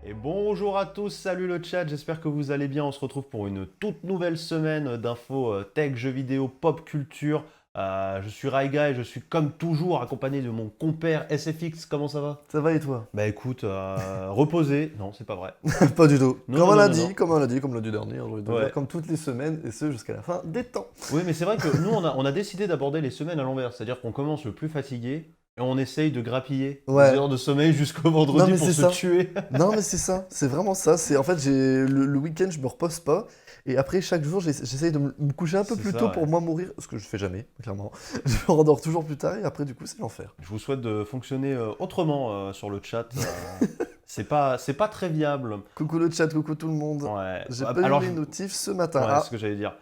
Et bonjour à tous, salut le chat, j'espère que vous allez bien. On se retrouve pour une toute nouvelle semaine d'infos tech, jeux vidéo, pop culture. Je suis Raiga et je suis comme toujours accompagné de mon compère SFX. Comment ça va? Ça va et toi? Bah écoute, reposé. Non, c'est pas vrai. Pas du tout. Non, non, non, non, non. Comme l'a dit dernier, j'ai envie de dire, Ouais. comme toutes les semaines, et ce jusqu'à la fin des temps. Oui, mais c'est vrai que nous, on a décidé d'aborder les semaines à l'envers. C'est-à-dire qu'on commence le plus fatigué et on essaye de grappiller des Ouais. heures de sommeil jusqu'au Non vendredi mais pour c'est se ça. tuer. Non mais c'est ça. C'est vraiment ça. C'est en fait le week-end je me repose pas et après chaque jour j'essaye de me coucher un peu C'est plus ça, tôt ouais. pour moi mourir, ce que je fais jamais clairement. Je me rendors toujours plus tard et après du coup c'est l'enfer. Je vous souhaite de fonctionner autrement sur le chat. C'est pas très viable. Coucou le chat, coucou tout le monde. Ouais. J'ai pas eu Alors, les notifs ce matin. ouais, c'est ce Ah que j'allais dire.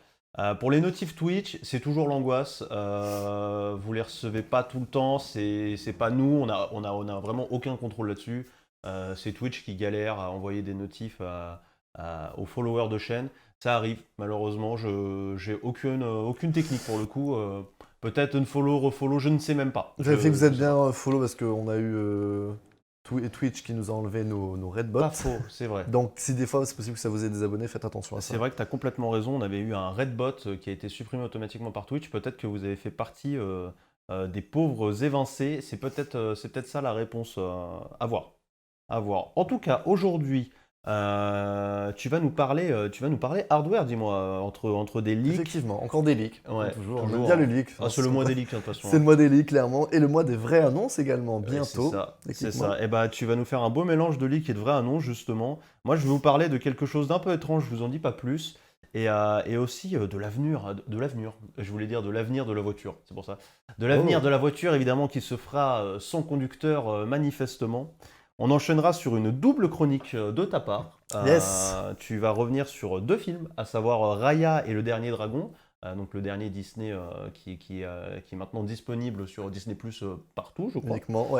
Pour les notifs Twitch, c'est toujours l'angoisse. Vous les recevez pas tout le temps. C'est pas nous. On a vraiment aucun contrôle là-dessus. C'est Twitch qui galère à envoyer des notifs aux followers de chaîne. Ça arrive, malheureusement. J'ai aucune technique pour le coup. Peut-être une follow, refollow, je ne sais même pas. vérifiez que vous Je êtes sais pas. bien follow parce qu'on a eu Twitch qui nous a enlevé nos red bots. Pas faux, c'est vrai. Donc, si des fois c'est possible que ça vous ait désabonné, faites attention à ça. C'est vrai que tu as complètement raison. On avait eu un Redbot qui a été supprimé automatiquement par Twitch. Peut-être que vous avez fait partie des pauvres évincés. C'est peut-être ça la réponse à voir. À voir. En tout cas, aujourd'hui, tu vas nous parler hardware, dis-moi, entre des leaks. Effectivement, encore des leaks. Ouais, Comme toujours, on aime toujours. bien le leak. Ah, c'est le mois des leaks, hein, de toute façon. C'est le mois des leaks, clairement. Et le mois des vraies annonces également, Ouais, bientôt. c'est ça. C'est Écoute-moi. ça. Et bah, tu vas nous faire un beau mélange de leaks et de vraies annonces, justement. Moi, je vais vous parler de quelque chose d'un peu étrange, je vous en dis pas plus. Et aussi de l'avenir, de l'avenir. Je voulais dire de l'avenir de la voiture, c'est pour ça. De l'avenir Oh. de la voiture, évidemment, qui se fera sans conducteur, manifestement. On enchaînera sur une double chronique de ta part. Yes. Tu vas revenir sur deux films, à savoir Raya et Le Dernier Dragon. Donc le dernier Disney qui est maintenant disponible sur Disney Plus partout, je crois.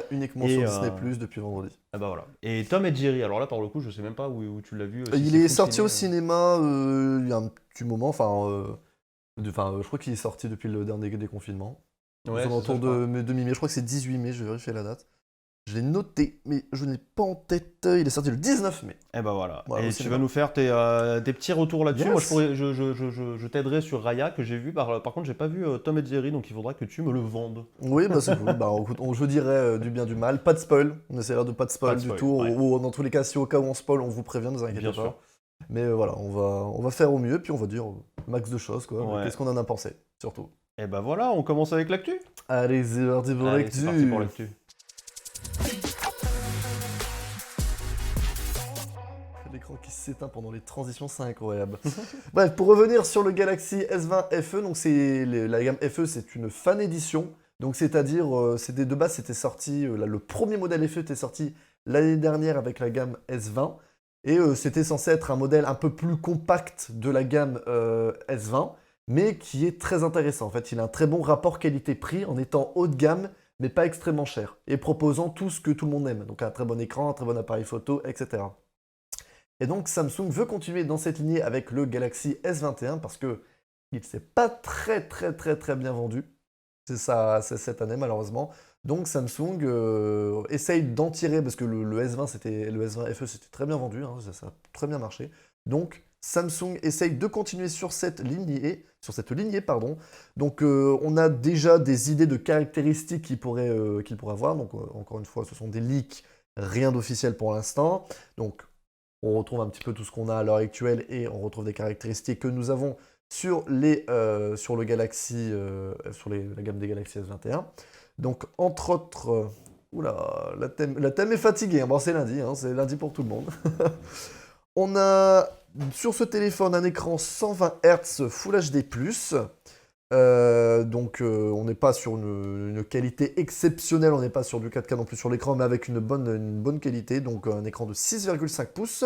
Uniquement Et, sur Disney Plus depuis vendredi. Ah bah voilà. Et Tom et Jerry, alors là, pour le coup, je sais même pas où tu l'as vu. Si Il c'est est full sorti au ciné, cinéma il y a un petit moment, je crois qu'il est sorti depuis le dernier déconfinement. Ouais, Aux c'est ça, alentours je crois. de mi-mai, je crois que c'est 18 mai, je vais vérifier la date. Je l'ai noté, mais je n'ai pas en tête. Il est sorti le 19 mai. Et bah voilà. Voilà, au Et tu cinéma. vas nous faire tes petits retours là-dessus. Yes. Moi, je t'aiderai sur Raya que j'ai vu. Par contre, j'ai pas vu Tom et Jerry, donc il faudra que tu me le vendes. Oui, bah c'est cool. Bah, écoute, je dirais du bien du mal. Pas de spoil. On essaiera de pas de spoil Pas de du spoil, tout. ouais. Ou dans tous les cas, si au cas où on spoil, on vous prévient, ne vous inquiétez Bien pas. sûr. Mais voilà, on va faire au mieux, puis on va dire max de choses, quoi. Ouais. Qu'est-ce qu'on en a pensé, surtout. Et bah voilà, on commence avec l'actu. Allez, c'est parti pour Allez, c'est parti pour l'actu. l'actu. L'écran qui s'éteint pendant les transitions, c'est incroyable. Bref, pour revenir sur le Galaxy S20 FE, donc la gamme FE, c'est une fan édition. Donc c'est-à-dire, de base, c'était sorti, le premier modèle FE était sorti l'année dernière avec la gamme S20. Et c'était censé être un modèle un peu plus compact de la gamme S20, mais qui est très intéressant. En fait, il a un très bon rapport qualité-prix en étant haut de gamme, mais pas extrêmement cher. Et proposant tout ce que tout le monde aime. Donc un très bon écran, un très bon appareil photo, etc. Et donc Samsung veut continuer dans cette lignée avec le Galaxy S21 parce que il s'est pas très bien vendu. C'est ça, c'est cette année malheureusement. Donc Samsung essaye d'en tirer parce que le S20 FE c'était très bien vendu, hein, ça a très bien marché. Donc Samsung essaye de continuer sur cette lignée, pardon. Donc on a déjà des idées de caractéristiques qu'il pourrait avoir. Donc encore une fois, ce sont des leaks, rien d'officiel pour l'instant. Donc on retrouve un petit peu tout ce qu'on a à l'heure actuelle et on retrouve des caractéristiques que nous avons sur le Galaxy, la gamme des Galaxy S21. Donc, entre autres, oula, la thème est fatiguée. Bon, c'est lundi, hein, c'est lundi pour tout le monde. On a sur ce téléphone un écran 120 Hz Full HD+. On n'est pas sur une qualité exceptionnelle, on n'est pas sur du 4K non plus sur l'écran, mais avec une bonne qualité, donc un écran de 6,5 pouces,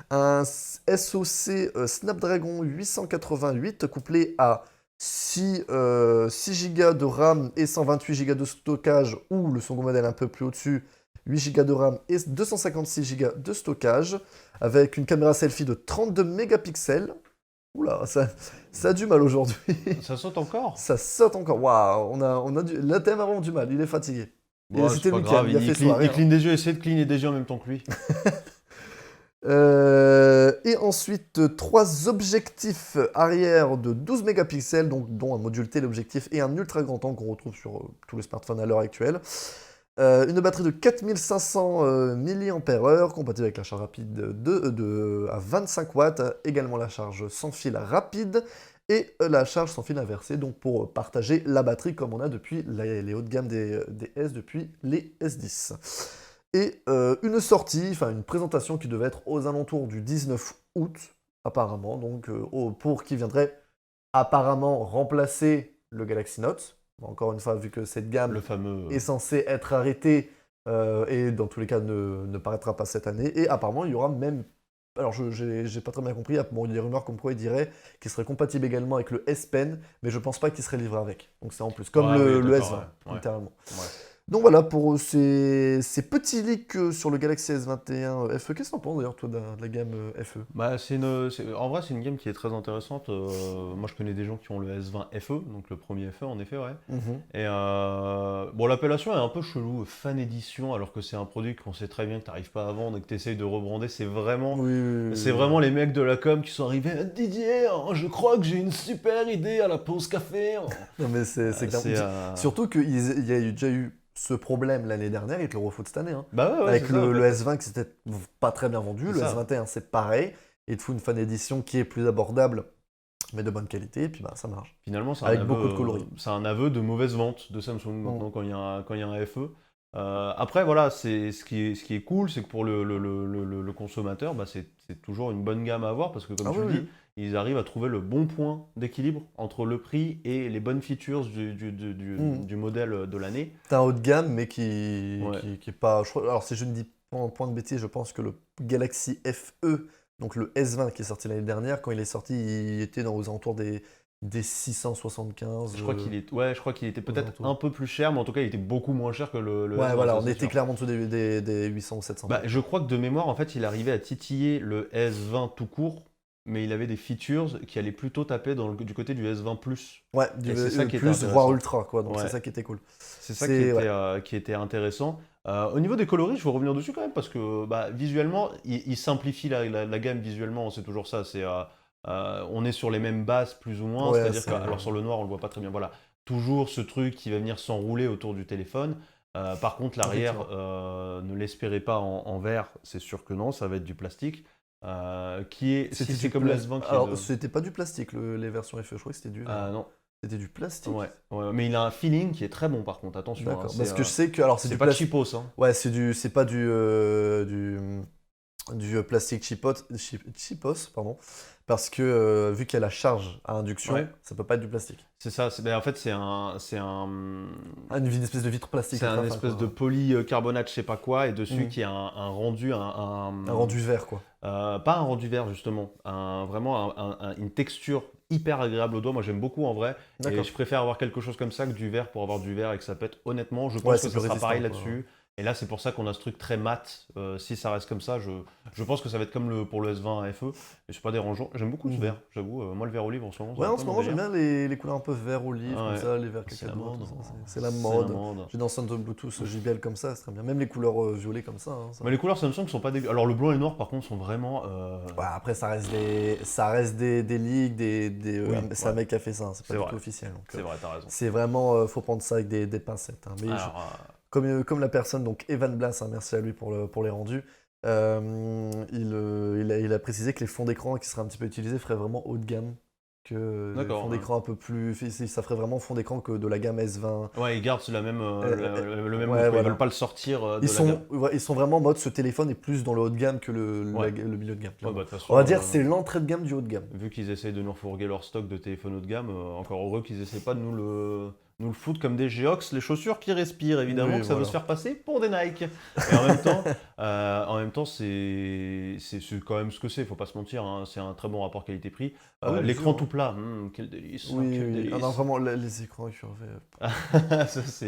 un SoC Snapdragon 888 couplé à 6 Go de RAM et 128 Go de stockage, ou le second modèle un peu plus au-dessus, 8 Go de RAM et 256 Go de stockage, avec une caméra selfie de 32 mégapixels. Oula, ça a du mal aujourd'hui. Ça saute encore? Ça saute encore. Waouh, la thème a vraiment du mal, il est fatigué. Bon, C'était c'est le pas week-end, grave, il a fait soirée. il cligne des yeux, essaie de cligner des yeux en même temps que lui. Et ensuite, 3 objectifs arrière de 12 mégapixels, donc, dont un module téléobjectif et un ultra grand angle qu'on retrouve sur tous les smartphones à l'heure actuelle. Une batterie de 4500 mAh, compatible avec la charge rapide à 25 watts, également la charge sans fil rapide et la charge sans fil inversée, donc pour partager la batterie comme on a depuis les hauts de gamme des S, depuis les S10. Et une sortie, enfin une présentation qui devait être aux alentours du 19 août, apparemment, donc pour qui viendrait apparemment remplacer le Galaxy Note. Bon, encore une fois, vu que cette gamme Le fameux. est censée être arrêtée et dans tous les cas ne paraîtra pas cette année. Et apparemment, il y aura même. Alors, j'ai pas très bien compris. Bon, il y a des rumeurs comme quoi il dirait qu'il serait compatible également avec le S Pen, mais je pense pas qu'il serait livré avec. Donc, c'est en plus, comme Ouais, oui, le d'accord, S20, ouais. littéralement. Ouais. Donc voilà pour ces petits leaks sur le Galaxy S21 FE. Qu'est-ce que t'en penses d'ailleurs, toi, de la gamme FE? Bah, en vrai, c'est une game qui est très intéressante. Moi, je connais des gens qui ont le S20 FE, donc le premier FE, en effet, ouais. Mhm. Et bon, l'appellation est un peu chelou, Fan Edition, alors que c'est un produit qu'on sait très bien que t'arrives pas à vendre et que t'essayes de rebrander. Oui, oui, C'est oui. vraiment les mecs de la com qui sont arrivés. Didier, je crois que j'ai une super idée à la pause café. Non, mais c'est clair. C'est. Surtout qu'il y a déjà eu ce problème l'année dernière, ils te le refoutent cette année, hein. Bah ouais, c'est Avec ça, en le fait. S20 qui s'était pas très bien vendu, C'est le ça. S21 c'est pareil, ils te font une fan édition qui est plus abordable, mais de bonne qualité, et puis bah ça marche. Finalement, Avec beaucoup de coloris. c'est un aveu de mauvaise vente de Samsung maintenant quand il y a un FE. Après, voilà, ce qui est cool, c'est que pour le consommateur, bah, c'est toujours une bonne gamme à avoir parce que, comme Ah tu oui, le oui. dis, ils arrivent à trouver le bon point d'équilibre entre le prix et les bonnes features Mhm. du modèle de l'année. T'as un haut de gamme, mais Ouais. qui est pas. Alors, si je ne dis pas un point de bêtise, je pense que le Galaxy FE, donc le S20 qui est sorti l'année dernière, quand il est sorti, il était aux alentours des 675. Je crois qu'il était Aux peut-être alentours. un peu plus cher, mais en tout cas, il était beaucoup moins cher que le Ouais, S20, voilà, ça on c'est était sûr. clairement en dessous des 800 ou 700 Bah, balles. je crois que de mémoire, en fait, il arrivait à titiller le S20 tout court, mais il avait des features qui allaient plutôt taper du côté du S20 Plus. Ouais, Et c'est ça qui était plus, voire intéressant. ultra, quoi. Donc c'est Ouais, ça qui était cool. c'est ça C'est, ouais. qui était intéressant. Au niveau des coloris, je veux revenir dessus quand même, parce que bah, visuellement, il simplifie la gamme visuellement, c'est toujours ça. On est sur les mêmes bases, plus ou moins, Ouais, c'est-à-dire que, alors sur le noir, on le voit pas très bien, voilà. Toujours ce truc qui va venir s'enrouler autour du téléphone. Par contre, l'arrière, effectivement. ne l'espérez pas en verre, c'est sûr que non, ça va être du plastique. Si c'est comme le S20 qui est Alors, de. c'était pas du plastique, les versions FE, je crois que c'était du verre. Ah non, C'était du plastique? ouais, ouais, mais il a un feeling qui est très bon par contre, attention, hein, D'accord. Parce que je sais que. Alors, c'est c'est du pas plastique. cheapos, hein. Ouais, c'est pas du plastique cheapos, pardon. Parce que vu qu'il y a la charge à induction, Ouais, ça peut pas être du plastique. c'est ça, en fait Ah, une espèce de vitre plastique c'est à un la fin, espèce de quoi. polycarbonate je sais pas quoi, et dessus Mhm. qui a un rendu, Un rendu vert, quoi. pas un rendu vert justement, vraiment une texture hyper agréable au doigt, moi j'aime beaucoup en vrai, et D'accord. je préfère avoir quelque chose comme ça que du verre pour avoir du verre et que ça pète. Honnêtement, je Ouais, pense que c'est ça plus sera pareil résistant, quoi. là-dessus, et là c'est pour ça qu'on a ce truc très mat. Si ça reste comme ça, je pense que ça va être comme pour le S20 FE, et c'est pas dérangeant, j'aime beaucoup ce Mhm. vert, j'avoue. Moi le vert olive en ce moment, c'est Ouais, un en peu ce mon moment, j'aime délire. bien les couleurs un peu vert olive, Ah comme ouais, ça, les verts c'est la cacadois, mode, tout ça. C'est la c'est la mode. mode. J'ai une enceinte Bluetooth JBL comme ça, c'est très bien. Même les couleurs violets comme ça, hein, ça Mais va. les couleurs Samsung sont pas dégueu. Alors le blanc et le noir par contre sont vraiment. Ouais, après, ça reste des leaks, Oui, c'est un ouais, mec qui a fait ça, hein, c'est pas c'est du vrai. tout officiel. Donc, C'est vrai, t'as raison. c'est vraiment, faut prendre ça avec des pincettes, hein. Mais Alors, comme la personne, donc Evan Blass, hein, merci à lui pour les rendus, il a précisé que les fonds d'écran qui seraient un petit peu utilisés feraient vraiment haut de gamme. Que les d'accord. fonds d'écran un peu plus. Ça ferait vraiment fond d'écran que de la gamme S20. Ouais, ils gardent le même look, Ouais, quoi. Ils veulent voilà. pas le sortir de la gamme. Ouais, ils sont vraiment en mode ce téléphone est plus dans le haut de gamme que Ouais. le milieu de gamme, Ouais, clairement. bah de toute On va façon, dire c'est l'entrée de gamme du haut de gamme. vu qu'ils essayent de nous refourguer leur stock de téléphones haut de gamme, encore heureux qu'ils essayent pas de nous le foutre comme des Geox, les chaussures qui respirent, évidemment Oui, que ça veut voilà. se faire passer pour des Nike. Et en même temps, c'est quand même ce que c'est, faut pas se mentir, hein, c'est un très bon rapport qualité-prix. Ah oui, bien L'écran sûr, tout hein. plat, quel délice, Oui, quel oui. Ah non, délice. vraiment, les écrans incurvés. Ça,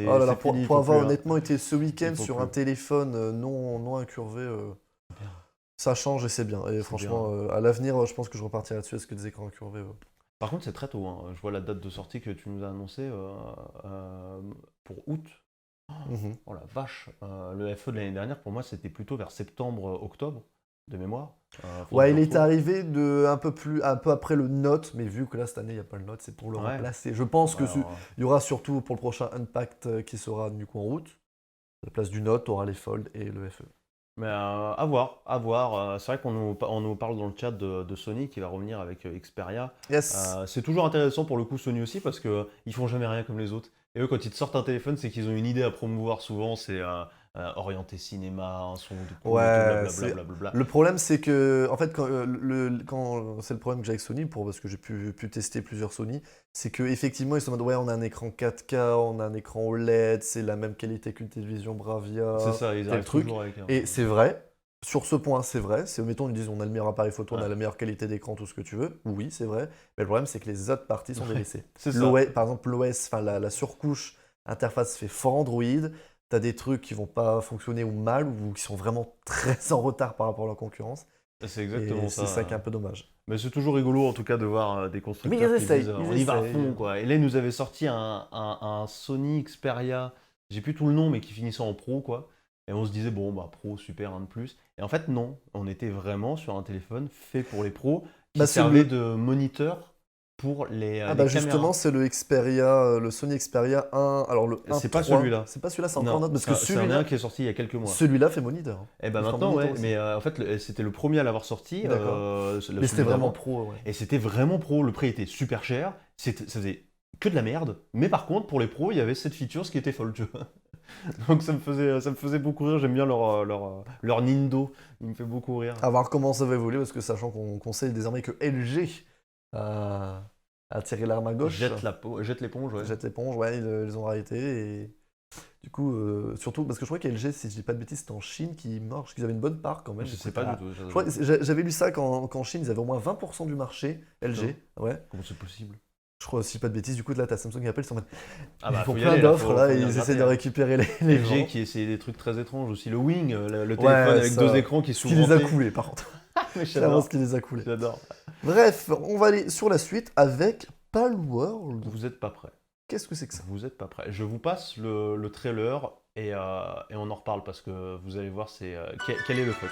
Oh là là, c'est fini, il pour faut avoir plus, hein. honnêtement été ce Il week-end faut sur un plus. téléphone non incurvé, Bien, ça change et c'est bien. Et c'est bien. franchement, à l'avenir, je pense que je repartirai là-dessus parce que des écrans incurvés. Par contre, c'est très tôt, hein. Je vois la date de sortie que tu nous as annoncée pour août. Mhm. Oh la vache, le FE de l'année dernière, pour moi, c'était plutôt vers septembre-octobre. de mémoire. Ouais, il Faudrait que est je retrouve. arrivé un peu après le Note, mais vu que là, cette année, il n'y a pas le Note, c'est pour le Ouais. remplacer. Je pense Ouais, il y aura surtout pour le prochain Unpacked qui sera du coup en août. À la place du Note, tu auras les Fold et le FE. mais à voir, à voir. C'est vrai on nous parle dans le chat de Sony qui va revenir avec Xperia. Yes. C'est toujours intéressant pour le coup Sony aussi parce que ils font jamais rien comme les autres. Et eux, quand ils te sortent un téléphone, c'est qu'ils ont une idée à promouvoir souvent. C'est orienté cinéma, un son de cool et tout, Ouais, blablabla. Blablabla. le problème, c'est que, en fait, c'est le problème que j'ai avec Sony, parce que j'ai pu tester plusieurs Sony, c'est qu'effectivement, ils sont en mode, ouais, on a un écran 4K, on a un écran OLED, c'est la même qualité qu'une télévision Bravia, C'est ça, ils tel arrivent truc. toujours avec un. Et c'est vrai, sur ce point, c'est vrai. C'est, mettons, ils disent, on a le meilleur appareil photo, on a Ouais. la meilleure qualité d'écran, tout ce que tu veux. Oui, c'est vrai. Mais le problème, c'est que les autres parties sont Ouais, délaissées. c'est ça. Par exemple, l'OS, enfin, la surcouche interface fait fort Android. T'as des trucs qui vont pas fonctionner ou mal, ou qui sont vraiment très en retard par rapport à la concurrence. C'est Et exactement c'est ça. ça qui est un peu dommage. Mais c'est toujours rigolo en tout cas de voir des Mais constructeurs ils qui essayent, disent ils on y va à essayent. fond quoi. Et là ils nous avaient sorti un Sony Xperia, j'ai plus tout le nom mais qui finissait en pro quoi. Et on se disait bon bah pro super un de plus. Et en fait non, on était vraiment sur un téléphone fait pour les pros qui Bah, c'est servait le... de moniteur pour Ah les bah justement, caméras. c'est le Xperia, le Sony Xperia 1. Alors le 1 C'est pas 3, celui-là. c'est pas celui-là, c'est encore un Non, autre. Parce que c'est un celui-là, qui est sorti il y a quelques mois. celui-là fait moniteur. Et bah Il fera maintenant moniteur ouais, aussi. mais en fait c'était le premier à l'avoir sorti. D'accord. Le Mais celui c'était vraiment d'avant. pro, ouais. Et c'était vraiment pro, le prix était super cher, ça faisait que de la merde, mais par contre pour les pros il y avait cette feature ce qui était folle, tu vois. Donc ça me faisait beaucoup rire, j'aime bien leur Nindo, il me fait beaucoup rire. À voir comment ça va évoluer, parce que sachant qu'on sait désormais que LG a tiré l'arme à gauche, Jette l'éponge, ouais. jette l'éponge, ouais, ils ont arrêté. Et du coup, surtout parce que je crois qu'LG, si je dis pas de bêtises, c'était en Chine qu'ils avaient une bonne part quand même. Je Du sais coup, pas du tout. je crois j'avais lu ça qu'en Chine, ils avaient au moins 20% du marché, LG. Ouais. Comment c'est possible? Je crois, si je dis pas de bêtises, du coup, là, t'as Samsung qui appelle, ils sont en mode- Ah bah ils font faut y plein aller, là, d'offres, là, faut et venir ils gratter, essaient de hein. récupérer les LG gens. qui essayait des trucs très étranges aussi, le Wing, le Ouais, téléphone avec ça, deux écrans qui Ce qui les a s'ouvraient. coulés, par contre. Mais Clairement, j'adore, ce qui les a coulés. j'adore. Bref, on va aller sur la suite avec Palworld. Vous êtes pas prêts. Qu'est-ce que c'est que ça? Vous êtes pas prêts. Je vous passe le trailer et on en reparle parce que vous allez voir quel est le fuck.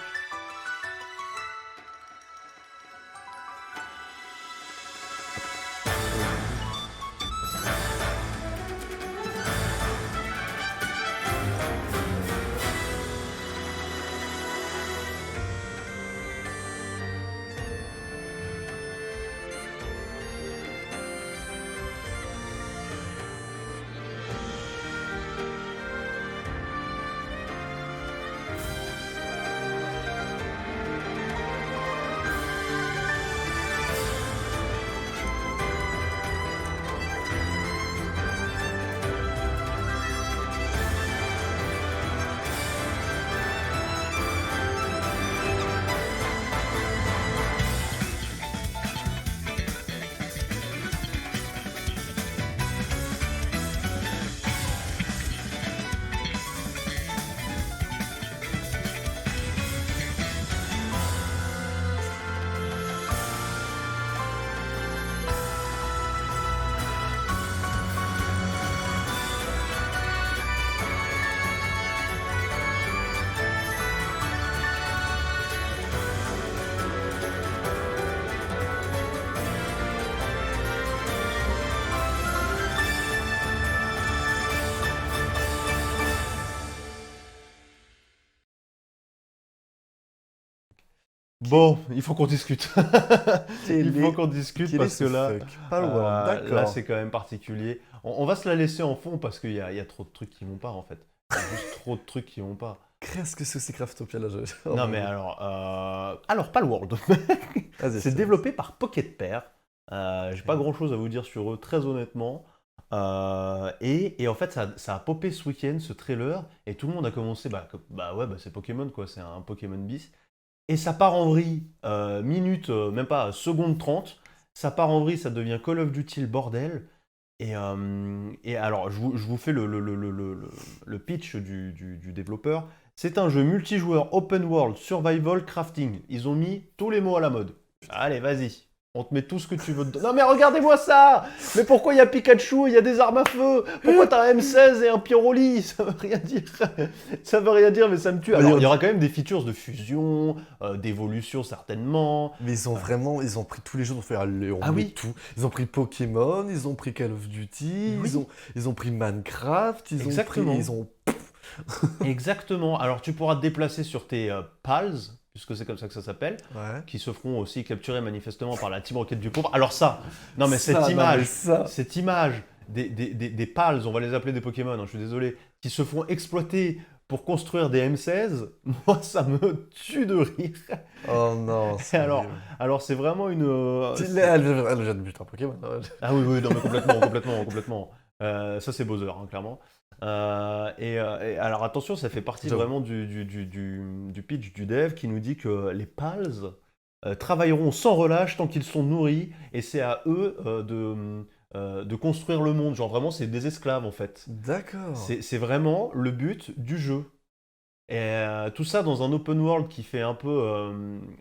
Bon, il faut qu'on discute. Il faut qu'on discute Quel est parce ce que là, fuck? Palworld, là d'accord. c'est quand même particulier. On va se la laisser en fond parce qu'il y a trop de trucs qui vont pas en fait. Il y a juste trop de trucs qui vont pas. Qu'est-ce que c'est Craftopia là? Non mais alors Palworld. Vas-y, C'est développé par Pocket Pair. J'ai pas Ok. grand chose à vous dire sur eux, très honnêtement. Et en fait, ça a popé ce week-end, ce trailer, et tout le monde a commencé, c'est Pokémon quoi, c'est un Pokémon bis. Et ça part en vrille, même pas seconde 30. Ça part en vrille, ça devient Call of Duty le bordel. Et alors, je vous fais le pitch du développeur. C'est un jeu multijoueur open world, survival, crafting. Ils ont mis tous les mots à la mode. Allez, vas-y, On te met tout ce que tu veux dedans. Non mais regardez-moi ça! Mais pourquoi il y a Pikachu, il y a des armes à feu? Pourquoi t'as un M16 et un Pyroli? Ça veut rien dire. Ça veut rien dire, mais ça me tue. Alors, il y aura quand même des features de fusion, d'évolution certainement. Mais ils ont pris tous les jeux, on Ah met oui. tout. Ils ont pris Pokémon, ils ont pris Call of Duty, Oui. ils ont pris Minecraft, Exactement. ils ont... Exactement. Alors tu pourras te déplacer sur tes pals, puisque c'est comme ça que ça s'appelle, Ouais. qui se feront aussi capturer manifestement par la Team Rocket du pauvre. Alors ça, non mais Ça, cette non, image, mais ça. cette image des pals, on va les appeler des Pokémon, hein, je suis désolé, qui se font exploiter pour construire des M16, moi ça me tue de rire. Oh non, c'est Alors c'est vraiment une... Elle vient de buter un Pokémon. Ah oui, oui, non mais complètement. Ça c'est Bowser, hein, clairement. Et alors attention, ça fait partie J'avoue. vraiment du pitch du dev qui nous dit que les pals travailleront sans relâche tant qu'ils sont nourris et c'est à eux de construire le monde. Genre vraiment, c'est des esclaves en fait. D'accord. C'est vraiment le but du jeu. Et tout ça dans un open world qui fait un peu,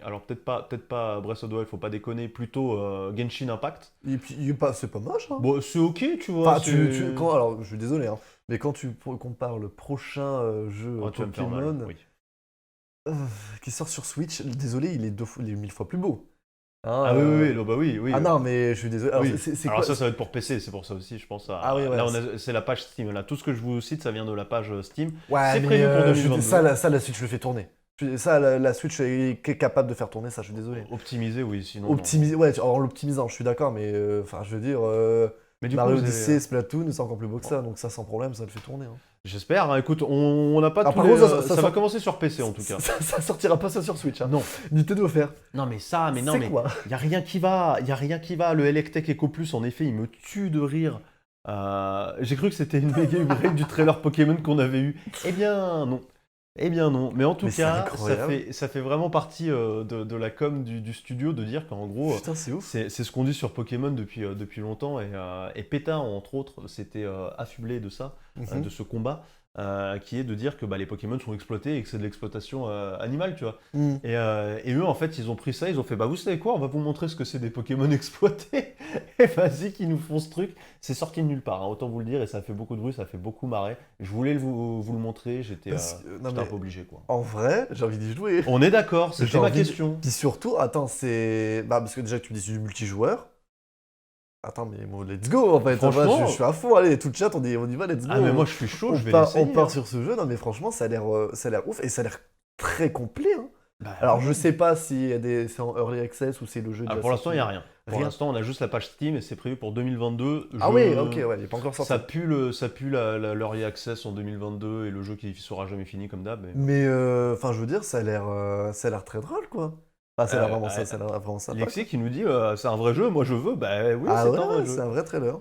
alors peut-être pas Breath of the Wild, faut pas déconner, plutôt Genshin Impact. Et puis, c'est pas moche, hein. Bon, c'est ok, tu vois. Enfin, c'est- alors, je suis désolé, hein, mais quand tu compares le prochain jeu Oh, tu vas me faire mal, Pokémon oui. euh, qui sort sur Switch, désolé, il est 1000 fois plus beau. Hein, Ah oui, oui, oui, bah oui, oui. Ah non, mais je suis désolé. Alors, Oui. c'est Alors quoi? ça va être pour PC, c'est pour ça aussi, je pense. Ah oui, ouais, là, c'est la page Steam. Là, tout ce que je vous cite, ça vient de la page Steam. Ouais, c'est mais prévu pour 2022. ça, la Switch le fait tourner. Ça, la Switch est capable de faire tourner ça, je suis désolé. Optimisé, oui, sinon. non. Optimiser, ouais, en l'optimisant, je suis d'accord, mais enfin, je veux dire, Mais du coup, Mario vous avez- Odyssey, Splatoon, c'est encore plus beau que ça, donc ça, sans problème, ça le fait tourner. Hein. J'espère. Hein. Écoute, on n'a pas Alors, tous par les. contre, Ça va commencer sur PC en tout cas. Ça sortira pas ça sur Switch. Hein. Non. Nintendo offert. Non, mais ça, mais non, C'est mais. quoi? Il y a rien qui va. Il y a rien qui va. Le Electek Echo Plus, en effet, il me tue de rire. J'ai cru que c'était une méga upgrade du trailer Pokémon qu'on avait eu. Eh bien, non. Eh bien non, mais en tout Mais c'est cas, incroyable. ça fait vraiment partie de la com du studio de dire qu'en gros, Putain, c'est ouf. c'est ce qu'on dit sur Pokémon depuis longtemps, et PETA, entre autres, s'était affublé de ça, Mhm. de ce combat, qui est de dire que bah, les Pokémon sont exploités et que c'est de l'exploitation animale, tu vois. Mm. Et eux, en fait, ils ont pris ça, ils ont fait, bah vous savez quoi, on va vous montrer ce que c'est des Pokémon exploités, et vas-y qu'ils nous font ce truc. C'est sorti de nulle part, hein, autant vous le dire, et ça fait beaucoup de bruit, ça fait beaucoup marrer. Je voulais vous le montrer, j'étais Non, un mais peu obligé, quoi. en vrai, j'ai envie d'y jouer. On est d'accord, c'était J'ai ma envie de- question. Puis surtout, attends, c'est. Bah, parce que déjà, tu me dis c'est du multijoueur. Attends, mais bon, let's go en fait. Franchement- Moi, je suis à fond, allez, tout le chat, on y va, let's go. Ah mais moi je suis chaud, je vais on l'essayer. part hein. sur ce jeu, non mais franchement, ça a l'air ouf et ça a l'air très complet. Hein. Bah, Alors, ouais. je sais pas si c'est en early access ou c'est le jeu Ah, déjà pour l'instant, il sorti. n'y a rien. Pour Rien. l'instant, on a juste la page Steam et c'est prévu pour 2022. Ah oui, ok, ouais, il est pas encore sorti. Ça pue l'early access en 2022 et le jeu qui sera jamais fini comme d'hab. Mais enfin, je veux dire, ça a l'air très drôle, quoi. Enfin, ça a l'air vraiment ça, ça a l'air vraiment sympa. Lexi qui nous dit c'est un vrai jeu, moi je veux. Bah oui, Ah c'est ouais, un vrai c'est jeu. un vrai trailer.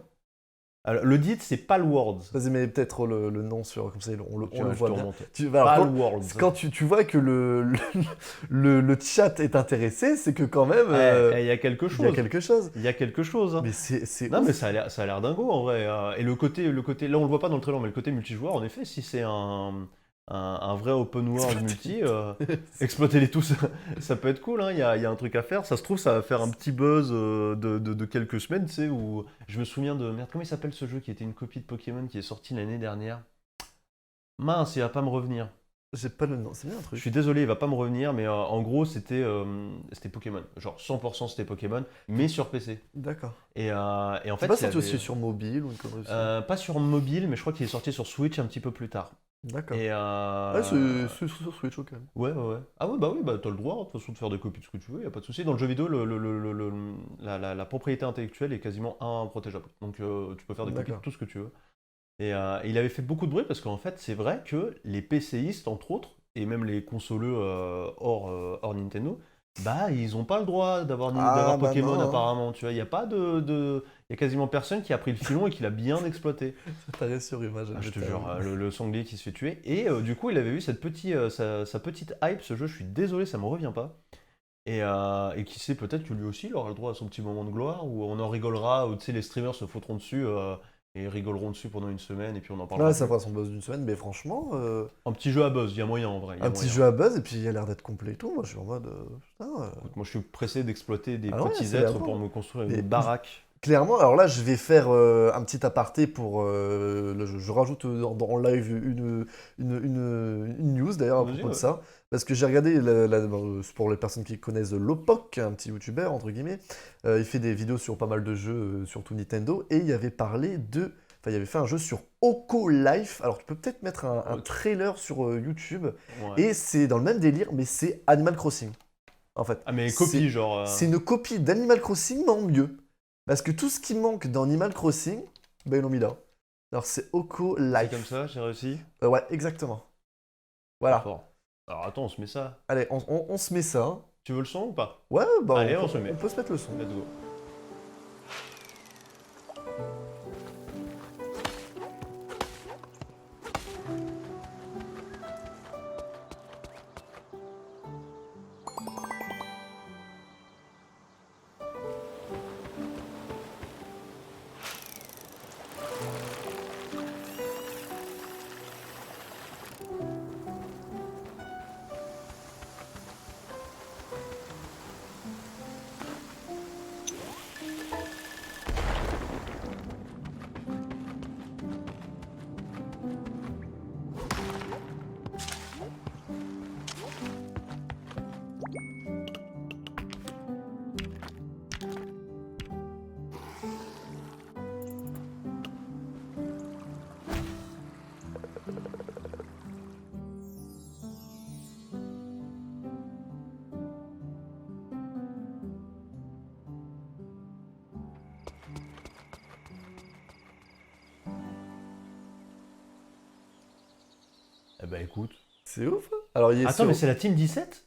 Alors, le dit, c'est Palworlds. Vas-y, mais peut-être le nom sur comme ça, on le voit bien. Alors, Palworlds. quand tu vois que le chat est intéressé, c'est que quand même Il y a quelque il y a chose. quelque chose. Il y a quelque chose. Hein. Mais c'est Non, ouf. mais ça a l'air dingo en vrai. Et le côté, là on le voit pas dans le trailer, mais le côté multijoueur, en effet, si c'est un vrai open world multi, exploiter les tous, ça peut être cool. Hein. Il y a un truc à faire. Ça se trouve, ça va faire un petit buzz de quelques semaines, tu sais, où je me souviens de merde. Comment il s'appelle ce jeu qui était une copie de Pokémon qui est sorti l'année dernière? Mince, il va pas me revenir. J'ai pas le nom, c'est bien un Je truc. suis désolé, il va pas me revenir, mais en gros, c'était Pokémon. Genre 100% c'était Pokémon, mais sur PC. D'accord. Et en C'est fait, pas il y sorti avait- aussi sur mobile ou une connerie aussi. pas sur mobile, mais je crois qu'il est sorti sur Switch un petit peu plus tard. D'accord. Et Ouais, c'est sur Switch, ok. ouais. Ah ouais, bah t'as le droit, hein, de toute façon, de faire des copies de ce que tu veux, y a pas de souci. Dans le jeu vidéo, la propriété intellectuelle est quasiment improtégeable. Donc tu peux faire des copies de D'accord. tout ce que tu veux. Et il avait fait beaucoup de bruit parce qu'en fait, c'est vrai que les PCistes, entre autres, et même les consoleux hors Nintendo, bah ils ont pas le droit d'avoir Ah, bah Pokémon non, hein. apparemment. Tu vois, il y a pas il y a quasiment personne qui a pris le filon et qui l'a bien exploité. T'arrêtes sur image. Ah, je te jure, le sanglier qui se fait tuer. Et du coup, il avait eu sa petite hype, ce jeu. Je suis désolé, ça me revient pas. Et qui sait, peut-être que lui aussi, il aura le droit à son petit moment de gloire, où on en rigolera, où tu sais, les streamers se foutront dessus et ils rigoleront dessus pendant une semaine et puis on en parlera Ouais, ça plus. fera son buzz d'une semaine, mais franchement, Un petit jeu à buzz, il y a moyen en vrai. Il y a un petit moyen. jeu à buzz, et puis il a l'air d'être complet et tout. Moi, je suis en mode. Putain, Écoute, moi je suis pressé d'exploiter des ah ouais, petits ça a l'air êtres bon. pour me construire Mais une baraque. clairement, alors là, je vais faire un petit aparté pour. Je rajoute en live une news d'ailleurs à Vas-y, propos de ouais. ça. Parce que j'ai regardé, pour les personnes qui connaissent Lopoc, un petit youtubeur entre guillemets, il fait des vidéos sur pas mal de jeux, surtout Nintendo, et il avait parlé de. Enfin, il avait fait un jeu sur Oko Life. Alors, tu peux peut-être mettre un Ouais. trailer sur YouTube, Ouais. et c'est dans le même délire, mais c'est Animal Crossing. En fait, Ah mais copie genre. c'est une copie d'Animal Crossing, mais en mieux. Parce que tout ce qui manque dans Animal Crossing, ben ils l'ont mis là. Alors c'est Oko C'est Life. comme ça, j'ai réussi. Ouais, exactement. Trop Voilà. fort. Alors attends, on se met ça. Allez, on se met ça. Tu veux le son ou pas? Ouais, bah Allez, on se met. on peut se mettre le son. Let's go. Eh ben écoute. C'est ouf. Hein. Alors il est Attends, sur... mais c'est la team 17?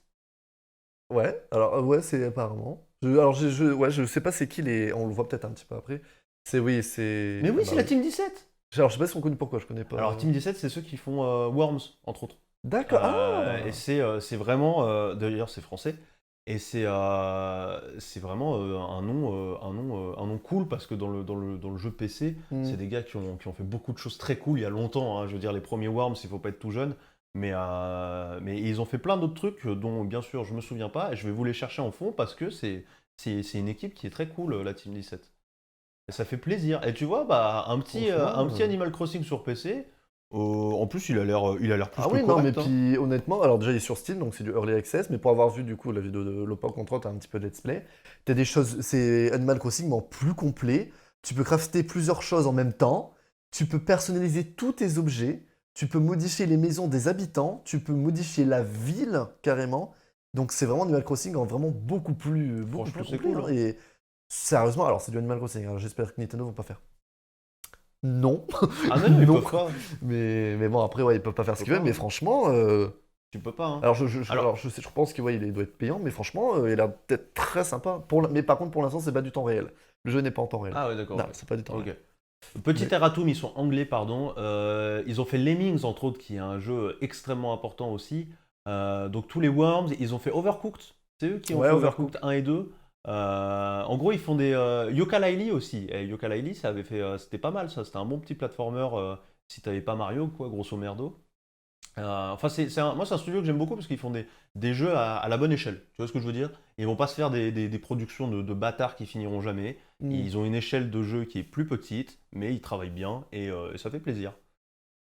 Ouais, alors ouais, c'est apparemment. Ouais, je sais pas c'est qui les. On le voit peut-être un petit peu après. C'est oui, c'est. Mais oui, Ah c'est bah la team 17. Alors je sais pas si on connaît pourquoi, je connais pas. Alors team 17, c'est ceux qui font Worms, entre autres. D'accord. Ah. Et c'est vraiment, d'ailleurs c'est français, et c'est vraiment un nom cool parce que dans le jeu PC, Hmm. c'est des gars qui ont fait beaucoup de choses très cool il y a longtemps. Hein. Je veux dire, les premiers Worms, il faut pas être tout jeune, mais ils ont fait plein d'autres trucs dont bien sûr je me souviens pas, et je vais vous les chercher en fond parce que c'est une équipe qui est très cool, la Team 17. Et ça fait plaisir. Et tu vois, bah, un petit Franchement, Animal Crossing sur PC. En plus, il a l'air plus Ah que oui, non, mais correct. Hein. puis honnêtement, alors déjà il est sur Steam, donc c'est du Early Access, mais pour avoir vu du coup la vidéo de Lopa Control, t'as un petit peu de let's play, t'as des choses, c'est Animal Crossing mais en plus complet, tu peux crafter plusieurs choses en même temps, tu peux personnaliser tous tes objets, tu peux modifier les maisons des habitants, tu peux modifier la ville carrément, donc c'est vraiment Animal Crossing en vraiment beaucoup Franchement, plus c'est complet, cool. hein, Hein. et sérieusement, alors c'est du Animal Crossing, alors j'espère que Nintendo vont pas faire. Non, Ah non, non, ils non, peuvent pas. mais bon après ouais ils peuvent pas faire ce Ils qu'ils peuvent veulent, pas. mais franchement... Tu peux pas. Hein. Alors, Alors, je pense qu'il ouais, il doit être payant, mais franchement, il a peut-être très sympa. Mais par contre, pour l'instant, c'est pas du temps réel. Le jeu n'est pas en temps réel. ah ouais, d'accord. Non, Ok. c'est pas du temps Ok. réel. Petit Mais- erratum, ils sont anglais, pardon. Ils ont fait Lemmings, entre autres, qui est un jeu extrêmement important aussi. Donc tous les Worms, ils ont fait Overcooked. C'est eux qui ont Ouais, fait Overcooked. Overcooked 1 et 2. En gros, ils font des Yooka-Laylee aussi. Et Yooka-Laylee, ça avait fait, c'était pas mal ça. C'était un bon petit platformer si t'avais pas Mario, quoi, grosso merdo. Enfin, moi, c'est un studio que j'aime beaucoup parce qu'ils font des jeux à la bonne échelle. Tu vois ce que je veux dire? Ils vont pas se faire des productions de bâtards qui finiront jamais. Hmm. Ils ont une échelle de jeu qui est plus petite, mais ils travaillent bien et ça fait plaisir.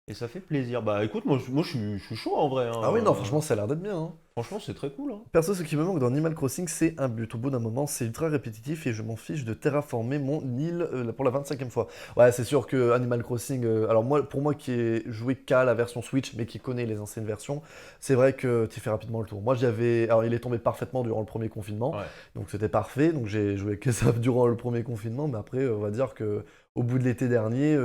Et ça fait plaisir. Bah écoute, moi je suis chaud en vrai. Hein. Ah oui, non, franchement, ça a l'air d'être bien. Hein. Franchement, c'est très cool. Hein. Perso, ce qui me manque dans Animal Crossing, c'est un but. Au bout d'un moment, c'est ultra répétitif et je m'en fiche de terraformer mon île pour la 25e fois. Ouais, c'est sûr que Animal Crossing, alors moi, pour moi qui ai joué qu'à la version Switch, mais qui connaît les anciennes versions, c'est vrai que tu fais rapidement le tour. Moi, alors il est tombé parfaitement durant le premier confinement, Ouais. donc c'était parfait. Donc j'ai joué que ça durant le premier confinement, mais après, on va dire que au bout de l'été dernier,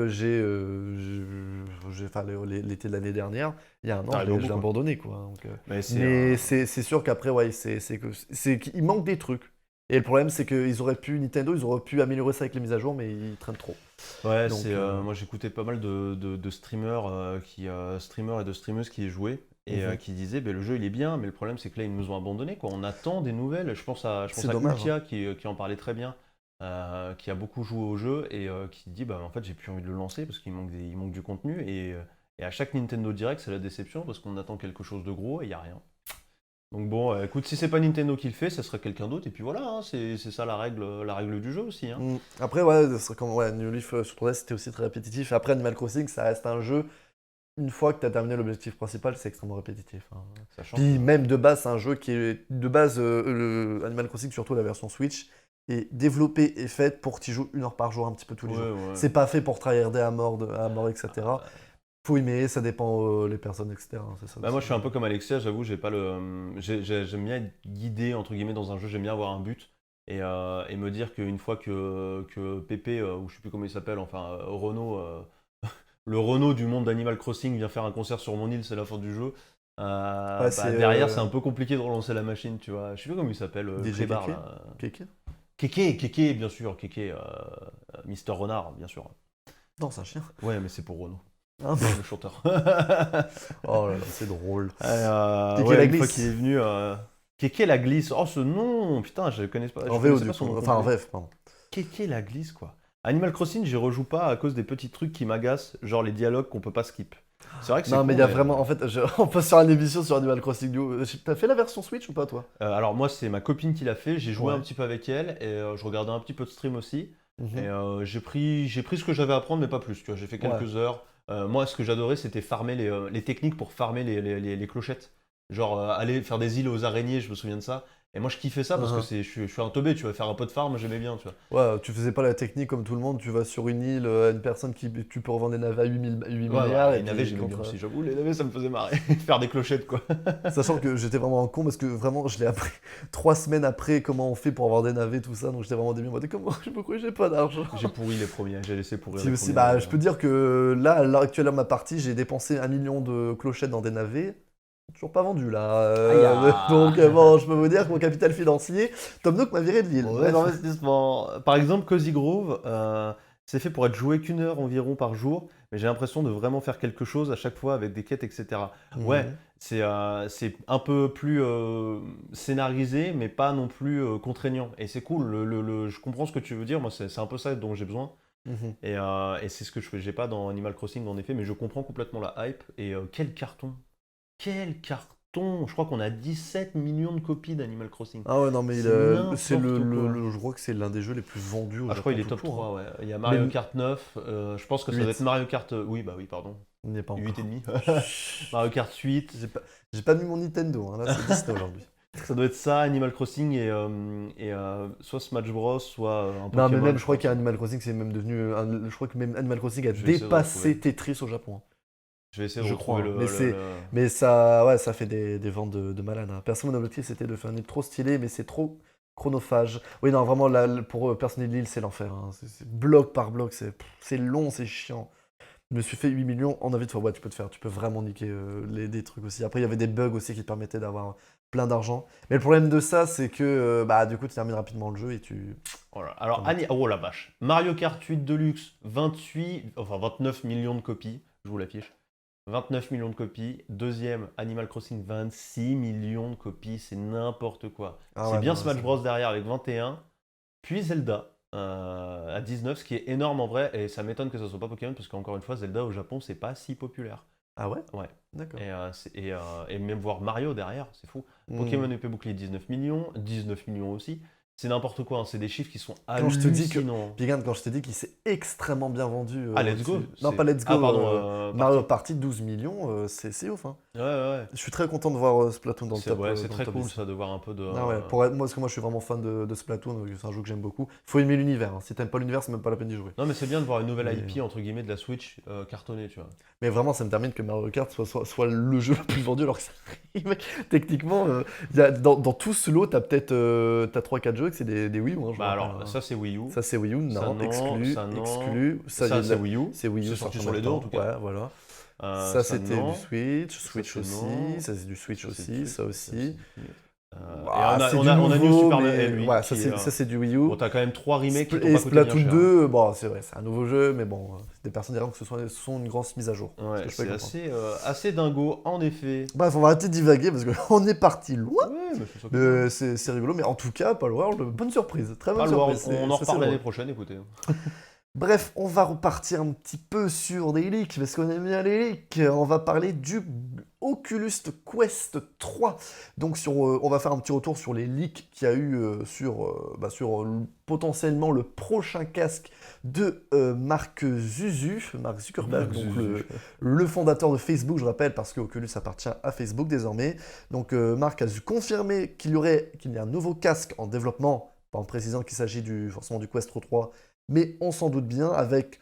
enfin l'été de l'année dernière, il y a un an, T'arrives au je bout, l'ai quoi. abandonné, quoi. Donc, Mais mais c'est sûr qu'après, ouais, c'est qu'il manque des trucs. Et le problème, c'est que Nintendo, ils auraient pu améliorer ça avec les mises à jour, mais ils traînent trop. ouais, Donc, moi j'écoutais pas mal de streamers, streamers et de streameuses qui y jouaient et Mhm. qui disaient le jeu il est bien, mais le problème c'est que là ils nous ont abandonné quoi. On attend des nouvelles. Je pense C'est à dommage. Ultia qui en parlait très bien. qui a beaucoup joué au jeu et qui dit bah en fait j'ai plus envie de le lancer parce il manque du contenu et à chaque Nintendo Direct c'est la déception parce qu'on attend quelque chose de gros et il n'y a rien. Donc bon, écoute, si c'est pas Nintendo qui le fait, ça serait quelqu'un d'autre et puis voilà, hein, c'est ça la règle du jeu aussi. Hein. Après, ouais, comme New Leaf sur 3DS, c'était aussi très répétitif. Après, Animal Crossing, ça reste un jeu. Une fois que tu as terminé l'objectif principal, c'est extrêmement répétitif. Hein. Sachant Puis que- même de base, c'est un jeu qui est de base, le Animal Crossing, surtout la version Switch, est développé et fait pour que tu joues 1 heure par jour un petit peu tous les jours. ouais. C'est pas fait pour tryharder à mort, etc. Faut aimer, ça dépend les personnes, etc. C'est ça Bah moi aussi. je suis un peu comme Alexia, j'avoue, j'ai pas j'aime bien être guidé entre guillemets dans un jeu, j'aime bien avoir un but et me dire qu'une fois que Pépé, ou je sais plus comment il s'appelle, enfin Renault, le Renault du monde d'Animal Crossing vient faire un concert sur mon île, c'est la fin du jeu. Ouais, c'est, Derrière c'est un peu compliqué de relancer la machine, tu vois. Je sais plus comment il s'appelle, DJ Clébard Keke là. Keke Keke, bien sûr, Keke, Mister Renard, bien sûr. Non, c'est un chien. Ouais, mais c'est pour Renault, Ah, le chanteur. oh là là, c'est drôle. Keke la une fois glisse. qu'il est venu. Keke la glisse. Oh ce nom, putain, je le connais pas. En Je VO connaissais du pas son coup. nom Enfin, en complet. VF, pardon. Keke la glisse quoi. Animal Crossing, j'y rejoue pas à cause des petits trucs qui m'agacent, genre les dialogues qu'on peut pas skip. C'est vrai que c'est Non, cool, mais il y a vraiment. En fait, on peut se faire une émission sur Animal Crossing Duo. T'as fait la version Switch ou pas, toi Alors moi c'est ma copine qui l'a fait, j'ai joué Ouais. un petit peu avec elle et je regardais un petit peu de stream aussi. Mhm. Et j'ai pris ce que j'avais à prendre mais pas plus, tu vois. J'ai fait quelques heures. Moi ce que j'adorais c'était farmer les techniques pour farmer les clochettes. Genre aller faire des îles aux araignées, je me souviens de ça. Et moi je kiffais ça parce que Mhm. je suis un teubé, tu vas faire un peu de farm, j'aimais bien, tu vois. Ouais, tu faisais pas la technique comme tout le monde, tu vas sur une île, une personne qui. Tu peux revendre des navets à 8 Ouais, milliards les et navets puis j'aimais bien contre. aussi, j'avoue, les navets ça me faisait marrer. Faire des clochettes quoi. Sachant que j'étais vraiment un con parce que vraiment, je l'ai appris 3 semaines après comment on fait pour avoir des navets, tout ça. Donc j'étais vraiment au début en mode comment, pourquoi j'ai pas d'argent. J'ai pourri les premiers, j'ai laissé pourrir Si les aussi, premiers. bah, je peux dire que là, à l'heure actuelle de ma partie, j'ai dépensé 1 million de clochettes dans des navets. Toujours pas vendu là. Aïe, ah. Donc bon, je peux vous dire que mon capital financier, Tom Nook m'a viré de l'île. Mauvais Bref. investissement. Par exemple, Cozy Grove, c'est fait pour être joué qu'1 heure environ par jour, mais j'ai l'impression de vraiment faire quelque chose à chaque fois avec des quêtes, etc. Ouais, Mhm. c'est un peu plus scénarisé, mais pas non plus contraignant. Et c'est cool, je comprends ce que tu veux dire, moi c'est un peu ça dont j'ai besoin. Mhm. Et c'est ce que j'ai pas dans Animal Crossing en effet, mais je comprends complètement la hype. Et quel carton! Quel carton! Je crois qu'on a 17 millions de copies d'Animal Crossing. Ah ouais, non, mais C'est c'est n'importe quoi. je crois que c'est l'un des jeux les plus vendus au Ah, je crois Japon qu'il est tout top court, 3, hein. ouais. Il y a Mario Mais Kart 9, je pense que ça doit 8. être Mario Kart. Oui, bah oui, pardon. Il n'y est pas encore. 8,5. Mario Kart 8. J'ai pas mis mon Nintendo, hein, là c'est Disney aujourd'hui. Ça doit être ça, Animal Crossing et soit Smash Bros, soit un Non, Pokémon. mais même, je crois pense. qu'Animal Crossing, c'est même devenu. Je crois que même Animal Crossing a Je vais essayer de dépassé retrouver. Tetris au Japon, hein. Je vais essayer de Je retrouver crois, hein. le. Mais ça, ouais, ça fait des ventes de malade, hein. Perso, mon objectif, c'était de faire un île trop stylé, mais c'est trop chronophage. Oui, non, vraiment, là, pour personner l'île, c'est l'enfer, hein. C'est bloc par bloc, c'est long, c'est chiant. Je me suis fait 8 millions en envie de fois. Ouais, tu peux vraiment niquer des trucs aussi. Après, il y avait des bugs aussi qui te permettaient d'avoir plein d'argent. Mais le problème de ça, c'est que bah, du coup, tu termines rapidement le jeu et tu. Voilà. Alors, Comment oh la vache. Mario Kart 8 Deluxe, 29 millions de copies. Je vous l'affiche. 29 millions de copies. Deuxième, Animal Crossing, 26 millions de copies. C'est n'importe quoi. Ah C'est ouais, bien non, Smash c'est- Bros derrière avec 21. Puis Zelda à 19, ce qui est énorme en vrai. Et ça m'étonne que ce soit pas Pokémon parce qu'encore une fois, Zelda au Japon, c'est pas si populaire. Ah ouais. Ouais. D'accord. Et même voir Mario derrière, c'est fou. Hmm. Pokémon épée bouclier 19 millions aussi. C'est n'importe quoi, hein. C'est des chiffres qui sont Quand je te dis que- hallucinants. Puis regarde, quand je t'ai dit qu'il s'est extrêmement bien vendu. Ah, let's go. Non, pas Let's Go. Ah, pardon. Mario Party, 12 millions, c'est ouf, hein. Ouais. Je suis très content de voir Splatoon dans le top. Ouais, c'est dans le très top cool 10. ça de voir un peu de. Ah ouais, moi, parce que moi je suis vraiment fan de Splatoon, c'est un jeu que j'aime beaucoup. Faut aimer l'univers, hein. Si t'aimes pas l'univers, c'est même pas la peine d'y jouer. Non, mais c'est bien de voir une nouvelle Mais- IP entre guillemets de la Switch cartonnée, tu vois. Mais vraiment, ça me termine que Mario Kart soit le jeu le plus vendu alors que ça arrive. Techniquement, dans tout ce lot, t'as peut-être 3-4 jeux que c'est des Wii U, hein, je Bah me alors, rappelle, hein. ça c'est Wii U. Ça c'est Wii U, ça, non, non, exclu, ça, non. exclu. Ça, y est, c'est Wii U. c'est Wii U, C'est sorti sur les deux en tout cas. Ouais, voilà. Ça, Ça c'était non. du Switch, Ça, Switch c'est aussi, non. ça c'est du Switch Ça, c'est aussi, du ça Switch, aussi. On a New Super Mario, lui, ouais, qui ça c'est du Wii U. bon, t'as quand même 3 remakes qui t'ont Et pas coûté bien Splatoon cher. 2, bon, c'est vrai, c'est un nouveau jeu, mais bon, des personnes diront que ce sont une grosse mise à jour. Ouais, ce que je peux c'est comprendre. assez dingo, en effet. Bref, on va arrêter de divaguer parce qu'on est parti loin. Ouais, mais c'est ça que C'est rigolo, mais en tout cas, Palworld, bonne surprise, très bonne Palworld, surprise. on en Ça, c'est reparle l'année drôle. prochaine, écoutez. Bref, on va repartir un petit peu sur des leaks, parce qu'on aime bien les leaks. On va parler du Oculus Quest 3. Donc on va faire un petit retour sur les leaks qu'il y a eu sur potentiellement le prochain casque de Mark Zuckerberg, donc le fondateur de Facebook, je rappelle, parce que Oculus appartient à Facebook désormais. Donc Mark a dû confirmer qu'il y a un nouveau casque en développement, en précisant qu'il s'agit forcément du Quest Pro 3, mais on s'en doute bien, avec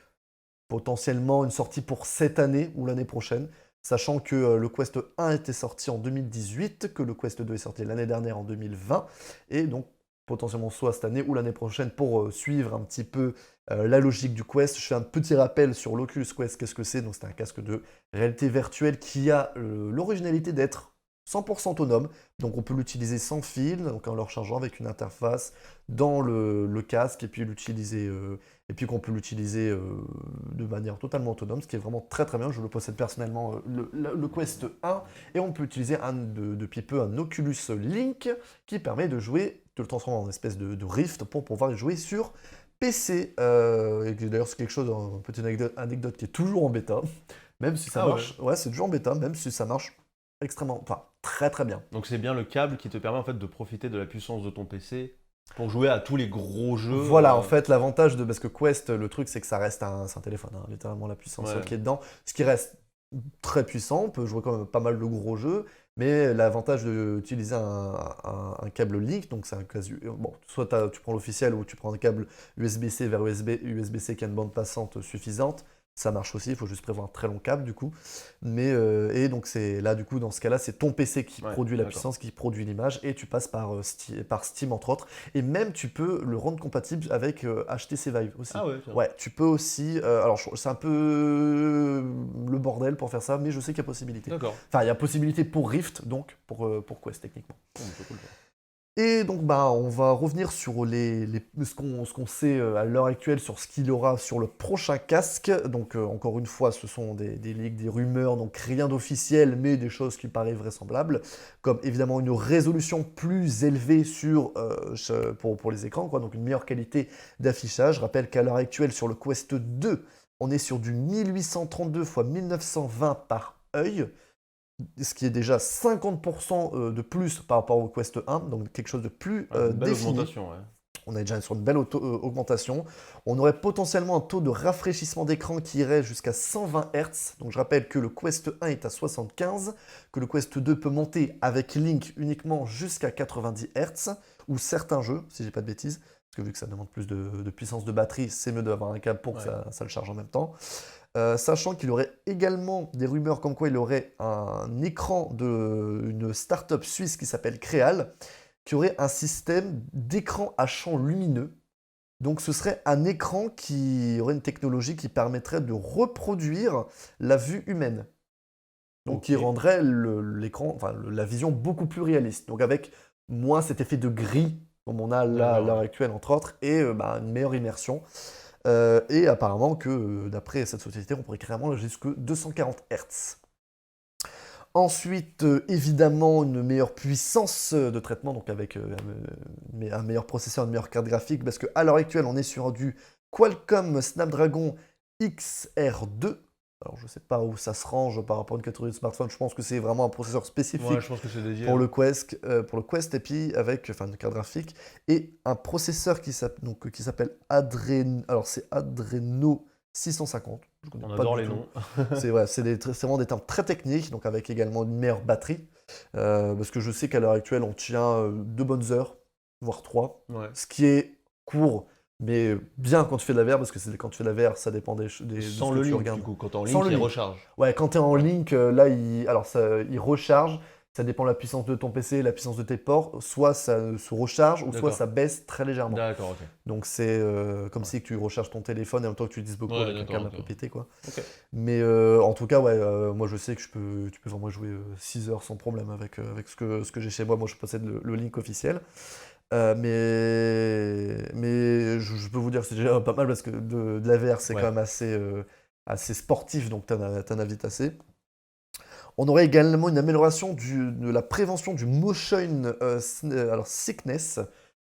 potentiellement une sortie pour cette année ou l'année prochaine, sachant que le Quest 1 était sorti en 2018, que le Quest 2 est sorti l'année dernière en 2020, et donc potentiellement soit cette année ou l'année prochaine pour suivre un petit peu la logique du Quest. Je fais un petit rappel sur l'Oculus Quest, qu'est-ce que c'est? Donc c'est un casque de réalité virtuelle qui a l'originalité d'être 100% autonome, donc on peut l'utiliser sans fil, donc en le rechargeant avec une interface dans le casque, et puis qu'on peut l'utiliser de manière totalement autonome, ce qui est vraiment très très bien. Je le possède personnellement, le Quest 1, et on peut utiliser depuis peu un Oculus Link qui permet de le transformer en espèce de Rift pour pouvoir y jouer sur PC. Et d'ailleurs c'est quelque chose, une petite anecdote qui est toujours en bêta, même si ça marche. Ouais, c'est toujours en bêta, même si ça marche très très bien. Donc c'est bien le câble qui te permet en fait de profiter de la puissance de ton PC pour jouer à tous les gros jeux. Voilà, en fait, l'avantage parce que Quest, le truc, c'est que ça reste c'est un téléphone, hein, littéralement la puissance qui est dedans. Ce qui reste très puissant, on peut jouer quand même pas mal de gros jeux, mais l'avantage d'utiliser un câble Link, donc c'est un bon, soit tu prends l'officiel ou tu prends un câble USB-C vers USB-C qui a une bande passante suffisante. Ça marche aussi, il faut juste prévoir un très long câble du coup. Et donc c'est là du coup dans ce cas-là, c'est ton PC qui produit la puissance, qui produit l'image, et tu passes par Steam entre autres. Et même tu peux le rendre compatible avec HTC Vive aussi. Ah ouais. Ouais, tu peux aussi. Alors c'est un peu le bordel pour faire ça, mais je sais qu'il y a possibilité. D'accord. Enfin, il y a possibilité pour Rift, donc pour Quest techniquement. Oh, c'est cool, ça. Et donc on va revenir sur ce qu'on sait à l'heure actuelle sur ce qu'il y aura sur le prochain casque. Donc encore une fois, ce sont des leaks, des rumeurs, donc rien d'officiel, mais des choses qui paraissent vraisemblables, comme évidemment une résolution plus élevée pour les écrans, donc une meilleure qualité d'affichage. Je rappelle qu'à l'heure actuelle sur le Quest 2, on est sur du 1832 x 1920 par œil, ce qui est déjà 50% de plus par rapport au Quest 1, donc quelque chose de plus Une belle défini. augmentation, ouais. On est déjà sur une belle augmentation. On aurait potentiellement un taux de rafraîchissement d'écran qui irait jusqu'à 120 Hz. Donc je rappelle que le Quest 1 est à 75, que le Quest 2 peut monter avec Link uniquement jusqu'à 90 Hz, ou certains jeux, si j'ai pas de bêtises, parce que vu que ça demande plus de puissance de batterie, c'est mieux d'avoir un câble pour que ça le charge en même temps. Sachant qu'il y aurait également des rumeurs comme quoi il aurait un écran d'une start-up suisse qui s'appelle Creal, qui aurait un système d'écran à champ lumineux. Donc ce serait un écran qui aurait une technologie qui permettrait de reproduire la vue humaine. Donc qui rendrait l'écran, enfin la vision beaucoup plus réaliste. Donc avec moins cet effet de gris comme on a là à l'heure actuelle entre autres, et une meilleure immersion. Et apparemment que d'après cette société, on pourrait carrément jusqu'à 240 Hz. Ensuite, évidemment, une meilleure puissance de traitement, donc avec un meilleur processeur, une meilleure carte graphique, parce qu'à l'heure actuelle, on est sur du Qualcomm Snapdragon XR2. Alors, je ne sais pas où ça se range par rapport à une catégorie de smartphone. Je pense que c'est vraiment un processeur spécifique je pense que c'est dédié, pour le Quest, et puis avec une carte graphique et un processeur qui s'appelle Adreno 650. On adore les noms. C'est vraiment des termes très techniques, donc avec également une meilleure batterie. Parce que je sais qu'à l'heure actuelle, on tient 2 bonnes heures, voire 3. Ce qui est court, mais bien quand tu fais de la VR, parce que quand tu fais de la VR, ça dépend Sans de ce le que tu link, regardes. du coup, quand t'es en link, il recharge. Ouais, quand t'es en link, là, il recharge. ça dépend de la puissance de ton PC, la puissance de tes ports, soit ça se recharge ou soit D'accord. ça baisse très légèrement. D'accord, ok. Donc c'est comme Ouais. si tu recharges ton téléphone et en même temps que tu utilises beaucoup Ouais, avec un d'accord, câble un ok. peu pété quoi. Ok. Mais en tout cas, ouais, moi je sais que tu peux vraiment jouer 6 heures sans problème avec ce que j'ai chez moi. Moi je possède le Link officiel. Mais je peux vous dire que c'est déjà pas mal parce que de la VR c'est quand Ouais. même assez sportif, donc t'en as vite assez. On aurait également une amélioration de la prévention du motion alors sickness.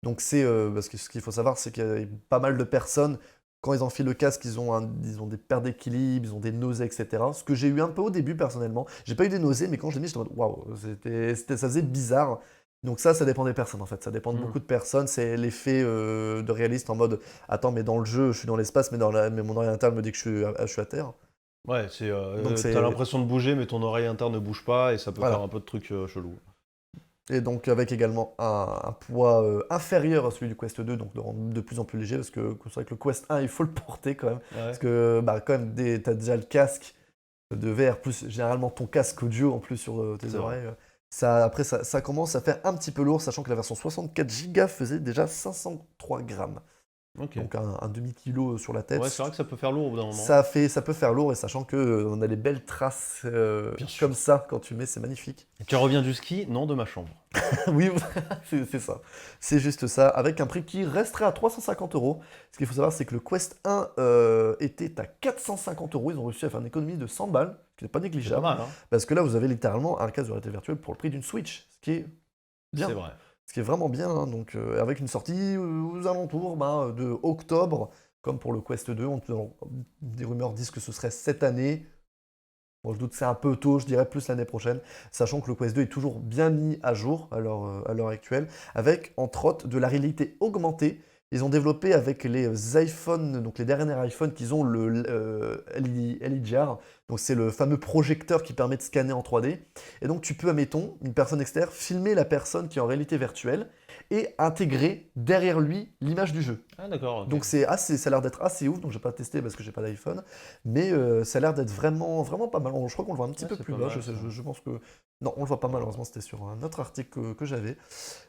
Donc c'est parce que ce qu'il faut savoir, c'est qu'il y a pas mal de personnes quand ils enfilent le casque, ils ont des pertes d'équilibre, ils ont des nausées, etc. Ce que j'ai eu un peu au début personnellement. J'ai pas eu des nausées, mais quand je l'ai mis, j'étais en mode waouh, ça faisait bizarre. Donc ça dépend des personnes en fait. Ça dépend de Hmm. beaucoup de personnes. C'est l'effet de réaliste en mode attends, mais dans le jeu, je suis dans l'espace, mais mon oriental me dit que je suis à terre. Ouais, Donc t'as c'est l'impression de bouger, mais ton oreille interne ne bouge pas et ça peut faire voilà. un peu de trucs chelous. Et donc avec également un poids inférieur à celui du Quest 2, donc de plus en plus léger, parce que c'est vrai que le Quest 1, il faut le porter quand même. Parce Ouais. que bah, quand même, t'as déjà le casque de VR, plus généralement ton casque audio en plus sur tes C'est vrai. oreilles. Après, ça commence à faire un petit peu lourd, sachant que la version 64 Go faisait déjà 503 grammes. Ok. Donc un demi-kilo sur la tête. Ouais, c'est vrai que ça peut faire lourd au bout d'un moment. Ça peut faire lourd, et sachant que on a des belles traces Bien sûr. comme ça quand tu mets, c'est magnifique. Et tu reviens du ski? Non, de ma chambre. Oui, c'est ça. C'est juste ça, avec un prix qui resterait à 350 euros. Ce qu'il faut savoir, c'est que le Quest 1 était à 450 euros. Ils ont réussi à faire une économie de 100 balles, ce qui n'est pas C'est pas négligeable. mal, hein? Parce que là, vous avez littéralement un casque de réalité virtuelle pour le prix d'une Switch, ce qui est bien. C'est vrai. Ce qui est vraiment bien, hein. Donc, avec une sortie aux alentours de octobre, comme pour le Quest 2. Des rumeurs disent que ce serait cette année. Bon, je doute que c'est un peu tôt, je dirais plus l'année prochaine, sachant que le Quest 2 est toujours bien mis à jour à l'heure actuelle, avec entre autres de la réalité augmentée. Ils ont développé avec les iPhones, donc les derniers iPhones, qu'ils ont le LiDAR, donc c'est le fameux projecteur qui permet de scanner en 3D. Et donc tu peux, admettons, une personne externe, filmer la personne qui est en réalité virtuelle et intégrer derrière lui l'image du jeu. Ah, d'accord, ok. Donc ça a l'air d'être assez ouf, donc j'ai pas testé parce que j'ai pas d'iPhone, mais ça a l'air d'être vraiment, vraiment pas mal. Je crois qu'on le voit un petit Ouais, peu c'est plus pas bas, mal, ça. je pense que... Non, on le voit pas malheureusement, c'était sur un autre article que j'avais.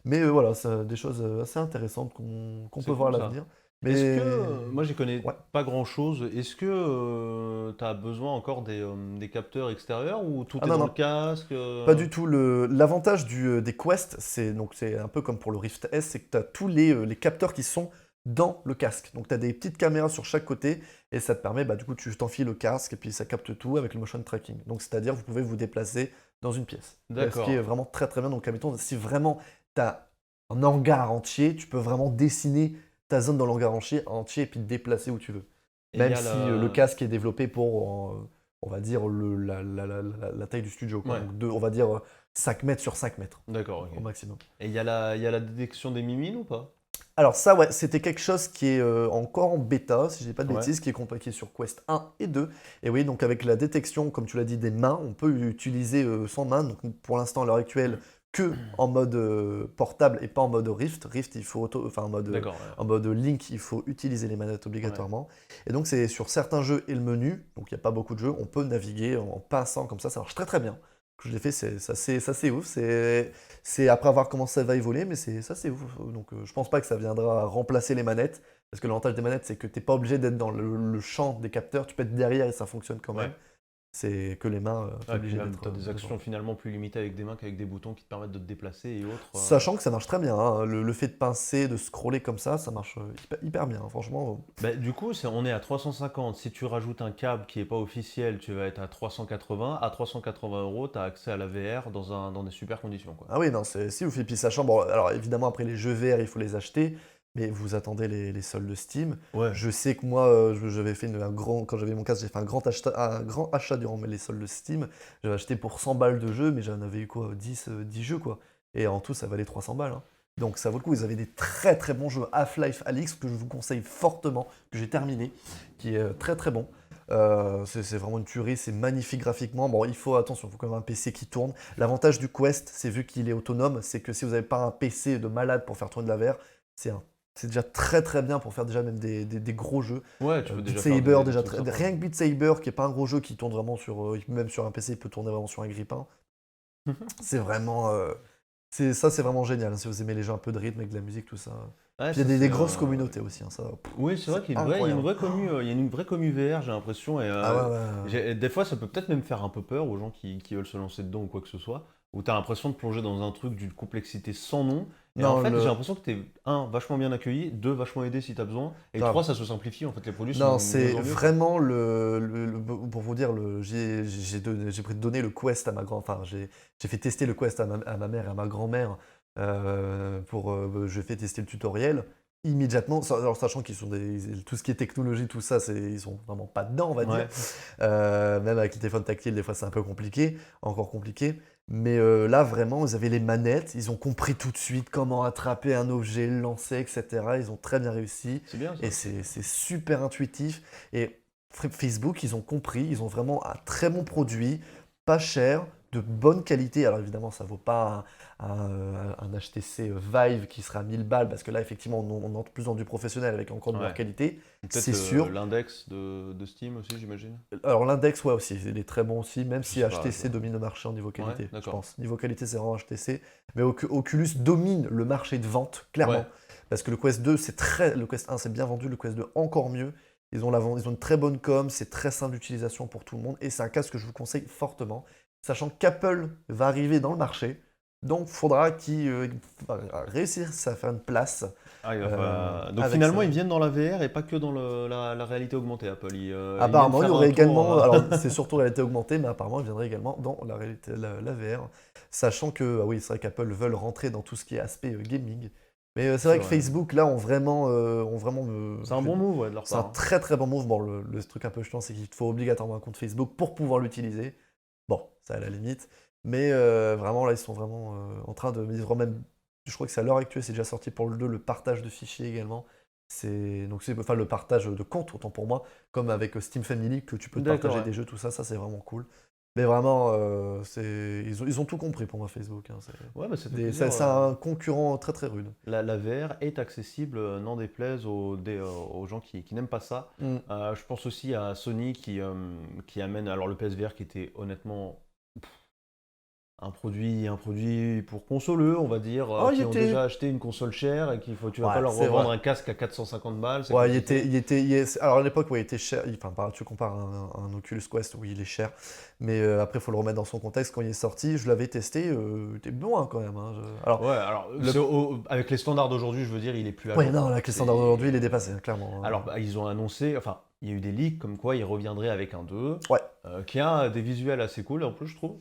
Mais voilà, c'est des choses assez intéressantes qu'on C'est peut voir cool, à ça. l'avenir. Est-ce que, Mais... moi j'y connais Ouais. pas grand-chose, est-ce que tu as besoin encore des capteurs extérieurs ou tout Ah est non, dans le non, casque pas du tout. L'avantage des Quest, c'est un peu comme pour le Rift S, c'est que tu as tous les capteurs qui sont dans le casque. Donc tu as des petites caméras sur chaque côté et ça te permet, bah, du coup, tu t'enfiles le casque et puis ça capte tout avec le motion tracking. Donc c'est-à-dire, vous pouvez vous déplacer dans une pièce. Ce qui est D'accord. vraiment très très bien. Donc admettons, si vraiment tu as un hangar entier, tu peux vraiment dessiner ta zone dans l'hangar entier et puis te déplacer où tu veux. Et il y Même a si le la... casque est développé pour, on va dire, la taille du studio, quoi. Ouais, Donc on va dire 5 mètres sur 5 mètres d'accord, ok. au maximum. Et il y a la détection des mimines ou pas? Alors ça, ouais, c'était quelque chose qui est encore en bêta, si je dis pas de Ouais. bêtises, qui est sur Quest 1 et 2. Et oui, donc avec la détection, comme tu l'as dit, des mains, on peut utiliser sans main. Donc pour l'instant, à l'heure actuelle, que en mode portable et pas en mode Rift. Rift, il faut enfin D'accord, en mode Link, il faut utiliser les manettes obligatoirement. Et donc c'est sur certains jeux et le menu, donc il n'y a pas beaucoup de jeux, on peut naviguer en pinçant comme ça marche très très bien. Que je l'ai fait, c'est ouf. C'est après avoir commencé ça va évoluer, mais ça c'est ouf. Donc je pense pas que ça viendra remplacer les manettes, parce que l'avantage des manettes, c'est que t'es pas obligé d'être dans le champ des capteurs, tu peux être derrière et ça fonctionne quand même. ouais. C'est que les mains, t'es Ouais, puis obligé même, d'être tu as des dedans. actions finalement plus limitées avec des mains qu'avec des boutons qui te permettent de te déplacer et autres. Sachant que ça marche très bien, hein. Le fait de pincer, de scroller comme ça marche hyper bien, hein. Franchement. Bah, du coup, on est à 350. Si tu rajoutes un câble qui n'est pas officiel, tu vas être à 380. À 380 euros, tu as accès à la VR dans des super conditions, quoi. Ah oui, non, c'est ouf. Et puis sachant, bon, alors évidemment, après les jeux VR, il faut les acheter, mais vous attendez les soldes Steam. Ouais. Je sais que moi, j'avais fait quand j'avais mon casque, j'ai fait un grand achat durant les soldes Steam. J'avais acheté pour 100 balles de jeux, mais j'en avais eu quoi, 10 jeux, quoi. Et en tout, ça valait 300 balles, hein. Donc ça vaut le coup. Vous avez des très très bons jeux Half-Life Alyx que je vous conseille fortement, que j'ai terminé, qui est très très bon. C'est vraiment une tuerie, c'est magnifique graphiquement. Bon, attention, il faut quand même un PC qui tourne. L'avantage du Quest, c'est vu qu'il est autonome, c'est que si vous n'avez pas un PC de malade pour faire tourner de la VR, c'est déjà très très bien pour faire déjà même des gros jeux. Ouais, tu peux Beat déjà faire Saber, des déjà trucs sympas. rien que Beat Saber, qui est pas un gros jeu, qui tourne vraiment même sur un PC, il peut tourner vraiment sur un grille-pain. C'est vraiment, c'est vraiment génial, hein, si vous aimez les jeux un peu de rythme avec de la musique, tout ça. Ouais, Puis il y ça a des c'est. grosses communautés aussi, hein, ça, Oui, c'est vrai c'est qu'il y a une vraie, il y a une incroyable. vraie commu, il y a une vraie commu VR, j'ai l'impression. Et Ah ouais, ouais, ouais. des fois, ça peut peut-être même faire un peu peur aux gens qui veulent se lancer dedans ou quoi que ce soit. Où tu as l'impression de plonger dans un truc d'une complexité sans nom. Et en Non, fait, j'ai l'impression que tu es, un, vachement bien accueilli, deux, vachement aidé si tu as besoin. Et grave. trois, ça se simplifie. En fait, les produits sont Non, de mieux c'est en mieux, quoi. vraiment pour vous dire, j'ai pris donné le Quest à ma grand, enfin, j'ai fait tester le Quest à ma mère et à ma grand-mère, je fais tester le tutoriel immédiatement, alors sachant qu'ils sont tout ce qui est technologie, tout ça, ils sont vraiment pas dedans, on va dire. Ouais, Même avec le téléphone tactile, des fois c'est un peu compliqué, encore compliqué. Mais là, vraiment, ils avaient les manettes, ils ont compris tout de suite comment attraper un objet, le lancer, etc. Ils ont très bien réussi. c'est bien Et ça. c'est super intuitif. Et Facebook, ils ont compris, ils ont vraiment un très bon produit, pas cher, de bonne qualité. Alors évidemment, ça vaut pas un HTC Vive qui sera 1000 balles, parce que là, effectivement, on entre plus dans du professionnel avec encore de meilleure Ouais. qualité, Peut-être c'est sûr. l'index de Steam aussi, j'imagine. Alors l'index, ouais aussi, il est très bon aussi, même Je si sais pas. HTC domine le marché en niveau Ouais, qualité, je d'accord. pense. Niveau qualité, c'est vraiment HTC. Mais Oculus domine le marché de vente, Ouais. clairement. Parce que le Quest 2, le Quest 1, c'est bien vendu, le Quest 2 encore mieux. Ils ont une très bonne com, c'est très simple d'utilisation pour tout le monde. Et c'est un casque que je vous conseille fortement, sachant qu'Apple va arriver dans le marché. Donc il faudra qu'ils réussissent à faire une place Ah, donc avec finalement, ça. ils viennent dans la VR et pas que dans la réalité augmentée, Apple. Ils viennent Apparemment, il y faire un aurait tour. également, alors c'est surtout réalité augmentée, mais apparemment, il viendrait également dans la réalité, la VR, sachant que, ah oui, c'est vrai qu'Apple veulent rentrer dans tout ce qui est aspect gaming. Mais c'est C'est vrai que vrai. Facebook, là, ont vraiment C'est un bon move, ouais, de leur c'est un part, hein. très très bon move. Bon, le truc un peu chiant, c'est qu'il te faut obligatoirement un compte Facebook pour pouvoir l'utiliser. Bon, ça à la limite. Mais vraiment, là, ils sont vraiment en train de même. Je crois que c'est à l'heure actuelle, c'est déjà sorti pour le 2, le partage de fichiers également. Enfin le partage de comptes, autant pour moi, comme avec Steam Family, que tu peux te D'accord, partager ouais. des jeux, tout ça, ça c'est vraiment cool. Mais vraiment, ils ont tout compris pour moi, Facebook, hein, Ouais, bah, ça fait plaisir. c'est un concurrent très très rude. La VR est accessible, n'en déplaise aux gens qui n'aiment pas ça. Mm. Je pense aussi à Sony qui amène alors le PSVR qui était honnêtement un produit pour consoleux, on va dire, Oh, il qui ont déjà était. acheté une console chère et tu vas pas Ouais, leur c'est vrai. revendre un casque à 450 balles, c'est Ouais, compliqué. alors à l'époque, ouais, il était cher. Enfin, tu compares un Oculus Quest, oui, il est cher. Mais après, il faut le remettre dans son contexte. Quand il est sorti, je l'avais testé, il était bon hein, quand même, hein. Alors, Ouais, alors le... avec les standards d'aujourd'hui, je veux dire, il est plus à ouais, jour, non, quoi. avec les standards d'aujourd'hui, il est dépassé, hein, clairement, Alors, hein. ils ont annoncé, enfin, il y a eu des leaks comme quoi il reviendrait avec un 2, Ouais. qui a des visuels assez cool en plus, je trouve.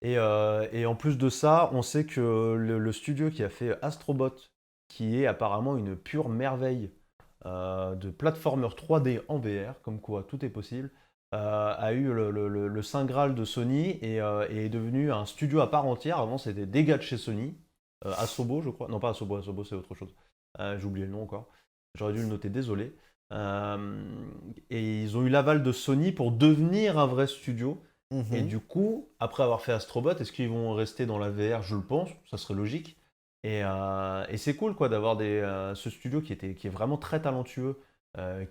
Et en plus de ça, on sait que le studio qui a fait Astrobot, qui est apparemment une pure merveille de platformer 3D en VR, comme quoi tout est possible, a eu le Saint Graal de Sony et est devenu un studio à part entière. Avant, c'était des gars de chez Sony, Asobo, je crois. Non, pas Asobo, Asobo, c'est autre chose. J'ai oublié le nom encore. J'aurais dû le noter, désolé. Euh, et ils ont eu l'aval de Sony pour devenir un vrai studio. Et Mhm. du coup, après avoir fait Astrobot, est-ce qu'ils vont rester dans la VR? Je le pense, ça serait logique. Et c'est cool quoi d'avoir ce studio qui est vraiment très talentueux,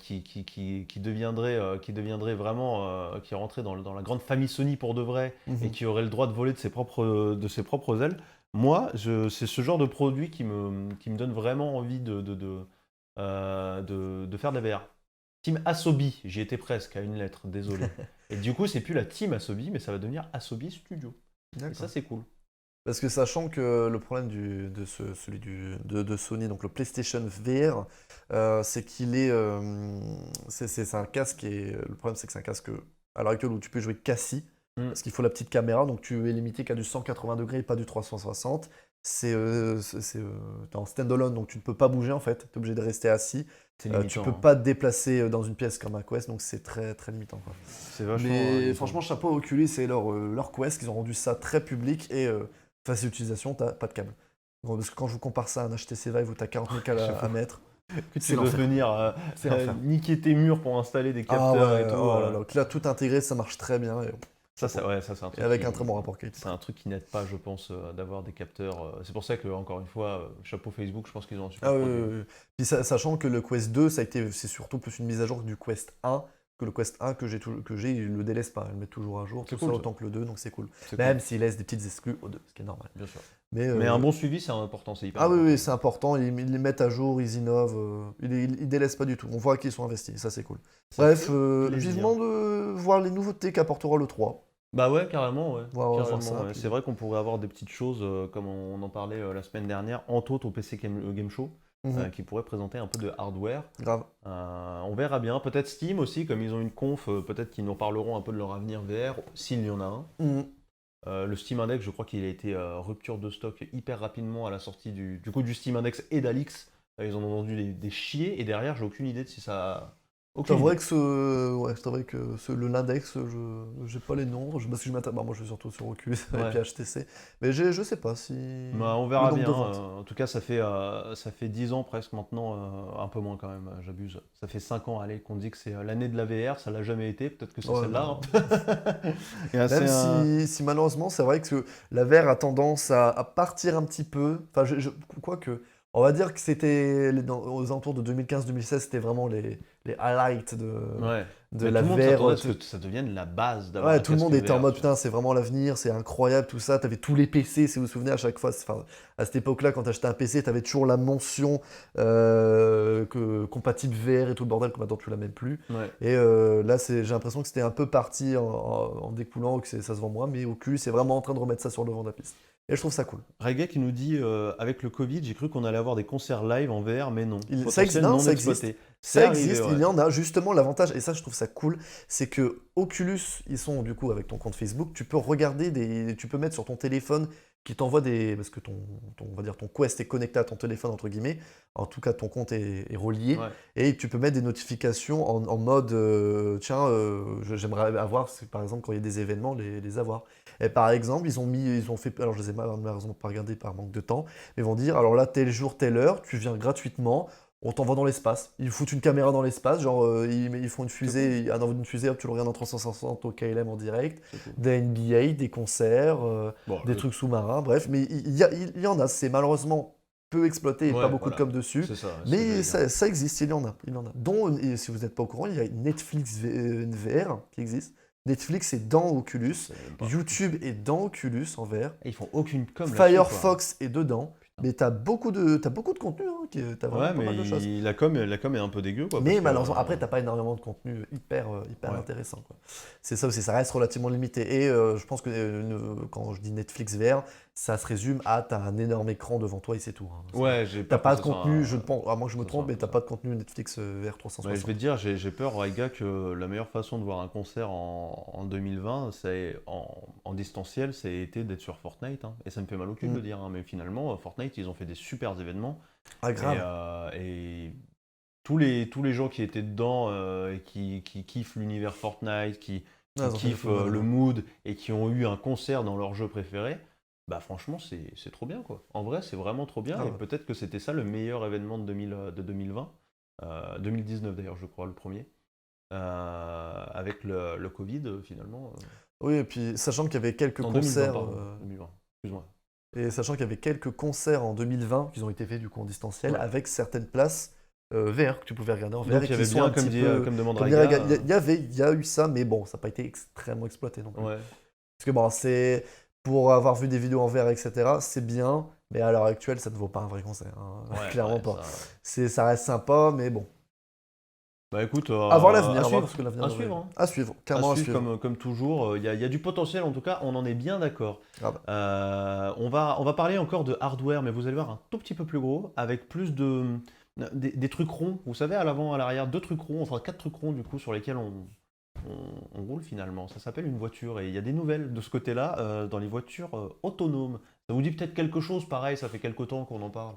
qui deviendrait vraiment, qui rentrait dans la grande famille Sony pour de vrai et Mhm. qui aurait le droit de voler de ses propres ailes. Moi, c'est ce genre de produit qui me donne vraiment envie de faire de la VR. Team Asobi, j'y étais presque à une lettre, désolé. Et du coup, c'est plus la Team Asobi, mais ça va devenir Asobi Studio. Et ça, D'accord. c'est cool. Parce que sachant que le problème celui de Sony, donc le PlayStation VR, c'est qu'il est, c'est un casque et le problème c'est que c'est un casque à l'heure actuelle où tu peux jouer qu'assis, Mm. parce qu'il faut la petite caméra, donc tu es limité qu'à du 180 degrés et pas du 360. T'es en standalone, donc tu ne peux pas bouger en fait, tu es obligé de rester assis. C'est Tu limitant, peux hein. pas te déplacer dans une pièce comme un Quest, donc c'est très très limitant, quoi. C'est vachement Mais limitant. franchement, chapeau à Oculus et leur Quest, ils ont rendu ça très public et facile d'utilisation, t'as pas de câble. Bon, parce que quand je vous compare ça à un HTC Vive où t'as 40 000 câbles à J'avoue mettre, que tu c'est dois l'enfer. venir C'est l'enfer. niquer tes murs pour installer des Ah capteurs et ouais, tout. oh là là. Donc là, tout intégré, ça marche très bien. Ça, Chapeau. ouais, ça c'est un Et truc avec un qui, très bon rapport c'est qualité-prix. un truc qui n'aide pas, je pense, d'avoir des capteurs. C'est pour ça que, encore une fois, chapeau Facebook, je pense qu'ils ont un super Ah oui, produit, oui, hein. oui. Puis sachant que le Quest 2, c'est surtout plus une mise à jour que du Quest 1. que le Quest 1 que j'ai, il le délaisse pas, il le met toujours à jour, C'est tout cool, ça ça. autant que le 2, donc c'est cool. C'est Même cool, s'il laisse des petites exclus au 2, ce qui est normal. bien sûr. Mais, Mais un bon suivi, c'est important, c'est hyper ah oui, important. oui, c'est important, ils les mettent à jour, ils innovent, ils délaissent pas du tout. On voit qu'ils sont investis, ça c'est cool. Ça Bref, fait plaisir. vivement de voir les nouveautés qu'apportera le 3. Bah ouais, carrément, ouais. Voir Carrément, ça, ouais. puis- C'est vrai qu'on pourrait avoir des petites choses, comme on en parlait la semaine dernière, entre autres au PC Game Show, Mhm, qui pourraient présenter un peu de hardware. grave. On verra bien. Peut-être Steam aussi, comme ils ont une conf, peut-être qu'ils nous parleront un peu de leur avenir VR, s'il y en a un. Mhm. Le Steam Index, je crois qu'il a été rupture de stock hyper rapidement à la sortie du Steam Index et d'Alix. Ils en ont vendu des chiés, et derrière, j'ai aucune idée de si ça... C'est Aucune vrai idée. que l'index, j'ai pas les noms, parce que moi je suis surtout sur Oculus et Ouais. puis HTC, mais je sais pas si Bah, on verra le nombre bien. de ventes. En tout cas, ça fait 10 ans presque maintenant, un peu moins quand même, j'abuse. Ça fait 5 ans, allez, qu'on dit que c'est l'année de la VR, ça l'a jamais été, peut-être que c'est Ouais, celle-là. non. Hein. Et Même c'est si malheureusement, c'est vrai que la VR a tendance à partir un petit peu. Enfin, quoique, on va dire que c'était aux alentours de 2015-2016, c'était vraiment les highlights Ouais. de Mais la tout le monde VR. s'attendait à ce que ça devienne la base d'avoir Ouais, un tout le casque monde était en VR, mode tu vois. putain, c'est vraiment l'avenir, c'est incroyable tout ça. T'avais tous les PC, si vous vous souvenez, à chaque fois, enfin, à cette époque-là, quand t'achetais un PC, t'avais toujours la mention compatible VR et tout le bordel que maintenant tu l'as même plus. Ouais. Et là, j'ai l'impression que c'était un peu parti en découlant, que ça se vend moins, mais Oculus est vraiment en train de remettre ça sur le devant de la piste. Et je trouve ça cool. Reggae qui nous dit avec le Covid, j'ai cru qu'on allait avoir des concerts live en VR, mais non. Ça existe, Potentiel non, non ça exploité. C'est Ça arrivé, existe, ouais. il y en a. Justement, l'avantage, et ça je trouve ça cool, c'est que Oculus, ils sont du coup avec ton compte Facebook, tu peux regarder tu peux mettre sur ton téléphone qui t'envoie parce que on va dire ton Quest est connecté à ton téléphone entre guillemets, en tout cas ton compte est relié, Ouais. et tu peux mettre des notifications en mode, tiens, j'aimerais avoir, par exemple quand il y a des événements, les avoir. Et par exemple, ils ont fait, alors je les ai malheureusement pas regardés par manque de temps, mais ils vont dire, alors là, tel jour, telle heure, tu viens gratuitement, on t'envoie dans l'espace. Ils foutent une caméra dans l'espace, genre ils font une fusée, ils envoient une fusée, hop, tu le regardes en 360 au KLM en direct, C'est cool. des NBA, des concerts, Bon, des trucs sous-marins, bref, mais il y en a, c'est malheureusement peu exploité et ouais, pas beaucoup voilà. de com dessus, C'est ça. ce que mais j'allais dire. ça existe, il y en a. Dont, et si vous n'êtes pas au courant, il y a Netflix VR qui existe. Netflix est dans Oculus, Je savais même pas. YouTube est dans Oculus en VR, Et ils font aucune com là-dessus, Firefox est dedans, Putain. mais t'as beaucoup de contenu, hein, t'as quoi. vraiment Ouais, pas mal de choses. mais la com est un peu dégueu, quoi. Mais parce que, malheureusement, après, t'as pas énormément de contenu hyper Ouais. intéressant, quoi. C'est ça aussi, ça reste relativement limité. Et je pense que quand je dis Netflix VR, ça se résume à t'as un énorme écran devant toi et c'est tout, hein. Ouais, j'ai T'as peur pas que de ce soit contenu, un- je pense, à moins que je me ce soit trompe, un mais peu t'as ça. pas de contenu Netflix VR Ouais, 360. je vais te dire, j'ai peur, Raiga, que la meilleure façon de voir un concert en 2020, c'est en distanciel, c'est été d'être sur Fortnite. Hein. Et ça me fait mal au cul de le dire, hein, mais finalement, Fortnite, ils ont fait des super événements. Ah, grave. Et tous les gens qui étaient dedans et qui kiffent l'univers Fortnite, qui Ah, ils ont fait kiffent des trucs de le malade. mood et qui ont eu un concert dans leur jeu préféré, bah franchement, c'est trop bien, quoi. En vrai, c'est vraiment trop bien. Ah Et ouais. peut-être que c'était ça le meilleur événement de 2020. 2019 d'ailleurs, je crois, le premier. Avec le Covid, finalement. Oui, et puis sachant qu'il y avait quelques En 2020, concerts, pardon. 2020, excuse-moi. et sachant qu'il y avait quelques concerts en 2020 qui ont été faits du coup en distanciel Ouais. avec certaines places VR que tu pouvais regarder en VR Donc et il y qui avait sont bien, un comme, petit dit, peu. comme demande Comme dit Raiga. Raiga, il y a eu ça, mais bon, ça n'a pas été extrêmement exploité non plus. Ouais. Parce que bon, c'est pour avoir vu des vidéos en VR, etc., c'est bien, mais à l'heure actuelle, ça ne vaut pas un vrai concert, hein. Ouais, Clairement ouais, pas. ça- Ça reste sympa, mais bon. Bah écoute, À voir l'avenir, à à voir, suivre. parce que l'avenir À devrait- suivre, hein. À suivre, clairement à suivre. Comme toujours. Il y a du potentiel, en tout cas, on en est bien d'accord. Grave. On va parler encore de hardware, mais vous allez voir un tout petit peu plus gros, avec plus des trucs ronds. Vous savez, à l'avant, à l'arrière, 2 trucs ronds, enfin 4 trucs ronds, du coup, sur lesquels on roule finalement. Ça s'appelle une voiture, et il y a des nouvelles de ce côté-là dans les voitures autonomes. Ça vous dit peut-être quelque chose, pareil, ça fait quelque temps qu'on en parle.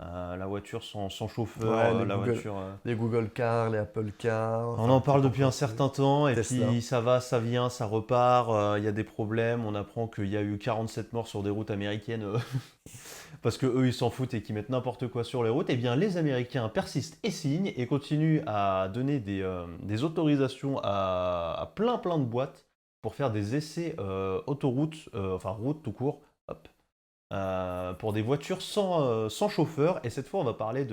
La voiture sans chauffeur, Ouais, les la Google. voiture... Les Google Cars, les Apple Cars. On en parle depuis un certain temps, et Tesla. puis ça va, ça vient, ça repart, il y a des problèmes, on apprend qu'il y a eu 47 morts sur des routes américaines, parce que eux ils s'en foutent et qu'ils mettent n'importe quoi sur les routes. Et bien les Américains persistent et signent, et continuent à donner des autorisations à plein de boîtes pour faire des essais autoroute, enfin route tout court, hop, pour des voitures sans chauffeur. Et cette fois on va parler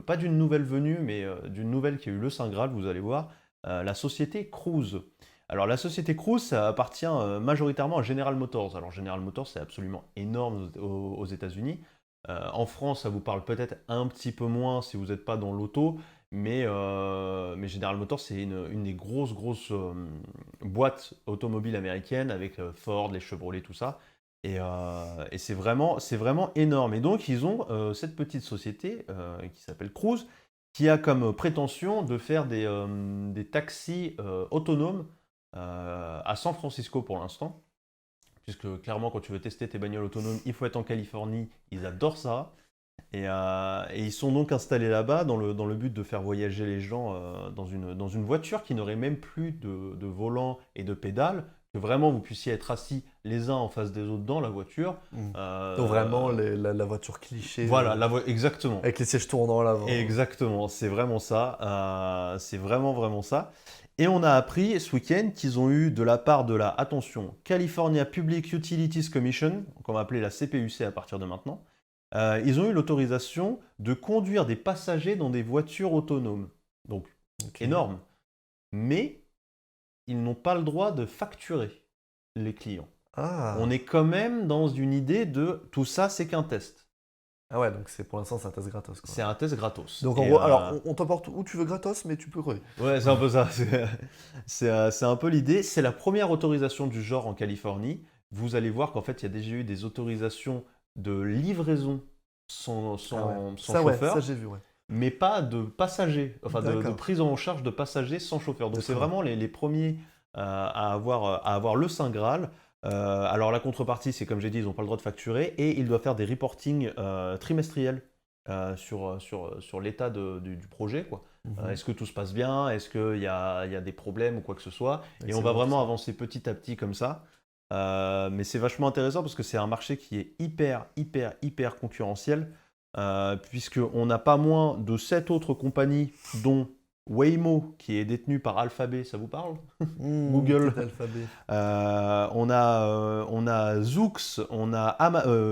pas d'une nouvelle venue, mais d'une nouvelle qui a eu le Saint Graal, vous allez voir. la société Cruise. Alors la société Cruise, ça appartient majoritairement à General Motors. Alors General Motors, c'est absolument énorme aux États-Unis. En France, ça vous parle peut-être un petit peu moins si vous n'êtes pas dans l'auto, mais General Motors, c'est une des grosses boîtes automobiles américaines avec Ford, les Chevrolet, tout ça. Et c'est vraiment énorme. Et donc, ils ont cette petite société qui s'appelle Cruise, qui a comme prétention de faire des taxis autonomes à San Francisco pour l'instant. Puisque clairement, quand tu veux tester tes bagnoles autonomes, il faut être en Californie. Ils adorent ça. Et ils sont donc installés là-bas dans le but de faire voyager les gens dans une voiture qui n'aurait même plus de volant et de pédales, que vraiment vous puissiez être assis les uns en face des autres dans la voiture. Donc vraiment la voiture cliché, Voilà, exactement. avec les sièges tournants à l'avant. Exactement, c'est vraiment ça. C'est vraiment ça. Et on a appris ce week-end qu'ils ont eu de la part de attention, California Public Utilities Commission, qu'on va appeler la CPUC à partir de maintenant, ils ont eu l'autorisation de conduire des passagers dans des voitures autonomes. Donc, Ok. énorme. Mais ils n'ont pas le droit de facturer les clients. Ah. On est quand même dans une idée de tout ça, c'est qu'un test. Ah ouais, donc pour l'instant c'est un test gratos, quoi. C'est un test gratos. Donc en Et, gros, alors on t'emporte où tu veux gratos, mais tu peux crever. ouais, c'est un peu ça. C'est un peu l'idée. C'est la première autorisation du genre en Californie. Vous allez voir qu'en fait, il y a déjà eu des autorisations de livraison sans Ah ouais. sans Ça ouais, chauffeur, ça j'ai vu, ouais. mais pas de passagers, enfin de D'accord. prise en charge de passagers sans chauffeur. Donc c'est D'accord. vraiment les premiers à avoir le Saint Graal. Alors la contrepartie, c'est comme j'ai dit, ils n'ont pas le droit de facturer et ils doivent faire des reportings trimestriels sur l'état du projet, quoi. Mhm. Est-ce que tout se passe bien? Est-ce qu'il y a des problèmes ou quoi que ce soit? Et on va Excellent, vraiment ça. avancer petit à petit comme ça. Mais c'est vachement intéressant parce que c'est un marché qui est hyper concurrentiel, puisqu'on n'a pas moins de 7 autres compagnies, dont Waymo, qui est détenu par Alphabet, ça vous parle? Google. Petit alphabet. On a Zoox,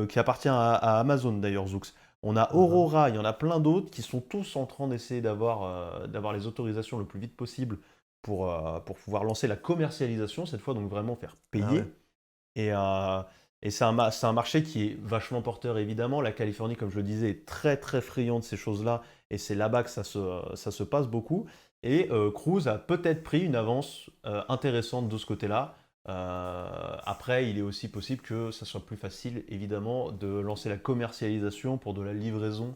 qui appartient à Amazon d'ailleurs, Zoox. On a Mhm. Aurora, il y en a plein d'autres qui sont tous en train d'essayer d'avoir les autorisations le plus vite possible pour pouvoir lancer la commercialisation cette fois, donc vraiment faire payer. Ah ouais. Et c'est un marché qui est vachement porteur évidemment. La Californie, comme je le disais, est très friande de ces choses-là et c'est là-bas que ça se passe beaucoup. Et Cruise a peut-être pris une avance intéressante de ce côté-là. Après, il est aussi possible que ça soit plus facile, évidemment, de lancer la commercialisation pour de la livraison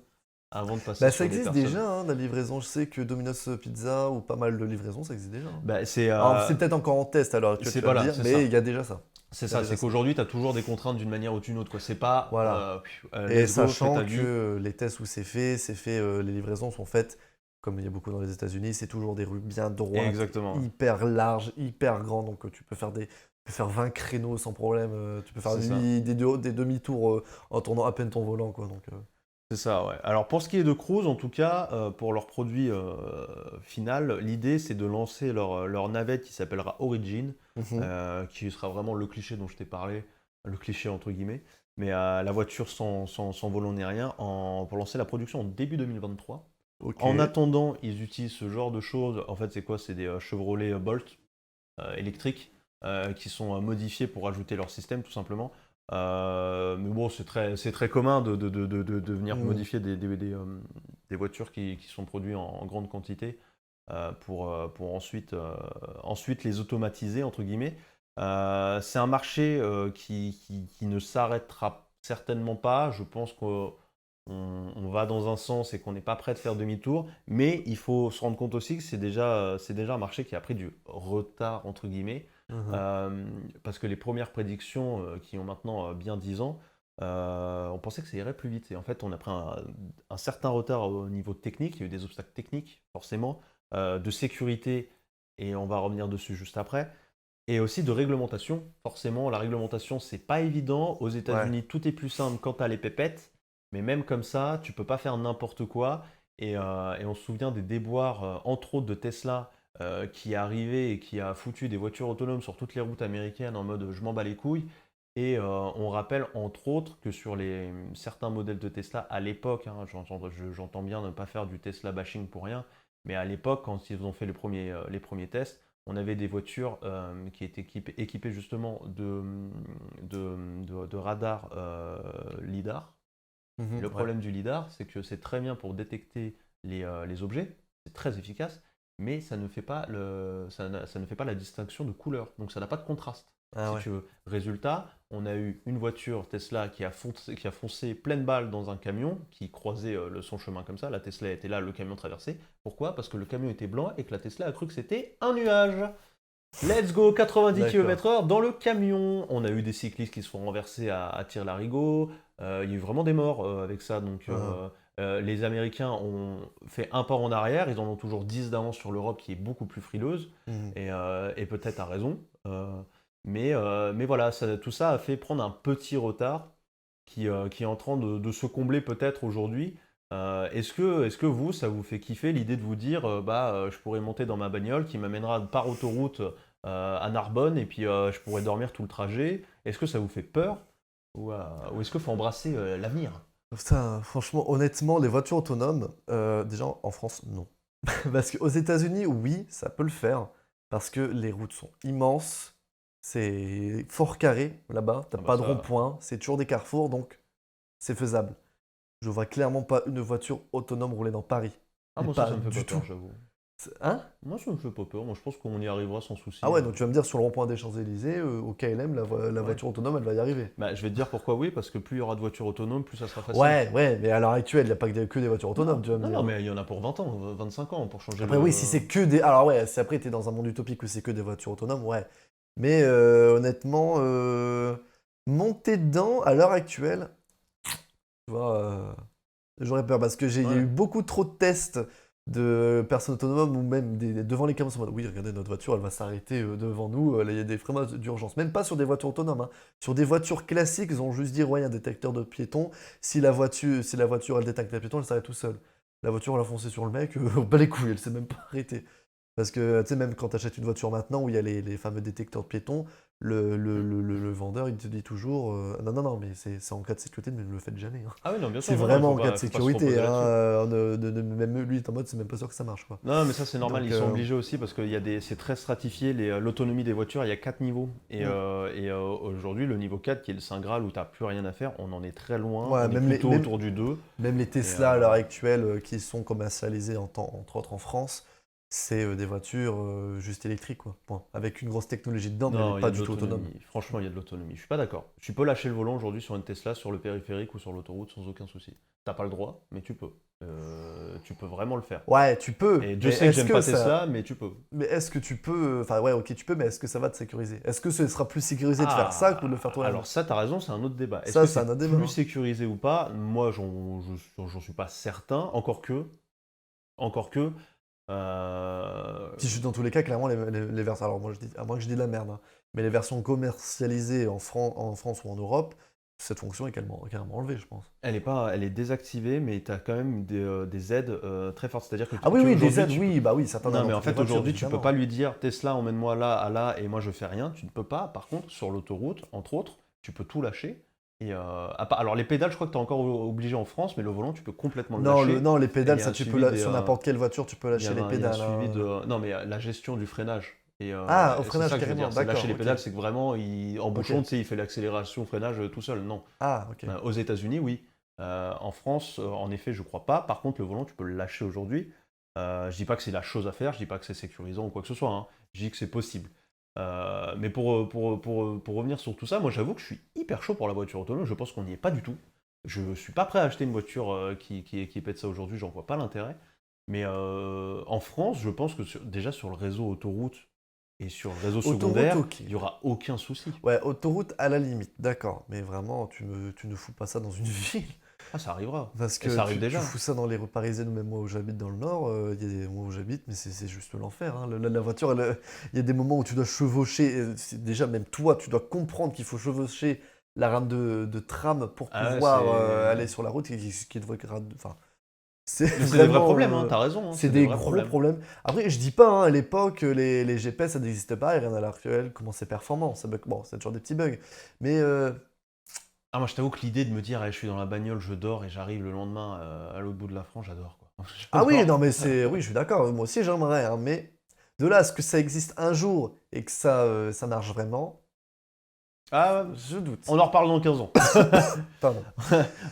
avant de passer Bah, sur ça des existe personnes. déjà, la livraison. Je sais que Domino's Pizza ou pas mal de livraisons, ça existe déjà. Bah, c'est Alors, c'est peut-être encore en test à l'heure actuelle, c'est- tu vas me voilà, dire, c'est mais ça. il y a déjà ça. C'est Il y a ça, déjà c'est ça. qu'aujourd'hui, tu as toujours des contraintes d'une manière ou d'une autre, quoi. C'est pas Voilà. Et let's go, fais sachant ta vie. que les tests où c'est fait, les livraisons sont faites, comme il y a beaucoup dans les États-Unis, c'est toujours des rues bien droites, Exactement. hyper larges, hyper grandes. Donc tu peux faire 20 créneaux sans problème. Tu peux faire C'est ça. des demi-tours en tournant à peine ton volant, quoi. Donc, C'est ça, ouais. Alors pour ce qui est de Cruise, en tout cas, pour leur produit final, l'idée c'est de lancer leur navette qui s'appellera Origin, qui sera vraiment le cliché dont je t'ai parlé, le cliché entre guillemets, mais la voiture sans volant ni rien, pour lancer la production en début 2023. ok. En attendant, ils utilisent ce genre de choses. En fait, c'est quoi? C'est des Chevrolet Bolt électriques qui sont modifiés pour ajouter leur système, tout simplement. Mais bon, c'est très commun de venir Mm. modifier des voitures qui sont produites en grande quantité pour ensuite les automatiser, entre guillemets. C'est un marché qui ne s'arrêtera certainement pas. Je pense qu'on va dans un sens et qu'on n'est pas prêt de faire demi-tour, mais il faut se rendre compte aussi que c'est déjà un marché qui a pris du retard, entre guillemets, parce que les premières prédictions qui ont maintenant bien 10 ans, on pensait que ça irait plus vite. Et en fait, on a pris un certain retard au niveau technique, il y a eu des obstacles techniques, forcément, de sécurité, et on va revenir dessus juste après. Et aussi de réglementation. Forcément, la réglementation, c'est pas évident. Aux États-Unis, tout est plus simple quand tu as les pépettes. Mais même comme ça, tu peux pas faire n'importe quoi. Et on se souvient des déboires, entre autres de Tesla, qui est arrivé et qui a foutu des voitures autonomes sur toutes les routes américaines en mode je m'en bats les couilles. Et on rappelle entre autres que sur certains modèles de Tesla à l'époque, hein, j'entends bien ne pas faire du Tesla bashing pour rien, Mais à l'époque, quand ils ont fait les premiers tests, on avait des voitures qui étaient équipées justement de radars LIDAR. Et le Ouais. problème du LIDAR, c'est que c'est très bien pour détecter les objets, c'est très efficace, mais ça ne fait pas ça ne fait pas la distinction de couleur, donc ça n'a pas de contraste, Ah si ouais. tu veux. Résultat, on a eu une voiture Tesla qui a foncé pleine balle dans un camion qui croisait son chemin comme ça. La Tesla était là, le camion traversait. Pourquoi? Parce que le camion était blanc et que la Tesla a cru que c'était un nuage. Let's go, 90 D'accord. km/h dans le camion. On a eu des cyclistes qui se font renverser à tire-larigot. Il y a eu vraiment des morts avec ça. Donc, Ah. les Américains ont fait un pas en arrière. Ils en ont toujours 10 d'avance sur l'Europe qui est beaucoup plus frileuse. Mhm. Et peut-être à raison. Mais voilà, tout ça a fait prendre un petit retard qui est en train de se combler peut-être aujourd'hui. Est-ce que vous, ça vous fait kiffer l'idée de vous dire, je pourrais monter dans ma bagnole qui m'amènera par autoroute à Narbonne et puis je pourrais dormir tout le trajet? Est-ce que ça vous fait peur ou est-ce qu'il faut embrasser l'avenir? Putain, franchement, honnêtement, les voitures autonomes, déjà en France, non. Parce qu'aux États-Unis, oui, ça peut le faire. Parce que les routes sont immenses, c'est fort carré là-bas, t'as Ah bah pas de ça, rond-point, c'est toujours des carrefours, donc c'est faisable. Je vois clairement pas une voiture autonome rouler dans Paris. Mais moi ça, pas ça me fait pas du peur, tout. j'avoue. Hein? Moi ça me fait pas peur. Moi je pense qu'on y arrivera sans Ah souci. ouais, donc tu vas me dire sur le rond-point des Champs-Élysées, au KLM, la Ouais. voiture autonome, elle va y arriver. Bah, je vais te dire pourquoi oui, parce que plus il y aura de voitures autonomes, plus ça sera facile. Ouais, ouais, mais à l'heure actuelle, il n'y a pas que des voitures autonomes, Non, tu vas me non, dire. non, mais il y en a pour 20 ans, 25 ans pour changer Après, oui, si le. c'est que des. Alors, ouais, si après, t'es dans un monde utopique où c'est que des voitures autonomes, ouais. Mais honnêtement, monter dedans, à l'heure actuelle, tu vois, j'aurais peur parce que il y a Ouais. eu beaucoup trop de tests de personnes autonomes ou même devant les caméras. En mode, oui, regardez, notre voiture, elle va s'arrêter devant nous. Là, il y a des frénages d'urgence. Même pas sur des voitures autonomes, hein. Sur des voitures classiques, ils ont juste dit, ouais, il y a un détecteur de piétons. Si la voiture, elle détecte un piéton, elle s'arrête tout seul. La voiture, elle a foncé sur le mec, pas les couilles, elle s'est même pas arrêtée. Parce que, tu sais, même quand tu achètes une voiture maintenant où il y a les fameux détecteurs de piétons, le vendeur, il te dit toujours non, non, non, mais c'est en cas de sécurité, mais ne le faites jamais, hein. Ah oui, non, bien sûr, C'est non, non, vraiment en cas de faut pas se sécurité, reposer hein. là-dessus. Même lui, il est en mode, c'est même pas sûr que ça marche, quoi. Non, mais ça c'est normal, Donc, ils sont obligés aussi parce que c'est très stratifié, l'autonomie des voitures, il y a 4 niveaux. hmm. Aujourd'hui, le niveau 4, qui est le Saint Graal où tu n'as plus rien à faire, on en est très loin, Ouais, on est plutôt autour du 2. même les Et, Tesla à l'heure actuelle qui sont commercialisées entre autres en France, c'est des voitures juste électriques, quoi. Point. Avec une grosse technologie dedans, mais elle n'est non, il y pas a de du tout autonome. l'autonomie. Franchement, il y a de l'autonomie. Je suis pas d'accord. Tu peux lâcher le volant aujourd'hui sur une Tesla, sur le périphérique ou sur l'autoroute sans aucun souci. T'as pas le droit, mais tu peux. Tu peux vraiment le faire. Ouais, tu peux, Et Dieu mais sait que est-ce j'aime que pas ça. Tesla, mais tu peux. Mais est-ce que tu peux. Enfin, ouais, ok, tu peux, mais est-ce que ça va te sécuriser? Est-ce que ce sera plus sécurisé de faire ça que de le faire Ah, toi-même? alors ça, t'as raison, c'est un autre débat. Est-ce Ça, que c'est un c'est autre débat, plus hein. sécurisé ou pas? Moi, j'en suis pas certain. Encore que. euh, Si je suis dans tous les cas, clairement, les versions. Alors, moi, je dis, à moins que je dise de la merde, hein, mais les versions commercialisées en France ou en Europe, cette fonction est carrément enlevée, je pense. elle est désactivée, mais tu as quand même des aides très fortes. C'est-à-dire que Ah oui, oui, des aujourd'hui, aides, oui, bah oui, certains non, mais dans en toutes les fait, voitures, aujourd'hui, tu peux évidemment. pas lui dire Tesla, emmène-moi là, à là, et moi je fais rien. Tu ne peux pas. Par contre, sur l'autoroute, entre autres, tu peux tout lâcher. Alors, les pédales, je crois que tu es encore obligé en France, mais le volant, tu peux complètement le Non, lâcher. non, les Et il pédales, y a ça, un tu peux, suivi sur n'importe quelle voiture, tu peux lâcher les il y a un pédales, suivi hein. Non, mais la gestion du freinage. Ah, au C'est freinage, ça que je veux carrément, dire. C'est lâcher d'accord, les ok. pédales, c'est que vraiment, en Ok. bouchon, tu sais, il fait l'accélération, freinage tout seul. Non. Ah, ok. Aux États-Unis, oui. En France, en effet, je crois pas. Par contre, le volant, tu peux le lâcher aujourd'hui. Je dis pas que c'est la chose à faire, je dis pas que c'est sécurisant ou quoi que ce soit, hein. Je dis que c'est possible. Mais pour revenir sur tout ça, moi j'avoue que je suis hyper chaud pour la voiture autonome. Je pense qu'on n'y est pas du tout. Je suis pas prêt à acheter une voiture qui pète ça aujourd'hui, j'en vois pas l'intérêt. Mais en France, je pense que déjà sur le réseau autoroute et sur le réseau Autoroute, secondaire, ok. il y aura aucun souci. Ouais, autoroute à la limite, d'accord. Mais vraiment, tu ne fous pas ça dans une ville. Ah, ça arrivera. Parce Et que ça arrive tu déjà. fous ça dans les rues parisiennes, ou même moi où j'habite dans le Nord, il y a des mois où j'habite, mais c'est juste l'enfer, hein. La voiture, il y a des moments où tu dois chevaucher. Déjà, même toi, tu dois comprendre qu'il faut chevaucher la rame de tram pour Ah ouais, pouvoir aller sur la route, qui devrait. Enfin, c'est Mais c'est des vrais vraiment. problèmes, hein, t'as raison, hein, C'est c'est des des vrais gros problèmes. problèmes. Après, je dis pas, hein, à l'époque, les GPS, ça n'existait pas, et rien à l'heure actuelle, comment c'est performant. Ça bug, bon, c'est toujours des petits bugs. Mais Ah, moi, je t'avoue que l'idée de me dire, eh, je suis dans la bagnole, je dors et j'arrive le lendemain à l'autre bout de la France, j'adore, quoi. Ah oui, J'adore. non mais oui, je suis d'accord, moi aussi j'aimerais, hein, mais de là à ce que ça existe un jour et que ça marche vraiment, Ah, je doute. on en reparle dans 15 ans. Pardon.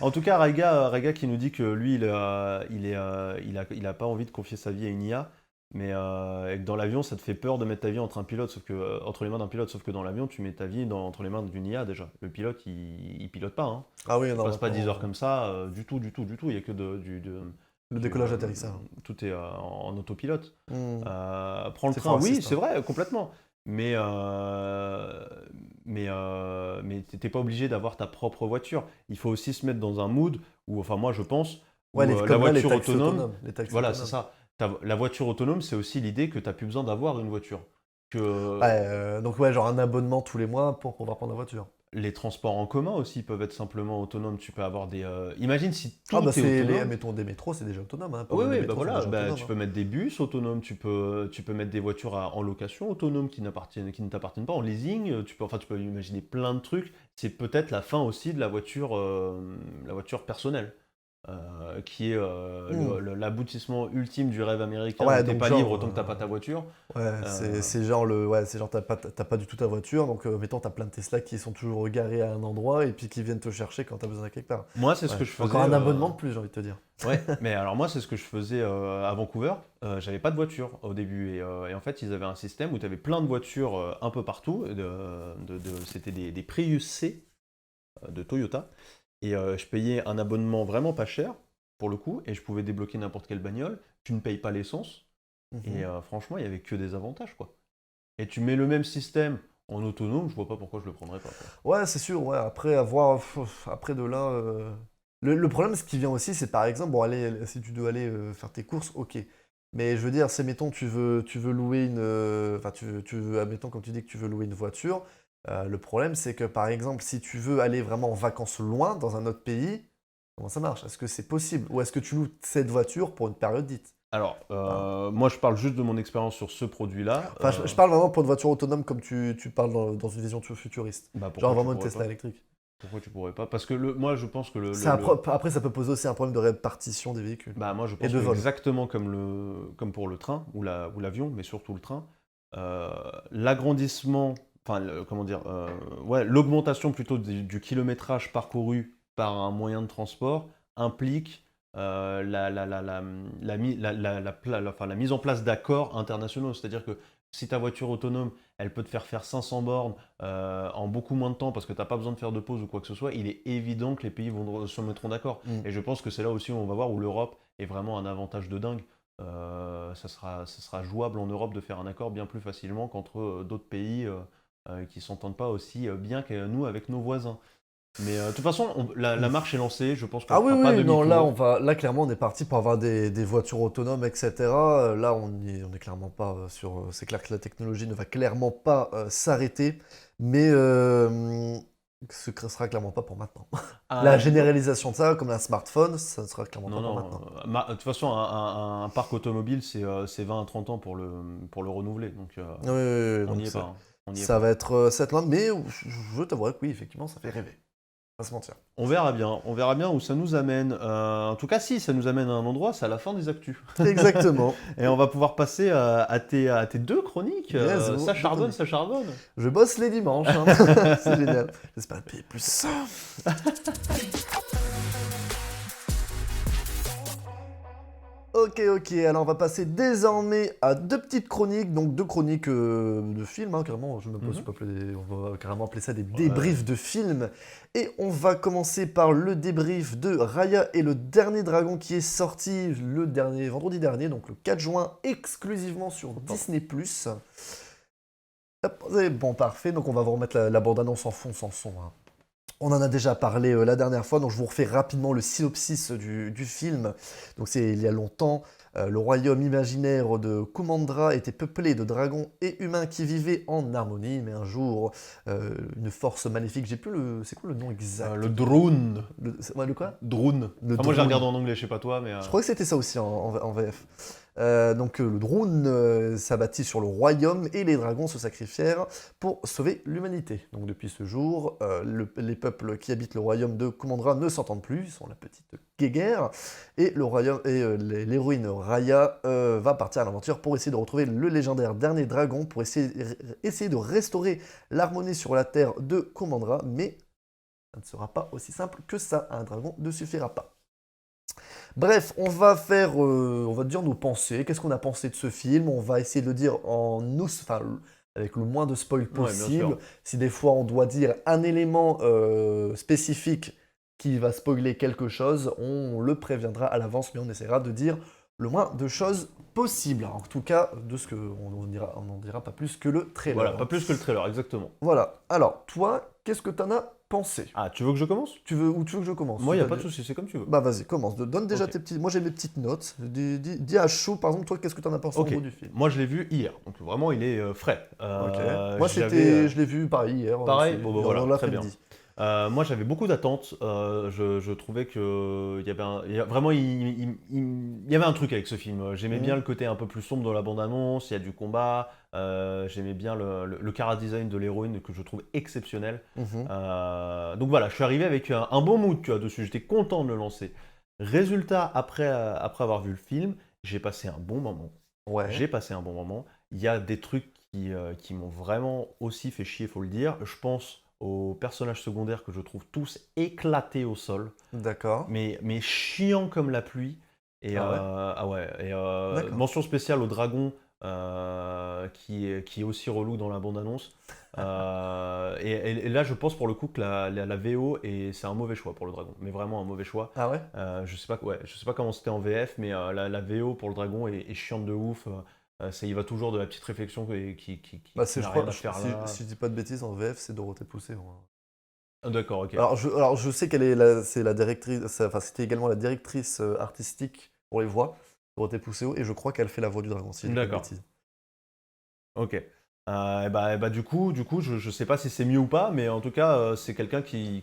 En tout cas, Rega qui nous dit que lui, il a pas envie de confier sa vie à une IA, mais et que dans l'avion, ça te fait peur de mettre ta vie entre un pilote, entre les mains d'un pilote, sauf que dans l'avion, tu mets ta vie entre les mains d'une IA déjà. Le pilote, il pilote pas, hein. Ah oui, Tu non, passes pas 10 maintenant, heures comme ça, du tout, du tout, du tout. Il y a que le du, décollage atterrissage. tout est en autopilote. Hmm. Prends le C'est train, fort oui, assist, c'est hein. vrai, complètement. Mais, mais t'es pas obligé d'avoir ta propre voiture. Il faut aussi se mettre dans un mood où, enfin moi je pense, Ouais, où la comme là, les voiture taxis autonome, autonomes. Les taxis voilà, c'est autonomes. ça. La voiture autonome, c'est aussi l'idée que t'as plus besoin d'avoir une voiture. Que Ouais, donc ouais, genre un abonnement tous les mois pour pouvoir prendre la voiture. les transports en commun aussi peuvent être simplement autonomes. Tu peux avoir des. Imagine si Ah tout bah est c'est autonome. mettons des métros, c'est déjà autonome, hein. Pas Oui, mal de oui, bah métros sont voilà, déjà bah, autonomes, tu hein. peux mettre des bus autonomes, tu peux mettre des voitures en location autonome qui ne t'appartiennent pas, en leasing, tu peux imaginer plein de trucs. C'est peut-être la fin aussi de la voiture personnelle, qui est Hmm. l'aboutissement ultime du rêve américain où Ouais, t'es donc pas libre genre, autant que t'as pas ta voiture. ouais, Euh, c'est genre t'as pas du tout ta voiture, donc mettons t'as plein de Tesla qui sont toujours garés à un endroit et puis qui viennent te chercher quand t'as besoin de quelque part. Moi, c'est ce Ouais, que je encore faisais. un abonnement de plus, j'ai envie de te dire. Ouais, mais alors moi, c'est ce que je faisais à Vancouver. J'avais pas de voiture au début. Et en fait, ils avaient un système où tu avais plein de voitures un peu partout. C'était des Prius C de Toyota. Et je payais un abonnement vraiment pas cher, pour le coup. Et je pouvais débloquer n'importe quelle bagnole. Tu ne payes pas l'essence. Et Mhm. franchement, il y avait que des avantages, quoi. Et tu mets le même système en autonome, je vois pas pourquoi je le prendrais pas, quoi. Ouais, c'est sûr, ouais, après après de là, le problème, ce qui vient aussi, c'est par exemple, bon, allez, si tu dois aller faire tes courses, ok. Mais je veux dire, c'est, mettons, tu veux louer enfin, admettons, comme tu dis que tu veux louer une voiture, le problème, c'est que, par exemple, si tu veux aller vraiment en vacances loin, dans un autre pays, comment ça marche? Est-ce que c'est possible? Ou est-ce que tu loues cette voiture pour une période dite? Alors, Hein. moi, je parle juste de mon expérience sur ce produit-là. Enfin, je parle vraiment pour une voiture autonome comme tu parles dans une vision futuriste. Bah, Genre pourquoi tu vraiment une pourrais Tesla pas? électrique. Pourquoi tu pourrais pas? Parce que moi, je pense que Après, ça peut poser aussi un problème de répartition des véhicules bah, moi, je et pense de que vol. exactement comme pour le train ou l'avion, mais surtout le train, euh, l'agrandissement, enfin, comment dire, ouais, l'augmentation plutôt du kilométrage parcouru par un moyen de transport implique enfin, la mise en place d'accords internationaux. C'est-à-dire que si ta voiture autonome, elle peut te faire 500 bornes en beaucoup moins de temps parce que tu n'as pas besoin de faire de pause ou quoi que ce soit, il est évident que les pays se mettront d'accord. Mm. Et je pense que c'est là aussi où on va voir où l'Europe est vraiment un avantage de dingue. Ça sera jouable en Europe de faire un accord bien plus facilement qu'entre d'autres pays qui s'entendent pas aussi bien que nous avec nos voisins. Mais de toute façon, la marche est lancée, je pense qu'on Ah oui, fera pas oui, non, demi-tour. là clairement on est parti pour avoir des voitures autonomes, etc. Là on est clairement pas c'est clair que la technologie ne va clairement pas s'arrêter, mais ce ne sera clairement pas pour maintenant. La Non, généralisation de ça, comme un smartphone, ça ne sera clairement pas non, pour non. maintenant. De toute façon, un parc automobile, c'est 20 à 30 ans pour le renouveler. Donc, Oui, oui, oui, on donc n'y est pas, hein. On n'y est ça pas. va être cette loin, mais je t'avouerai que oui, effectivement, ça fait rêver. Pas se mentir. On verra bien où ça nous amène. En tout cas, si ça nous amène à un endroit, c'est à la fin des actus. Exactement. Et on va pouvoir passer à tes deux chroniques. Yes, Ça deux charbonne, chroniques. ça charbonne. Je bosse les dimanches, hein. C'est génial. J'espère être payé plus. Ok, ok, alors on va passer désormais à deux petites chroniques, donc deux chroniques de films, hein, carrément, je ne sais même pas si Mhm. on peut on va carrément appeler ça des Ouais. débriefs de films. Et on va commencer par le débrief de Raya et le dernier dragon qui est sorti vendredi dernier, donc le 4 juin, exclusivement sur Disney+. Hop, c'est bon, parfait, donc on va vous remettre la bande-annonce en fond sans son, hein. On en a déjà parlé la dernière fois, donc je vous refais rapidement le synopsis du film. Donc c'est il y a longtemps, le royaume imaginaire de Kumandra était peuplé de dragons et humains qui vivaient en harmonie, mais un jour, une force maléfique, j'ai plus c'est quoi le nom exact? Le drone. Ouais, le quoi? Drone. Le Enfin, moi, j'ai drone. regardé en anglais, je sais pas toi, mais. Je crois que c'était ça aussi en VF. Donc le drone s'abattit sur le royaume et les dragons se sacrifièrent pour sauver l'humanité. Donc depuis ce jour, les peuples qui habitent le royaume de Kumandra ne s'entendent plus, ils sont la petite guéguerre. Et l'héroïne Raya va partir à l'aventure pour essayer de retrouver le légendaire dernier dragon, pour essayer de restaurer l'harmonie sur la terre de Kumandra. Mais ça ne sera pas aussi simple que ça. Un dragon ne suffira pas. Bref, on va dire nos pensées. Qu'est-ce qu'on a pensé de ce film? On va essayer de le dire avec le moins de spoil bien possible. sûr. Si des fois on doit dire un élément spécifique qui va spoiler quelque chose, on le préviendra à l'avance, mais on essaiera de dire le moins de choses possible. En tout cas, on n'en dira pas plus que le trailer. Voilà, pas plus que le trailer, exactement. Voilà. Alors, toi, qu'est-ce que t'en as pensé? Ah, tu veux que je commence? Tu veux que je commence? Moi, il n'y a pas de souci, c'est comme tu veux. Bah vas-y, commence. Donne déjà Ok. tes petites... Moi j'ai mes petites notes. Dis à chaud, par exemple, toi, qu'est-ce que t'en as pensé en Ok. gros du film? Moi, je l'ai vu hier, donc vraiment, il est frais. Ok. Moi j'avais, je l'ai vu pareil hier. pareil? aussi, Bon, bah, dans voilà, très l'après-midi. moi, j'avais beaucoup d'attentes. Je trouvais que il y avait vraiment, il y avait un truc avec ce film. J'aimais bien le côté un peu plus sombre de la bande-annonce. Il y a du combat. J'aimais bien le chara-design de l'héroïne que je trouve exceptionnel. Mhm. Donc voilà, je suis arrivé avec un bon mood, tu vois, dessus. J'étais content de le lancer. Résultat, après avoir vu le film, j'ai passé un bon moment. Ouais. J'ai passé un bon moment. Il y a des trucs qui m'ont vraiment aussi fait chier, faut le dire. Je pense aux personnages secondaires que je trouve tous éclatés au sol, D'accord. mais chiants comme la pluie. Et, Ah ouais D'accord. mention spéciale au dragon qui est aussi relou dans la bande-annonce. Et là, je pense pour le coup que la VO, c'est un mauvais choix pour le dragon, mais vraiment un mauvais choix. Ah ouais? Je sais pas comment c'était en VF, mais la VO pour le dragon est chiante de ouf. Ça y va toujours de la petite réflexion Bah qui je n'a crois, rien à faire si, là. si je dis pas de bêtises, en VF, c'est Dorothée Poussé. Moi. Ah, d'accord, ok. Alors je sais qu'elle est c'est la directrice, enfin c'était également la directrice artistique pour les voix, Dorothée Pousseau, et je crois qu'elle fait la voix du dragon, si je dis pas de D'accord. bêtises. Ok. Du coup, je sais pas si c'est mieux ou pas, mais en tout cas, c'est quelqu'un qui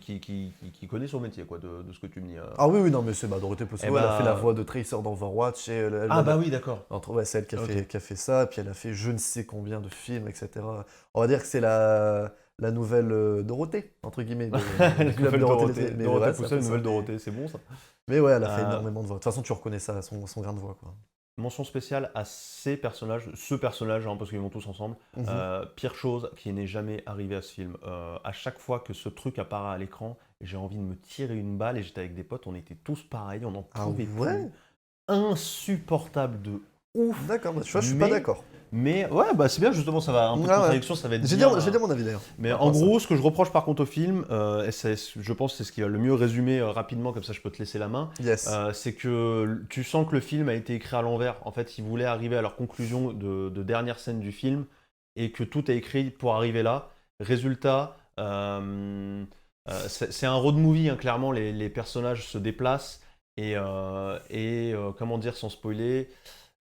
connaît son métier, quoi, de ce que tu me dis. Ah oui, non, mais c'est Dorothée Pousseau, Eh elle a fait la bah, voix de Tracer dans Overwatch, et Ah bah oui, d'accord. ouais, c'est elle Ok. qui a fait ça, et puis elle a fait je ne sais combien de films, etc. On va dire que c'est la nouvelle Dorothée, entre guillemets, La du club nouvelle Dorothée. Dorothée. Mais Dorothée ouais, c'est un Poussel, peu ça. nouvelle Dorothée, c'est bon ça. Mais ouais, elle a fait Euh, énormément de voix. De toute façon, tu reconnais ça, son grain de voix, quoi. Mention spéciale à ce personnage, hein, parce qu'ils vont tous ensemble. Mhm. Pire chose qui n'est jamais arrivé à ce film. À chaque fois que ce truc apparaît à l'écran, j'ai envie de me tirer une balle et j'étais avec des potes, on était tous pareils, on n'en Ah pouvait plus. ouais? Insupportable de ouf. D'accord, bah, tu vois, je suis pas d'accord. Mais ouais, bah c'est bien justement, ça va un peu de Ah ouais. contradiction, ça va être J'ai bien. dit mon avis d'ailleurs. Mais par rapport en à ça. gros, ce que je reproche par contre au film, je pense que c'est ce qui va le mieux résumer rapidement, comme ça je peux te laisser la main, Yes. c'est que tu sens que le film a été écrit à l'envers. En fait, ils voulaient arriver à leur conclusion de dernière scène du film et que tout est écrit pour arriver là. Résultat, c'est un road movie, hein, clairement, les personnages se déplacent comment dire sans spoiler.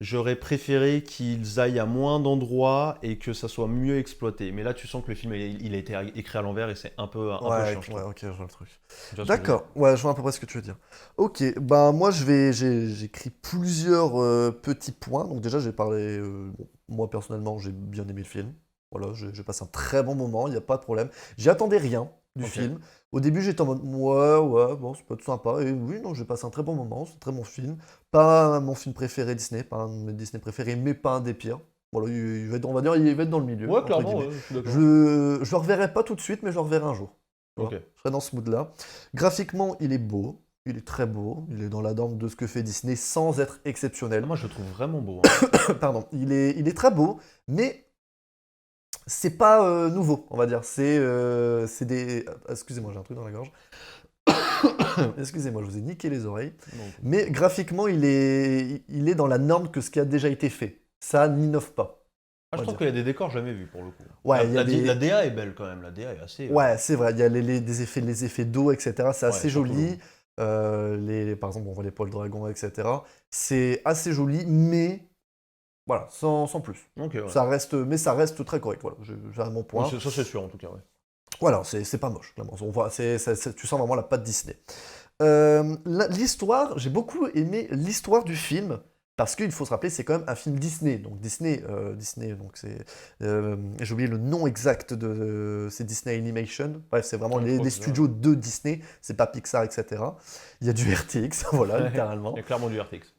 J'aurais préféré qu'ils aillent à moins d'endroits et que ça soit mieux exploité. Mais là, tu sens que le film il a été écrit à l'envers et c'est un peu Ouais, chiant, je ouais, trouve. ok, je vois le truc. Tu vois ce que je veux D'accord, ouais, je vois à peu près ce que tu veux dire. Ok, bah moi j'ai écrit plusieurs petits points. Donc déjà j'ai parlé, bon, moi personnellement j'ai bien aimé le film. Voilà, j'ai passé un très bon moment, il n'y a pas de problème. J'y attendais rien du Ok. film. Au début j'étais en mode ouais, bon c'est pas tout sympa. Et oui, non, j'ai passé un très bon moment, c'est un très bon film. Pas mon film préféré Disney, pas un de mes Disney préférés, mais pas un des pires. Voilà, on va dire il va être dans le milieu, Ouais, entre clairement, guillemets. ouais, je suis d'accord. Je le reverrai pas tout de suite, mais je le reverrai un jour. Tu vois. Ok. Je serai dans ce mood-là. Graphiquement, il est beau, il est très beau, il est dans la norme de ce que fait Disney sans être exceptionnel. Ah, moi, je le trouve vraiment beau, hein. Pardon, il est très beau, mais c'est pas nouveau, on va dire. C'est des. Excusez-moi, j'ai un truc dans la gorge. Excusez-moi, je vous ai niqué les oreilles. Non, Mais graphiquement, il est dans la norme que ce qui a déjà été fait. Ça n'innove pas. Ah, je on va trouve dire. qu'il y a des décors jamais vus pour le coup. Ouais, il y a La DA est belle quand même, la DA est assez. Ouais, c'est vrai, il y a les effets d'eau, etc. C'est assez surtout joli. Par exemple, on voit les poils dragons, etc. C'est assez joli, mais voilà, sans plus. Ok, ouais. Ça reste très correct. Voilà, j'ai mon point. Ouais, ça, c'est sûr en tout cas, ouais. Voilà, c'est pas moche, clairement. On voit, tu sens vraiment la patte Disney. L'histoire, j'ai beaucoup aimé l'histoire du film parce qu'il faut se rappeler, c'est quand même un film Disney. Donc Disney, donc c'est, j'ai oublié le nom exact c'est Disney Animation. Bref, c'est vraiment Ouais, je crois les que c'est ça. studios de Disney, c'est pas Pixar, etc. Il y a du RTX, voilà, Ouais. littéralement. Il y a clairement du RTX.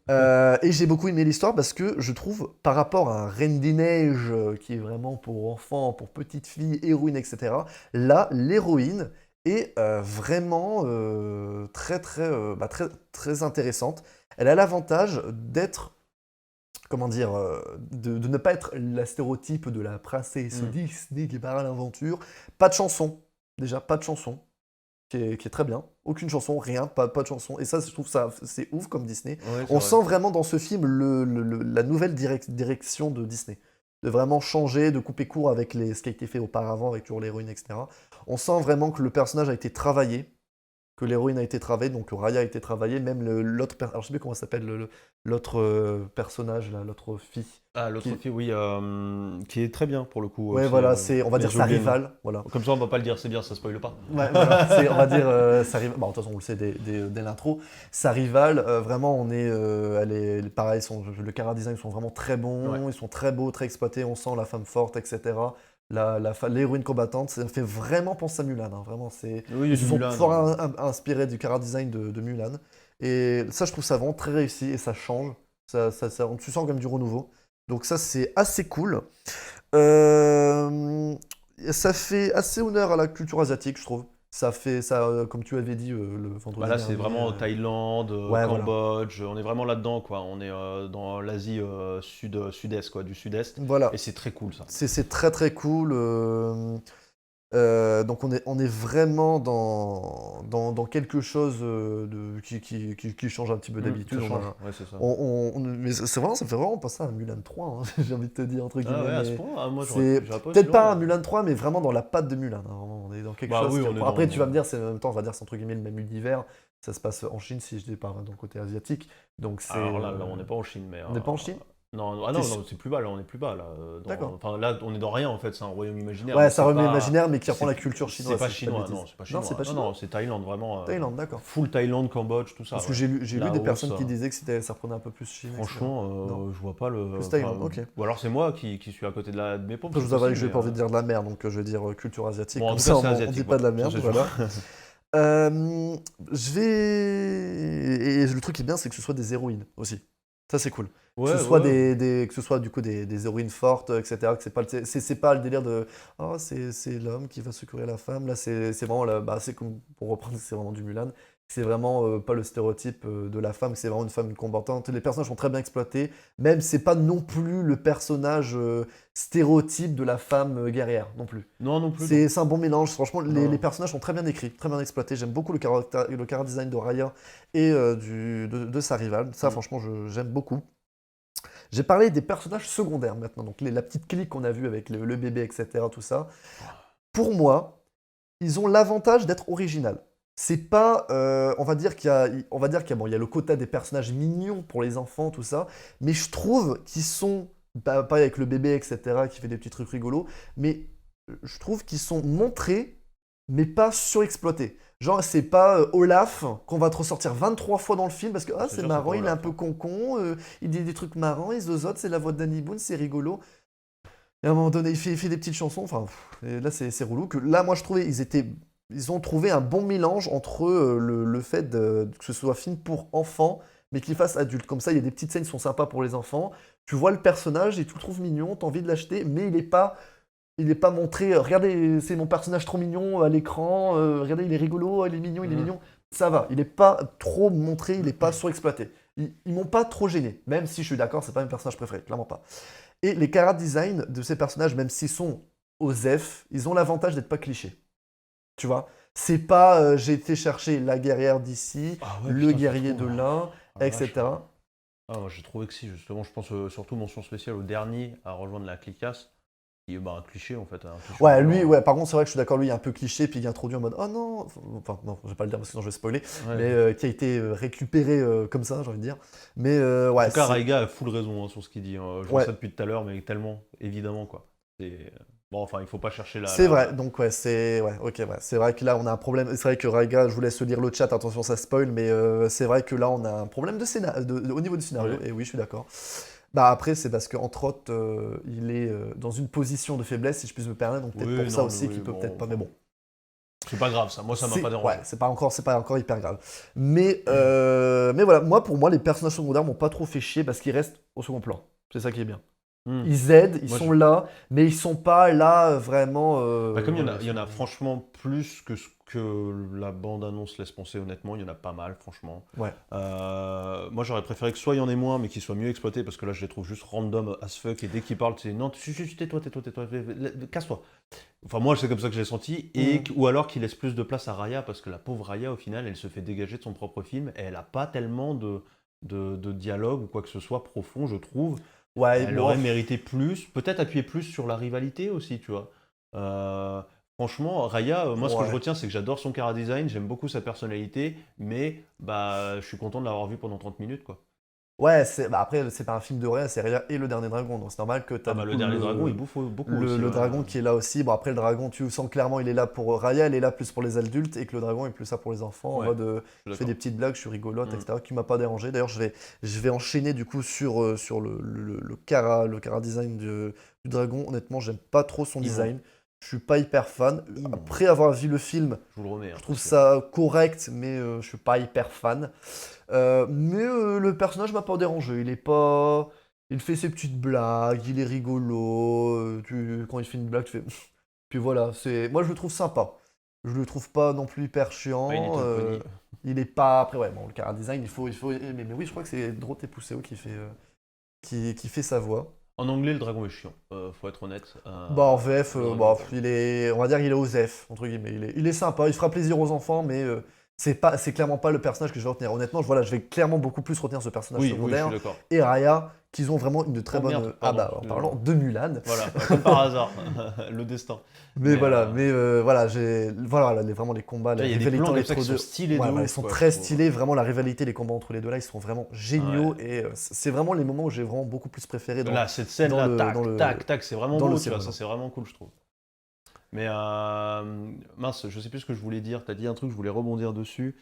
Et j'ai beaucoup aimé l'histoire parce que je trouve, par rapport à un Reine des Neiges qui est vraiment pour enfants, pour petites filles, héroïne, etc., là, l'héroïne est vraiment très, très intéressante. Elle a l'avantage d'être, comment dire, de ne pas être la stéréotype de la princesse Disney qui part à l'aventure. Pas de chanson, déjà, pas de chanson. Qui est très bien. Aucune chanson, rien, pas de chanson. Et ça, je trouve ça, c'est ouf comme Disney. Ouais, c'est On vrai. sent vraiment dans ce film la nouvelle direction de Disney. De vraiment changer, de couper court avec ce qui a été fait auparavant, avec toujours l'héroïne, etc. On sent vraiment que le personnage a été travaillé, que l'héroïne a été travaillée, donc que Raya a été travaillée, même l'autre personnage, alors je sais plus comment s'appelle l'autre personnage, là, l'autre fille. Ah, l'autre Qui- fille, oui, qui est très bien pour le coup Ouais, aussi. voilà, on va mais dire j'ai sa oublié le nom. rivale, voilà. Comme ça, on va pas le dire, c'est bien, ça spoile pas. Ouais, voilà, on va dire sa rivale. Bon, de toute façon, on le sait dès l'intro. Sa rivale, vraiment, pareil, le chara design sont vraiment très bons, Ouais. ils sont très beaux, très exploités. On sent la femme forte, etc. L'héroïne combattante, ça me fait vraiment penser à Mulan. Hein, vraiment, Oui, il y a ils du se sont Mulan. fort inspirés du chara design de Mulan. Et ça, je trouve ça vraiment très réussi et ça change. Tu sens comme du renouveau. Donc ça, c'est assez cool. Euh, Ça fait assez honneur à la culture asiatique, je trouve. Ça fait ça, comme tu avais dit le vendredi Bah là, c'est dernier. vraiment Thaïlande, Ouais, voilà. Cambodge, on est vraiment là-dedans, quoi. On est dans l'Asie sud-est, quoi, du sud-est. Voilà. Et c'est très cool, ça. C'est très très cool. Donc on est vraiment dans quelque chose qui change un petit peu d'habitude. Ça On change, a- ouais, c'est ça. mais c'est vraiment, ça fait vraiment penser à un Mulan 3, hein, j'ai envie de te dire, entre guillemets. Ah ouais, à ce mais point, moi, c'est j'aurais pas aussi peut-être pas loin, un mais- Mulan 3, mais vraiment dans la patte de Mulan. Hein, vraiment, on est dans quelque Bah chose. oui, on est Après, dans- tu vas me dire, c'est en même temps, on va dire, c'est entre guillemets le même univers. Ça se passe en Chine, si je dis pas dans le côté asiatique. Donc c'est. Alors là, on n'est pas en Chine, mais... On n'est pas en Chine? Non, T'es non, sûr? c'est plus bas, là, on est plus bas, là. D'accord. Enfin, là, on est dans rien, en fait, c'est un royaume imaginaire. Ouais, mais ça c'est remet pas- imaginaire, mais qui reprend la c'est- culture chinoise. C'est pas si je dis chinois, de non, bêtises. c'est pas chinois. Non, c'est pas Non, chinois. non, c'est Thaïlande, vraiment. Thaïlande, d'accord. Full Thaïlande, Cambodge, tout ça. Parce que ouais. j'ai lu des Laos, personnes qui disaient que ça reprenait un peu plus Chine. etc. Franchement, Non. je vois pas le. Plus Thaïlande, enfin, ok. Ou alors c'est moi qui suis à côté de mes pompes. Après, je vous c'est avais que possible, je n'ai pas mais, envie de dire de la merde, donc je vais dire culture asiatique. Bon, en Comme tout ça, cas, c'est on asiatique, dit pas de la merde. ça, c'est Voilà. sûr. Je vais. Et le truc qui est bien, c'est que ce soit des héroïnes aussi. Ça, c'est cool. Ouais, Que ce soit ouais. que ce soit du coup des héroïnes fortes, etc. Que c'est pas le délire de oh, c'est l'homme qui va secourir la femme. Là, c'est vraiment c'est comme pour reprendre, c'est vraiment du Mulan. C'est vraiment pas le stéréotype de la femme, c'est vraiment une femme combattante. Les personnages sont très bien exploités. Même c'est pas non plus le personnage stéréotype de la femme guerrière non plus. Non, non plus. C'est un bon mélange. Franchement, Non. les personnages sont très bien écrits, très bien exploités. J'aime beaucoup le chara design de Raya et de sa rivale. Ça, franchement, j'aime beaucoup. J'ai parlé des personnages secondaires maintenant, donc la petite clique qu'on a vue avec le bébé, etc. Tout ça. Pour moi, ils ont l'avantage d'être original. C'est pas, on va dire qu'il y a il y a le quota des personnages mignons pour les enfants, tout ça, mais je trouve qu'ils sont, pas avec le bébé, etc., qui fait des petits trucs rigolos, mais je trouve qu'ils sont montrés, mais pas surexploités. Genre, c'est pas Olaf qu'on va te ressortir 23 fois dans le film parce que C'est c'est sûr, marrant, c'est pas il est un Olaf, peu hein. con-con, il dit des trucs marrants, il zozote, c'est la voix de Danny Boone, c'est rigolo. Et à un moment donné, il fait des petites chansons, enfin, et là c'est relou. Que là, moi je trouvais, ils ont trouvé un bon mélange entre le fait que ce soit un film pour enfants, mais qu'il fasse adulte. Comme ça, il y a des petites scènes qui sont sympas pour les enfants. Tu vois le personnage et tu le trouves mignon, t'as envie de l'acheter, mais il est pas montré. Regardez, c'est mon personnage trop mignon à l'écran. Regardez, il est rigolo, il est mignon, il est mignon. Ça va. Il est pas trop montré, il est pas surexploité. Ils m'ont pas trop gêné, même si je suis d'accord, c'est pas mes personnages préférés, clairement pas. Et les chara design de ces personnages, même s'ils sont OSEF, ils ont l'avantage d'être pas clichés. Tu vois, c'est pas j'ai été chercher la guerrière d'ici, Ah ouais, le putain, tu guerrier de trouves, là, Ah la etc. vache. Ah, moi j'ai trouvé que si, justement, je pense surtout mention spéciale au dernier à rejoindre la clicasse, qui est un cliché en fait. Un cliché Ouais, ambulant, lui, hein. ouais, par contre, c'est vrai que je suis d'accord, lui, il est un peu cliché, puis il est introduit en mode oh non, enfin, non, je vais pas le dire parce que sinon je vais spoiler, Ouais. mais qui a été récupéré comme ça, j'ai envie de dire. Mais ouais, En tout cas, c'est- Raiga a full raison hein, sur ce qu'il dit. Je vois Ouais. ça depuis tout à l'heure, mais tellement, évidemment, quoi. C'est Bon, enfin, il faut pas chercher C'est vrai, donc ouais, c'est vrai que là on a un problème. C'est vrai que Raiga, je vous laisse lire le chat, attention ça spoil, mais c'est vrai que là on a un problème de au niveau du scénario, Ouais. et oui, je suis d'accord. Bah après, c'est parce qu'entre autres, il est dans une position de faiblesse, si je puis me permettre, donc peut-être Oui, pour ça non, mais aussi oui, qu'il peut peut-être bon, pas, mais enfin, bon. c'est pas grave, ça. Moi, ça m'a pas Ouais, dérangé. c'est pas encore hyper grave. Mais voilà, pour moi, les personnages secondaires m'ont pas trop fait chier parce qu'ils restent au second plan. C'est ça qui est bien. Hmm. Ils aident, ils Moi, sont là, mais ils sont pas là vraiment. bah, comme Voilà, il y en a franchement plus que ce que la bande-annonce laisse penser, honnêtement, il y en a pas mal, franchement. Ouais. Moi, j'aurais préféré que soit il y en ait moins, mais qu'ils soient mieux exploités, parce que là, je les trouve juste random as fuck, et dès qu'ils parlent, c'est non, tais-toi, casse-toi. Enfin, moi, c'est comme ça que je l'ai senti, ou alors qu'ils laissent plus de place à Raya, parce que la pauvre Raya, au final, elle se fait dégager de son propre film, et elle a pas tellement de dialogue ou quoi que ce soit profond, je trouve. Ouais, Elle bon, aurait mérité plus, peut-être appuyer plus sur la rivalité aussi, tu vois. Euh, Franchement, Raya, moi ce que je ouais. retiens, c'est que j'adore son chara design, j'aime beaucoup sa personnalité, mais bah, je suis content de l'avoir vu pendant 30 minutes, quoi. Ouais, bah après, c'est pas un film de rien, c'est Raya et le dernier dragon, donc c'est normal que t'as Ah du bah le coup dernier dragon, il bouffe beaucoup le, aussi, le ouais. dragon qui est là aussi. Bon, après, le dragon, tu sens clairement, il est là pour Raya, elle est là plus pour les adultes, et que le dragon est plus là pour les enfants, en Ouais, mode je je suis fais des d'accord. petites blagues, je suis rigolote, Mm. etc., qui m'a pas dérangé. D'ailleurs, je vais enchaîner du coup sur le cara design du dragon. Honnêtement, j'aime pas trop son Immonde, design. Je suis pas hyper fan. immonde. Après avoir vu le film, Je vous le remets, hein, je trouve parce que... ça correct, mais je suis pas hyper fan. Le personnage m'a pas dérangé. Il est pas. Il fait ses petites blagues, il est rigolo. Quand il fait une blague, tu fais. Puis voilà, moi je le trouve sympa. Je le trouve pas non plus hyper My chiant. Little Pony. Il est pas. Après, ouais, bon, le chara design, mais oui, je crois que c'est Dorothée Pousseo qui fait sa voix. En anglais, le dragon est chiant, faut être honnête. Bah, en VF, Le dragon est bah, pas il est, on va dire qu'il est OSEF, entre guillemets. Il est sympa, il fera plaisir aux enfants, mais c'est clairement pas le personnage que je vais retenir. Honnêtement, voilà, je vais clairement beaucoup plus retenir ce personnage Oui, oui, je suis secondaire d'accord. et Raya, qu'ils ont vraiment une très Oh bonne. merde, Ah pardon, bah, en excusez-moi. parlant de Mulan. Voilà, comme par hasard, le destin. Mais Mais voilà, voilà, voilà, vraiment les combats, tu la vois, il y a des plans rivalité comme ça entre qui sont deux. stylés de Ouais, voilà, ils ouf, sont quoi, je très trouve. stylés, vraiment la rivalité, les combats entre les deux là, ils sont vraiment Ouais. géniaux et c'est vraiment les moments où j'ai vraiment beaucoup plus préféré Là, cette scène-là, tac, tac, tac, c'est vraiment dans le beau, tu vois, ça scénario. c'est vraiment cool, je trouve. Mais mince, je sais plus ce que je voulais dire, t'as dit un truc, je voulais rebondir dessus.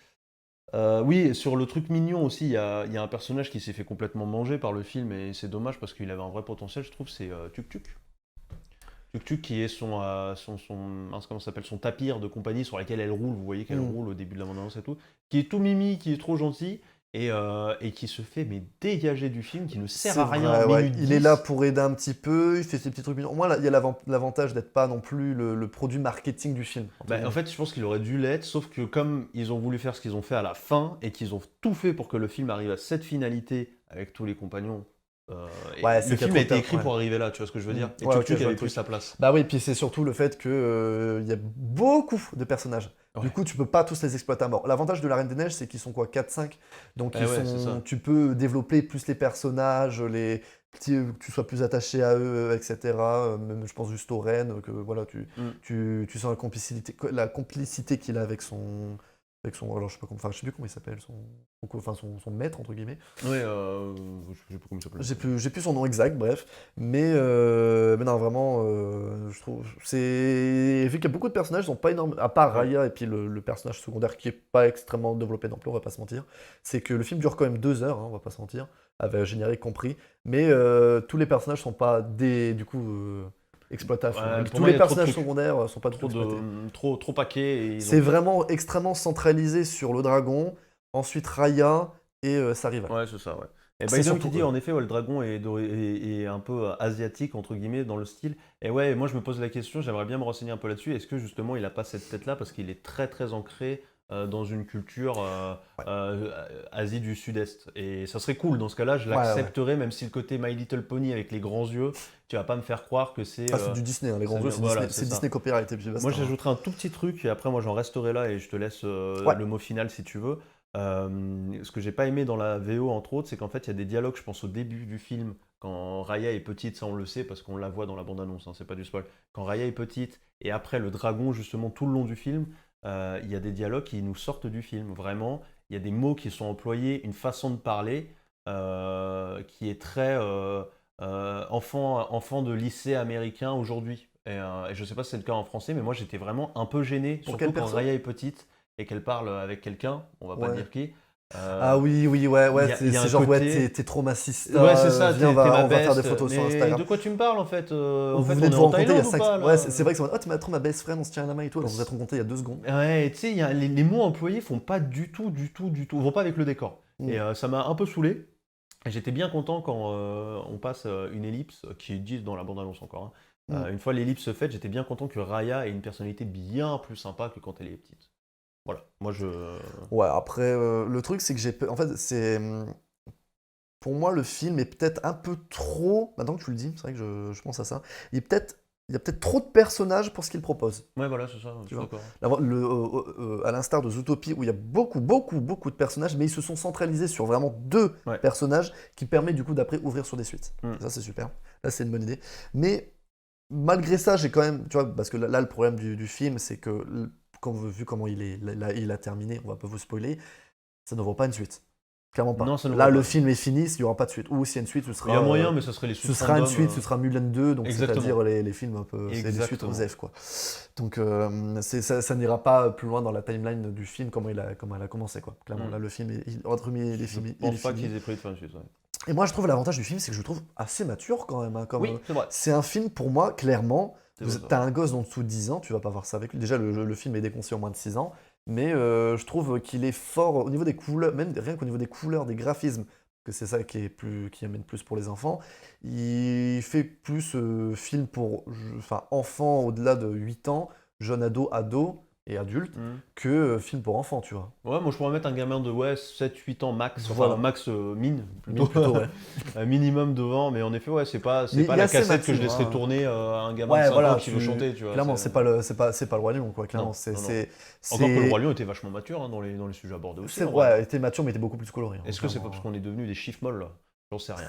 Oui, sur le truc mignon aussi, il y a un personnage qui s'est fait complètement manger par le film et c'est dommage parce qu'il avait un vrai potentiel, je trouve, c'est Tuk Tuk. Tuk Tuk qui est mince, comment ça s'appelle, son tapir de compagnie sur laquelle elle roule, vous voyez qu'elle Hmm. roule au début de la bande-annonce et tout, qui est tout mimi, qui est trop gentil et qui se fait mais dégager du film, qui ne sert C'est à rien, vrai, ouais. minute Il est là 10. pour aider un petit peu, il fait ses petits trucs mignons. Au moins, là, il y a l'avantage d'être pas non plus le produit marketing du film, entre Bah, en guillemets. fait, je pense qu'il aurait dû l'être, sauf que comme ils ont voulu faire ce qu'ils ont fait à la fin et qu'ils ont tout fait pour que le film arrive à cette finalité avec tous les compagnons, Ouais, et c'est le qu'il y a film trop a de été taf, écrit ouais. pour arriver là, tu vois ce que je veux Hmm. dire? Et Ouais, Tuk ok, je Tuk vois avait le pris truc. sa place. Bah oui, puis c'est surtout le fait que il y a beaucoup de personnages. Du Ouais. coup, tu peux pas tous les exploiter à mort. L'avantage de la Reine des Neiges, c'est qu'ils sont quoi, 4, 5. Donc Eh ouais, c'est ça. tu peux développer plus les personnages, que tu sois plus attaché à eux, etc. Même, je pense juste aux reines, que voilà, Mm. tu sens la complicité qu'il a alors je sais pas je sais plus comment il s'appelle, son maître entre guillemets. Ouais, je sais pas comment il s'appelle. J'ai plus son nom exact, bref. Mais non, vraiment, je trouve. Vu qu'il y a beaucoup de personnages, ils sont pas énormes. À part Ouais. Raya et puis le personnage secondaire qui est pas extrêmement développé non plus, on va pas se mentir. C'est que le film dure quand même 2 heures, hein, on va pas se mentir, avec générique compris. Mais tous les personnages sont pas du coup exploités à fond. Ouais, pour Tous moi, il les y a trop de personnages trucs. secondaires sont pas du tout Trop exploités. de, trop paquets et ils ont C'est fait. vraiment extrêmement centralisé sur le dragon, ensuite Raya et sa rivale. Ouais, c'est ça, ouais. Et C'est by the qui surtout dit, eux. en effet, ouais, le dragon est un peu asiatique, entre guillemets, dans le style. Et ouais, moi je me pose la question, j'aimerais bien me renseigner un peu là-dessus. Est-ce que justement il a pas cette tête-là parce qu'il est très très ancré dans une culture Ouais. Asie du Sud-Est? Et ça serait cool, dans ce cas-là, je Ouais, ouais. l'accepterais, même si le côté My Little Pony avec les grands yeux, tu vas pas me faire croire que c'est. Ah, c'est du Disney, hein, les grands Ça yeux, vient- Voilà, c'est C'est ça. Disney Copyright, et puis Moi, basta, hein. j'ajouterai un tout petit truc, et après, moi, j'en resterai là, et je te laisse Ouais, le mot final si tu veux. Ce que j'ai pas aimé dans la VO, entre autres, c'est qu'en fait, il y a des dialogues, je pense, au début du film, quand Raya est petite, ça on le sait, parce qu'on la voit dans la bande-annonce, hein, c'est pas du spoil. Quand Raya est petite, et après le dragon, justement, tout le long du film, il y a des dialogues qui nous sortent du film, vraiment. Il y a des mots qui sont employés, une façon de parler, qui est très enfant de lycée américain aujourd'hui. Et je sais pas si c'est le cas en français, mais moi j'étais vraiment un peu gêné, Pour surtout quel quand perso? Raya est petite et qu'elle parle avec quelqu'un, on va pas Ouais. dire qui. Ah oui, oui, ouais, Il ouais, y a, il c'est y a c'est un genre, ouais, côté. t'es trop Ouais, massista, c'est ça, viens, t'es ma on va faire des best. photos sur Mais Instagram. de quoi tu me parles en fait? En Vous fait, venez on de est vous en rencontrer il y a Thaïlande ou 5... pas Ouais, là? c'est vrai que c'est en mode, oh, tu m'as trop ma best friend, on se tient la main et tout, alors vous êtes rencontrés il y a 2 secondes. Ouais, et tu sais, les mots employés font pas du tout, vont pas avec le décor. Mm. Et ça m'a un peu saoulé. Et j'étais bien content quand on passe une ellipse, qui est dit dans la bande-annonce encore, hein. Mm. Une fois l'ellipse faite, j'étais bien content que Raya ait une personnalité bien plus sympa que quand elle est petite. Voilà, moi je... Ouais, après, le truc, c'est que en fait, pour moi, le film est peut-être un peu trop... Maintenant que tu le dis, c'est vrai que je pense à ça. Il y a peut-être trop de personnages pour ce qu'il propose. Ouais, voilà, c'est ça, je suis vois. d'accord. À l'instar de Zootopie, où il y a beaucoup de personnages, mais ils se sont centralisés sur vraiment 2 Ouais. personnages, qui permet du coup d'après ouvrir sur des suites. Mm. Ça, c'est super. Là, c'est une bonne idée. Mais malgré ça, j'ai quand même, tu vois, parce que là, le problème du film, c'est que, vu comment il a terminé, on va pas vous spoiler, ça ne vaut pas une suite. Clairement pas. Non, ça ne Là, vaut le pas. film est fini, il n'y aura pas de suite. Ou s'il y a une suite, ce Il sera... y a moyen, mais ça serait les ce suites sera une random, suite, ce sera Mulan 2, donc Exactement. c'est-à-dire les films un peu, c'est des suites Exactement. aux F, quoi. Donc ça n'ira pas plus loin dans la timeline du film, comment elle a commencé, quoi. Clairement, Mm. là, le film, entre les Je films, il est pense pas fini. qu'ils aient prévu de faire une suite. Ouais. Et moi, je trouve l'avantage du film, c'est que je le trouve assez mature quand même, hein, Oui, c'est vrai. c'est un film, pour moi, clairement, C'est vrai, ça. t'as un gosse d'en dessous de 10 ans, tu vas pas voir ça avec lui. Déjà, le film est déconseillé en moins de 6 ans, mais je trouve qu'il est fort au niveau des couleurs, même rien qu'au niveau des couleurs, des graphismes, que c'est ça qui amène plus pour les enfants. Il fait plus film pour enfants au-delà de 8 ans, jeunes ados et adultes, Mm. que film pour enfants, tu vois. Ouais, moi je pourrais mettre un gamin de 7-8 ans max, enfin Voilà. max mine, Mais plutôt, plutôt, ouais. un minimum devant, mais en effet, ouais, c'est pas Mais il la est assez cassette que je mature, laisserais hein. tourner à un gamin Ouais, de 5 voilà, ans qui veut chanter, tu vois. clairement, c'est pas le Roi Lion, quoi. Clairement, Non, non, non. c'est Encore que le Roi Lion était vachement mature, hein, dans les sujets abordés aussi. c'est en vrai. ouais, était mature, mais était beaucoup plus coloré, hein, Est-ce que c'est pas clairement. parce qu'on est devenu des chiffres molles là? J'en sais rien.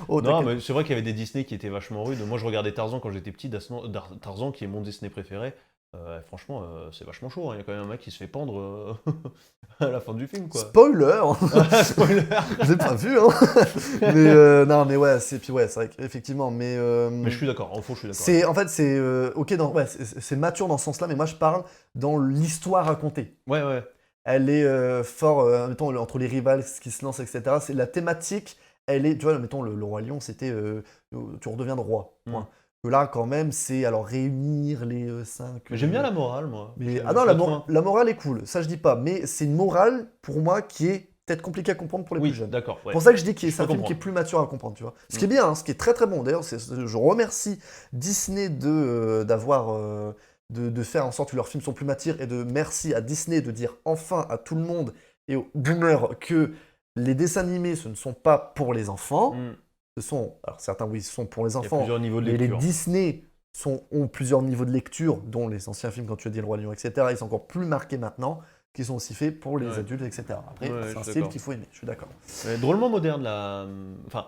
Oh, Non, t'inquiète. mais c'est vrai qu'il y avait des Disney qui étaient vachement rudes. Moi je regardais Tarzan quand j'étais petit, Tarzan qui est mon Disney préféré. Franchement, c'est vachement chaud, hein. Il y a quand même un mec qui se fait pendre à la fin du film, quoi. Spoiler. Spoiler. Je l'ai pas vu, hein. Mais non, mais ouais, c'est vrai qu'effectivement, mais Mais je suis d'accord, en fond, je suis d'accord. c'est en fait c'est ok c'est mature dans ce sens-là, mais moi je parle dans l'histoire racontée. Ouais, ouais. Elle est fort, mettons, entre les rivales qui se lancent, etc. C'est la thématique, elle est, tu vois, mettons, le Roi Lion, c'était tu redeviens roi. Point. Que là, quand même, c'est alors réunir les 5. Mais j'aime bien la morale, moi. Mais, Je la trouve la morale est cool, ça je dis pas, mais c'est une morale, pour moi, qui est peut-être compliquée à comprendre pour les Oui, plus jeunes. d'accord. Ouais. C'est pour ça que je dis que Je c'est un peux film qui est comprendre. plus mature à comprendre, tu vois. Ce qui est bien, hein, ce qui est très très bon. D'ailleurs, je remercie Disney de faire en sorte que leurs films sont plus matures, et merci à Disney de dire enfin à tout le monde et aux boomers que les dessins animés, ce ne sont pas pour les enfants. Mm. Alors certains, oui, ce sont pour les Il y a enfants, plusieurs niveaux de mais les lecture. Disney ont plusieurs niveaux de lecture, dont les anciens films, quand tu as dit Le Roi Lion, etc. Ils sont encore plus marqués maintenant, qui sont aussi faits pour les Ouais. adultes, etc. Après, Ouais, c'est je un suis style d'accord. qu'il faut aimer, je suis d'accord. Drôlement moderne, enfin,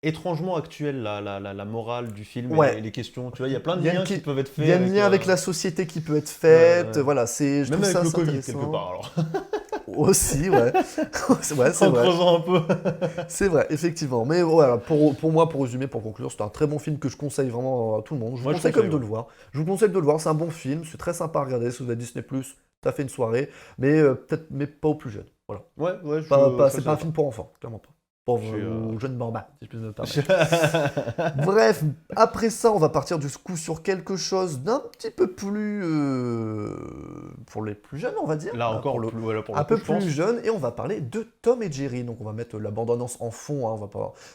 étrangement actuelle, la morale du film Ouais. et les questions. Tu vois, il y a plein de Il y a liens une qui qui- peuvent être faits. Il y a un lien avec la société qui peut être faite, Ouais. voilà, je Même trouve avec ça le assez Covid, intéressant. quelque part, alors. Aussi, ouais. Ouais, c'est En vrai. creusant un peu. C'est vrai, effectivement. Mais voilà, pour moi, pour résumer, pour conclure, c'est un très bon film que je conseille vraiment à tout le monde. Je vous Moi, je conseille quand même de conseille, le voir. Je vous conseille de le voir, c'est un bon film, c'est très sympa à regarder. Si vous avez Disney+, t'as fait une soirée, mais peut-être mais pas aux plus jeunes. Voilà. Ouais, C'est pas un suis film pour enfants, clairement pas. Pour Je suis, aux jeunes bambins, si je puis me permettre. d'accord. Bref, après ça, on va partir du coup sur quelque chose d'un petit peu plus pour les plus jeunes, on va dire. Là encore, Pour le- voilà, pour un le peu coup, je pense. plus jeune, et on va parler de Tom et Jerry. Donc on va mettre la bande-annonce en fond, hein,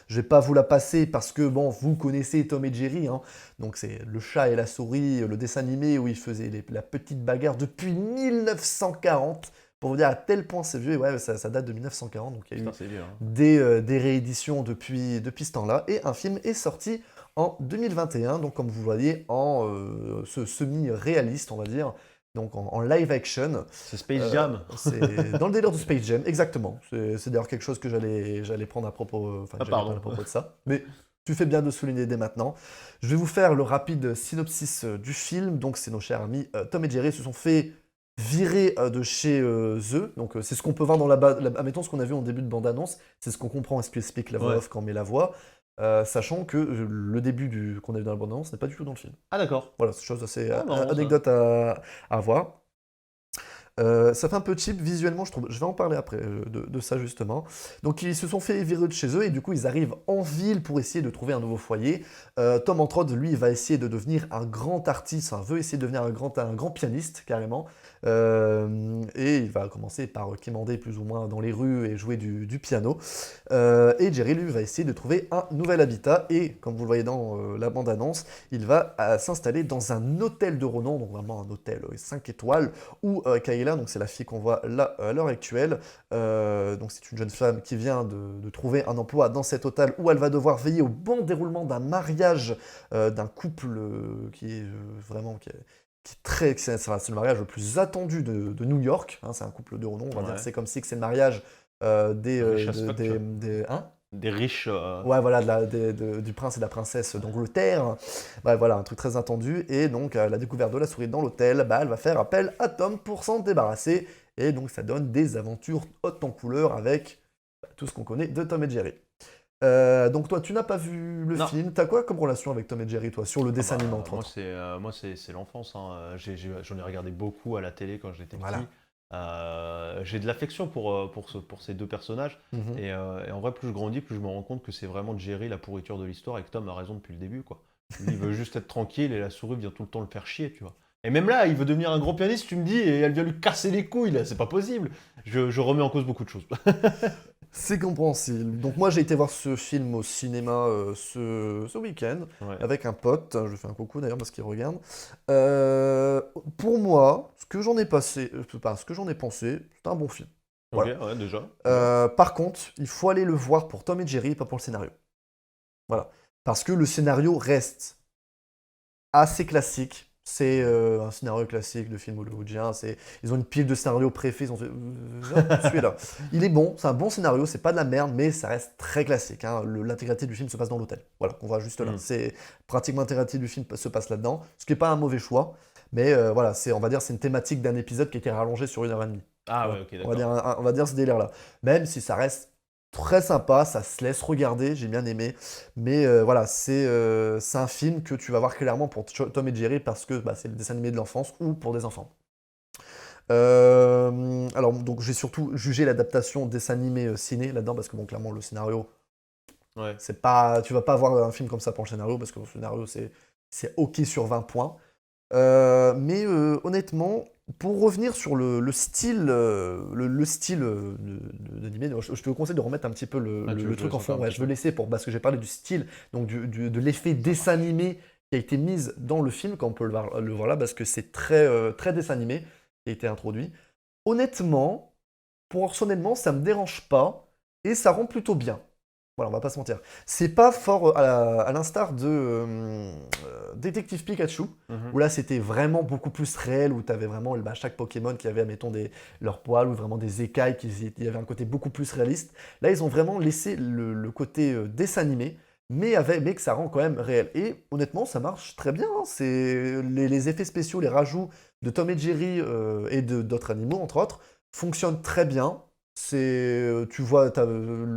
je vais pas vous la passer parce que bon, vous connaissez Tom et Jerry, hein. Donc c'est le chat et la souris, le dessin animé où ils faisaient la petite bagarre depuis 1940. Pour vous dire à tel point c'est vieux, et ouais, ça date de 1940, donc il y a eu Putain, c'est vieux, hein. des rééditions depuis ce temps-là, et un film est sorti en 2021, donc comme vous voyez, en ce semi-réaliste, on va dire, donc en live action. C'est Space Jam. C'est dans le délire de Space Jam, exactement. C'est d'ailleurs quelque chose que j'allais prendre à propos, j'allais pardon. prendre à propos de ça. Mais tu fais bien de souligner dès maintenant. Je vais vous faire le rapide synopsis du film. Donc c'est nos chers amis Tom et Jerry se sont fait virer de chez eux. Donc c'est ce qu'on peut voir dans admettons ce qu'on a vu en début de bande-annonce. C'est ce qu'on comprend, ce qu'explique la voix Ouais. off quand on met la voix. sachant que le début qu'on a vu dans la bande-annonce n'est pas du tout dans le film. Ah d'accord. Voilà, c'est chose assez Ah, marrant, ça. anecdote à voir. Ça fait un peu cheap visuellement, je trouve. Je vais en parler après de ça justement. Donc ils se sont fait virer de chez eux et du coup ils arrivent en ville pour essayer de trouver un nouveau foyer. Tom Antrode, lui, il va essayer de devenir un grand artiste, enfin, veut essayer de devenir un grand pianiste carrément. Et il va commencer par quémander plus ou moins dans les rues et jouer du piano. Et Jerry, lui, va essayer de trouver un nouvel habitat et, comme vous le voyez dans la bande-annonce, il va s'installer dans un hôtel de renom, donc vraiment un hôtel 5 étoiles, où Kayla, donc c'est la fille qu'on voit là à l'heure actuelle, donc c'est une jeune femme qui vient de trouver un emploi dans cet hôtel où elle va devoir veiller au bon déroulement d'un mariage d'un couple qui est vraiment c'est le mariage le plus attendu de New York, hein, c'est un couple de renom, on va dire, Ouais. c'est comme si que c'est le mariage des, Riche as fuck, tu vois. hein. Des riches. Ouais, voilà, du prince et de la princesse d'Angleterre. Ouais, voilà, un truc très attendu. Et donc, la découverte de la souris dans l'hôtel, bah, elle va faire appel à Tom pour s'en débarrasser. Et donc, ça donne des aventures hautes en couleur avec tout ce qu'on connaît de Tom et Jerry. Donc, toi, tu n'as pas vu le Non. film. T'as quoi comme relation avec Tom et Jerry, toi, sur le Ah dessin animé, bah, entre autres? moi c'est l'enfance, hein. J'en ai regardé beaucoup à la télé quand j'étais Voilà. petit. J'ai de l'affection pour ces deux personnages. Mhm. Et en vrai, plus je grandis, plus je me rends compte que c'est vraiment Jerry la pourriture de l'histoire et que Tom a raison depuis le début, quoi. Lui, il veut juste être tranquille et la souris vient tout le temps le faire chier, tu vois. Et même là, il veut devenir un grand pianiste, tu me dis, et elle vient lui casser les couilles, là, c'est pas possible. Je remets en cause beaucoup de choses. C'est compréhensible. Donc moi j'ai été voir ce film au cinéma ce week-end Ouais. avec un pote. Je lui fais un coucou d'ailleurs parce qu'il regarde. Pour moi, ce que j'en ai pensé, c'est un bon film. Ok, Voilà. ouais, déjà. Bien. Par contre, il faut aller le voir pour Tom et Jerry, pas pour le scénario. Voilà. Parce que le scénario reste assez classique. C'est un scénario classique de film hollywoodien. Ils ont une pile de scénarios préfaits. Ils ont fait celui-là. Il est bon, c'est un bon scénario, c'est pas de la merde, mais ça reste très classique, hein. L'intégralité du film se passe dans l'hôtel. Voilà, on voit juste là. Mm. C'est pratiquement l'intégralité du film se passe là-dedans, ce qui n'est pas un mauvais choix. Mais voilà, on va dire c'est une thématique d'un épisode qui a été rallongé sur 1h30. Ah Voilà. ouais, ok, On va dire, d'accord. on va dire ce délire-là. Même si ça reste très sympa, ça se laisse regarder, j'ai bien aimé. Mais voilà, c'est un film que tu vas voir clairement pour Tom et Jerry parce que bah, c'est le dessin animé de l'enfance ou pour des enfants. Alors, donc j'ai surtout jugé l'adaptation dessin animé ciné là-dedans parce que bon, clairement, le scénario, Ouais. c'est pas, tu vas pas avoir un film comme ça pour le scénario parce que le scénario, c'est OK sur 20 points. Mais honnêtement, pour revenir sur le style, le style d'animé, je te conseille de remettre un petit peu Ah, tu veux le que je truc en laisse fond. encore un Ouais, petit je veux peu? laisser parce que j'ai parlé du style, donc de l'effet Ça dessin marche. animé qui a été mise dans le film, quand on peut le voir là, parce que c'est très dessin animé qui a été introduit. Honnêtement, personnellement, ça me dérange pas et ça rend plutôt bien. Voilà, on va pas se mentir. C'est pas fort à l'instar de Détective Pikachu, Mhm. où là c'était vraiment beaucoup plus réel, où tu avais vraiment bah, chaque Pokémon qui avait, mettons, leurs poils ou vraiment des écailles, il y avait un côté beaucoup plus réaliste. Là, ils ont vraiment laissé le côté dessin animé, mais que ça rend quand même réel. Et honnêtement, ça marche très bien, hein. Les effets spéciaux, les rajouts de Tom et Jerry et d'autres animaux, entre autres, fonctionnent très bien. Tu vois,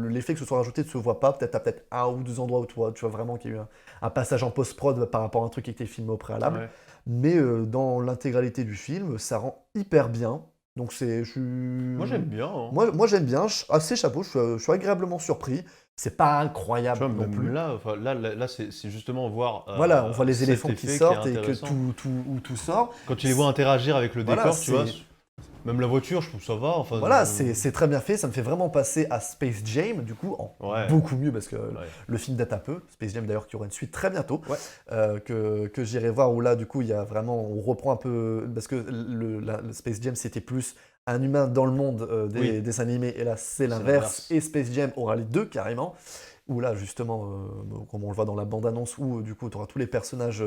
l'effet que ce soit rajouté ne se voit pas. T'as peut-être un ou deux endroits où tu vois vraiment qu'il y a eu un passage en post-prod par rapport à un truc qui a été filmé au préalable. Ouais. Mais dans l'intégralité du film, ça rend hyper bien. Donc Moi j'aime bien, hein. moi j'aime bien, assez chapeau, je suis agréablement surpris. C'est pas Tu incroyable vois, non même plus. là, enfin, là c'est justement voir Voilà, on voit les cet éléphants qui effet qui est sortent et que intéressant. tout sort. Quand tu les vois interagir avec le Voilà, décor, tu vois, même la voiture, je trouve ça va. Enfin, voilà, c'est très bien fait. Ça me fait vraiment passer à Space Jam, du coup, en ouais, beaucoup mieux, parce que ouais, le film date un peu. Space Jam, d'ailleurs, qui aura une suite très bientôt, ouais, que j'irai voir, où là, du coup, il y a vraiment, on reprend un peu, parce que le Space Jam, c'était plus un humain dans le monde oui, des animés, et là, c'est c'est l'inverse. l'inverse. Et Space Jam aura les deux, carrément. Où là, justement, comme on le voit dans la bande-annonce, où du coup, tu auras tous les personnages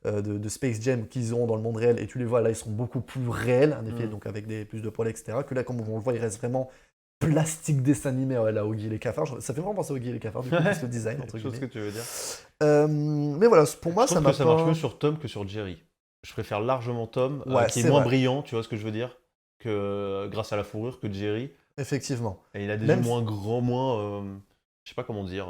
de Space Jam qu'ils auront dans le monde réel, et tu les vois, là, ils sont beaucoup plus réels, en effet, Mm. donc avec plus de poils, etc. Que là, comme on le voit, il reste vraiment plastique dessin animé, ouais, là, Oggy et les cafards. Ça fait vraiment penser à Oggy et les cafards, du coup, Ouais, plus le design, entre je vois ce que guillemets. tu veux dire. Mais voilà, pour Je moi, ça trouve que m'a ça marche mieux pas. sur Tom que sur Jerry. Je préfère largement Tom, Ouais, qui est c'est moins vrai, brillant, tu vois ce que je veux dire, que grâce à la fourrure que Jerry. effectivement. Et il a des yeux Même, moins grands, moins, je sais pas comment dire.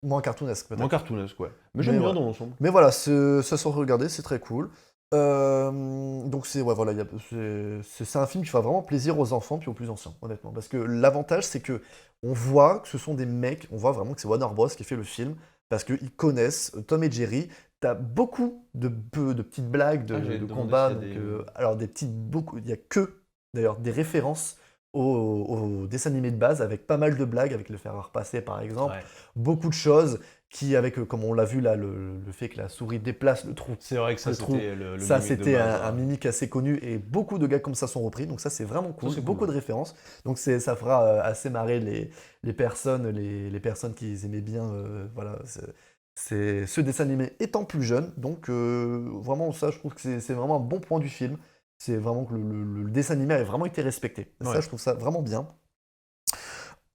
Moins cartoonesque peut-être. Moins cartoonesque, ouais. Mais j'aime Mais bien ouais. dans l'ensemble. Mais voilà, ça se regarder, c'est très cool. Donc c'est ouais, voilà, c'est un film qui fera vraiment plaisir aux enfants puis aux plus anciens, honnêtement. Parce que l'avantage, c'est que on voit que ce sont des mecs, on voit vraiment que c'est Warner Bros. Qui fait le film, parce qu'ils connaissent Tom et Jerry. T'as beaucoup de petites blagues, Ah, j'allais de te demander combats. s'il y a Donc, des- alors des petites, beaucoup, il y a que d'ailleurs des références aux dessins animés de base, avec pas mal de blagues, avec le fer à repasser par exemple. Ouais. Beaucoup de choses qui, avec, comme on l'a vu là, le fait que la souris déplace le trou. C'est vrai que ça, Le trou, c'était le Ça, gimmick de c'était base, un hein. mimique assez connu et beaucoup de gars comme ça sont repris. Donc ça, c'est vraiment cool. c'est cool, Beaucoup de ouais. références. Donc ça fera assez marrer les personnes, les personnes qui aimaient bien voilà, ce dessin animé étant plus jeune. Donc vraiment, ça, je trouve que c'est vraiment un bon point du film. C'est vraiment que le dessin animé a vraiment été respecté. Ça, Ouais. je trouve ça vraiment bien.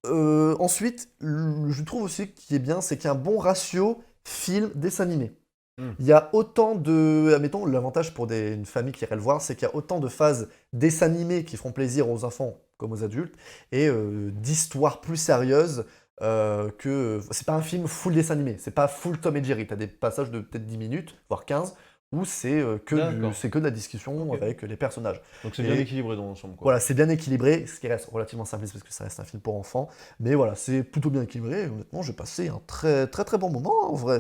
Ensuite, je trouve aussi qu'il est bien, c'est qu'il y a un bon ratio film-dessin animé. Mm. Il y a autant de... Admettons, l'avantage pour une famille qui irait le voir, c'est qu'il y a autant de phases dessins animés qui feront plaisir aux enfants comme aux adultes, et d'histoires plus sérieuses que... C'est pas un film full dessin animé, c'est pas full Tom et Jerry. T'as des passages de peut-être 10 minutes, voire 15, où c'est D'accord. c'est que de la discussion Ok. avec les personnages. Donc c'est bien Et- équilibré dans l'ensemble, quoi. Voilà, c'est bien équilibré, ce qui reste relativement simpliste parce que ça reste un film pour enfants. Mais voilà, c'est plutôt bien équilibré. Et honnêtement, j'ai passé un très très très bon moment, hein, en vrai.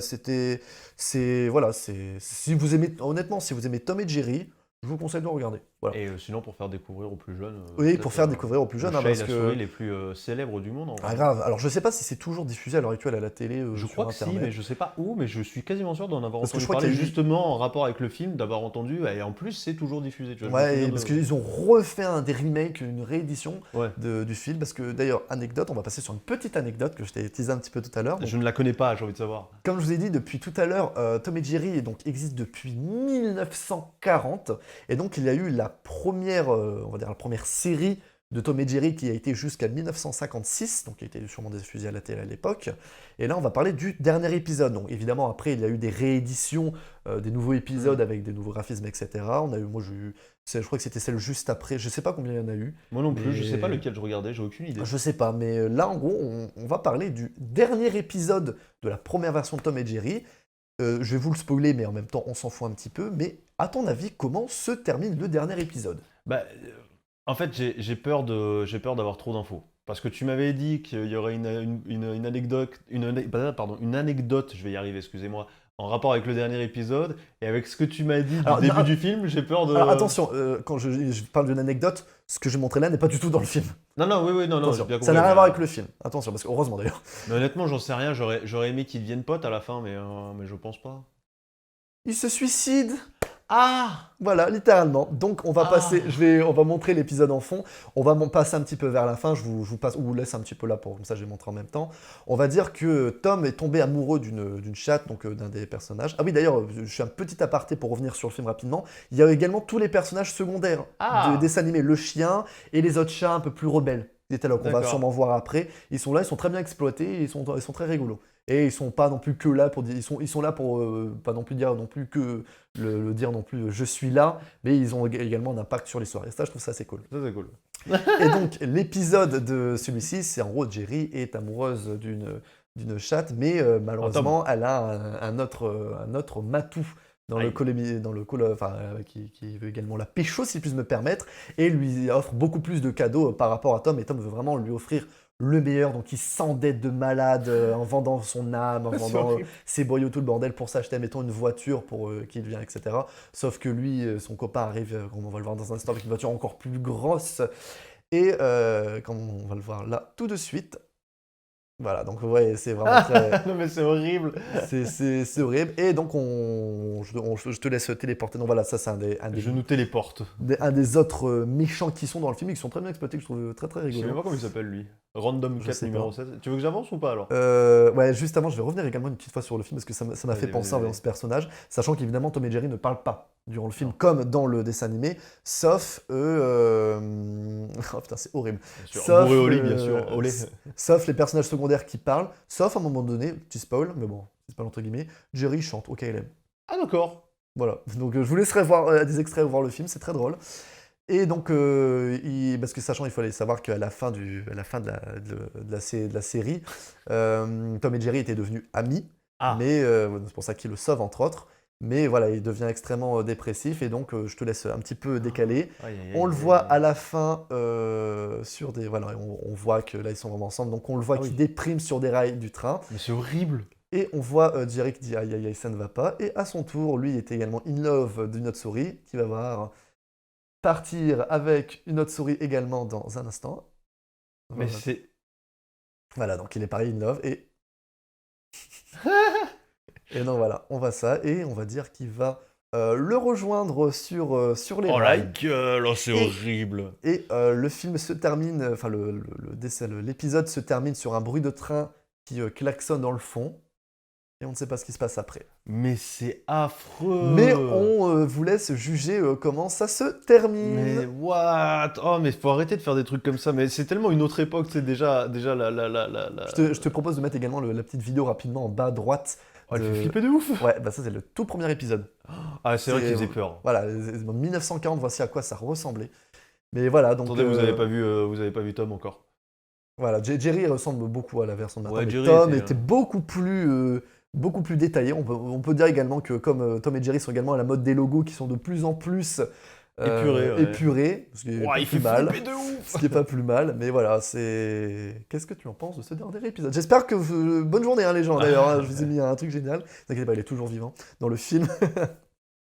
Voilà, si vous aimez, honnêtement, si vous aimez Tom et Jerry, je vous conseille de le regarder. Voilà. Et sinon, pour faire découvrir aux plus jeunes, Oui, peut-être, pour faire découvrir aux plus jeunes, le hein, chat et parce la que souris les plus célèbres du monde, en ah vrai. grave. Alors je sais pas si c'est toujours diffusé à l'heure actuelle à la télé Je sur crois que si, internet. mais je sais pas où, mais je suis quasiment sûr d'en avoir Parce que entendu je crois parler, qu'il y a eu- justement en rapport avec le film, d'avoir entendu, et en plus c'est toujours diffusé, tu vois. Je me Ouais, souviens parce de- qu'ils ont refait des remakes, une réédition Ouais. du film. Parce que d'ailleurs, anecdote, on va passer sur une petite anecdote que je t'ai teasé un petit peu tout à l'heure. Donc, Je ne la connais pas, j'ai envie de savoir. comme je vous ai dit depuis tout à l'heure, Tom et Jerry existe depuis 1940. Et donc il y a eu la première, on va dire la première série de Tom et Jerry qui a été jusqu'à 1956, donc qui a été sûrement diffusée à la télé à l'époque. Et là on va parler du dernier épisode. Donc évidemment après il y a eu des rééditions, des nouveaux épisodes avec des nouveaux graphismes, etc. Je crois que c'était celle juste après, je sais pas combien il y en a eu. Moi non plus, Mais- je sais pas lequel je regardais, j'ai aucune idée. Je sais pas, mais là, en gros, on va parler du dernier épisode de la première version de Tom et Jerry. Je vais vous le spoiler, mais en même temps, on s'en fout un petit peu. Mais à ton avis, comment se termine le dernier épisode? Bah, en fait, j'ai peur d'avoir trop d'infos. Parce que tu m'avais dit qu'il y aurait une anecdote, une anecdote, je vais y arriver, excusez-moi, en rapport avec le dernier épisode, et avec ce que tu m'as dit du Alors, début non, du film, j'ai peur de... Alors attention, quand je parle d'une anecdote, ce que j'ai montré là n'est pas du tout dans le film. Non, non, oui, non, Attention, j'ai bien ça compris, n'a rien à mais, voir avec le film. Attention, parce que heureusement d'ailleurs. mais honnêtement, j'en sais rien, j'aurais aimé qu'ils deviennent potes à la fin, mais je pense pas. Il se suicide. Ah! Voilà, littéralement. Donc on va Ah. passer, on va montrer l'épisode en fond. On va passer un petit peu vers la fin. Je vous passe, ou vous laisse un petit peu là pour comme ça, je vais montrer en même temps. On va dire que Tom est tombé amoureux d'une chatte, donc d'un des personnages. Ah oui, d'ailleurs, je fais un petit aparté pour revenir sur le film rapidement. Il y a également tous les personnages secondaires Ah. de dessins animés, le chien et les autres chats un peu plus rebelles. Ils étaient là, qu'on va D'accord. sûrement voir après. Ils sont là, ils sont très bien exploités, ils sont très rigolos. Et ils sont pas non plus que là pour dire, ils sont là pour pas non plus dire non plus que le dire non plus je suis là, mais ils ont également un impact sur l'histoire. Et ça, je trouve ça assez cool. Ça, c'est cool. Et donc, l'épisode de celui-ci, c'est en gros Jerry est amoureuse d'une chatte, mais malheureusement, elle a un autre matou dans Aïe. qui veut également la pécho, si je puis me permettre, et lui offre beaucoup plus de cadeaux par rapport à Tom, et Tom veut vraiment lui offrir le meilleur, donc il s'endette de malade en vendant son âme, en C'est vendant horrible. ses boyaux, tout le bordel pour s'acheter, mettons, une voiture pour qu'il vienne, etc. Sauf que lui, son copain arrive, comme on va le voir dans un instant, avec une voiture encore plus grosse, et comme on va le voir là tout de suite. Voilà, donc ouais, c'est vraiment très... Non, mais c'est horrible. C'est horrible. Et donc, je te laisse téléporter. Donc voilà, ça, c'est Je nous téléporte. un des autres méchants qui sont dans le film et qui sont très bien exploités, que je trouve très très Je sais même rigolo. pas comment il s'appelle, lui. Random Je 4 sais numéro pas. 16. Tu veux que j'avance ou pas, alors? Ouais, juste avant, je vais revenir également une petite fois sur le film parce que ça m'a fait Vas-y, penser vas-y, à vas-y. ce personnage, sachant qu'évidemment Tom et Jerry ne parlent pas durant le film Non. comme dans le dessin animé, sauf oh putain, c'est horrible. Bien sûr. Sauf, Bourré au lit, bien sûr. Olé. Sauf les personnages secondaires qui parlent, sauf à un moment donné, petit spoil, mais bon, c'est pas entre guillemets, Jerry chante au KLM. Ah, d'accord. Voilà, donc je vous laisserai voir des extraits ou voir le film, c'est très drôle. Et donc, parce que sachant, il fallait savoir qu'à la fin, de la série, Tom et Jerry étaient devenus amis, Ah, mais c'est pour ça qu'il le sauve, entre autres. Mais voilà, il devient extrêmement dépressif, et donc je te laisse un petit peu décaler. aïe, aïe, On aïe, le aïe, voit aïe. à la fin sur des... Voilà, on voit que là, ils sont vraiment ensemble. Donc on le voit Ah qui oui. déprime sur des rails du train. Mais c'est horrible. Et on voit Jerry qui dit aïe aïe aïe, ça ne va pas. Et à son tour, lui est également in love d'une autre souris qui va voir partir avec une autre souris également dans un instant. Mais Voilà, c'est... Voilà, donc il est pareil in love. Et donc voilà, on va ça. Et on va dire qu'il va le rejoindre sur les Oh la rails. gueule, oh, c'est Et- horrible. Et le film se termine, enfin l'épisode se termine sur un bruit de train qui klaxonne dans le fond. Et on ne sait pas ce qui se passe après. Mais c'est affreux. Mais on vous laisse juger comment ça se termine. Mais what? Oh, mais faut arrêter de faire des trucs comme ça. Mais c'est tellement une autre époque, c'est déjà la... Je te propose de mettre également la petite vidéo rapidement en bas à droite. Oh, elle de- fait flipper de ouf. Ouais, bah ça c'est le tout premier épisode. Ah, c'est vrai C'est- qu'il faisait peur. Voilà, en 1940, voici à quoi ça ressemblait. Mais voilà, donc Attendez, vous avez pas vu Tom encore. voilà, Jerry ressemble beaucoup à la version de maintenant, Ouais, mais Jerry Tom était, était beaucoup plus détaillé. On peut dire également que comme Tom et Jerry sont également à la mode des logos qui sont de plus en plus Épurés, ouais. épurés, ce qui est pas Ouah, il plus fait mal. flipper de ouf. Ce qui est pas plus mal, mais voilà, c'est... Qu'est-ce que tu en penses de ce dernier épisode? J'espère que bonne journée les gens d'ailleurs, hein, je vous ai mis un truc génial. Ne vous inquiétez pas, il est toujours vivant dans le film.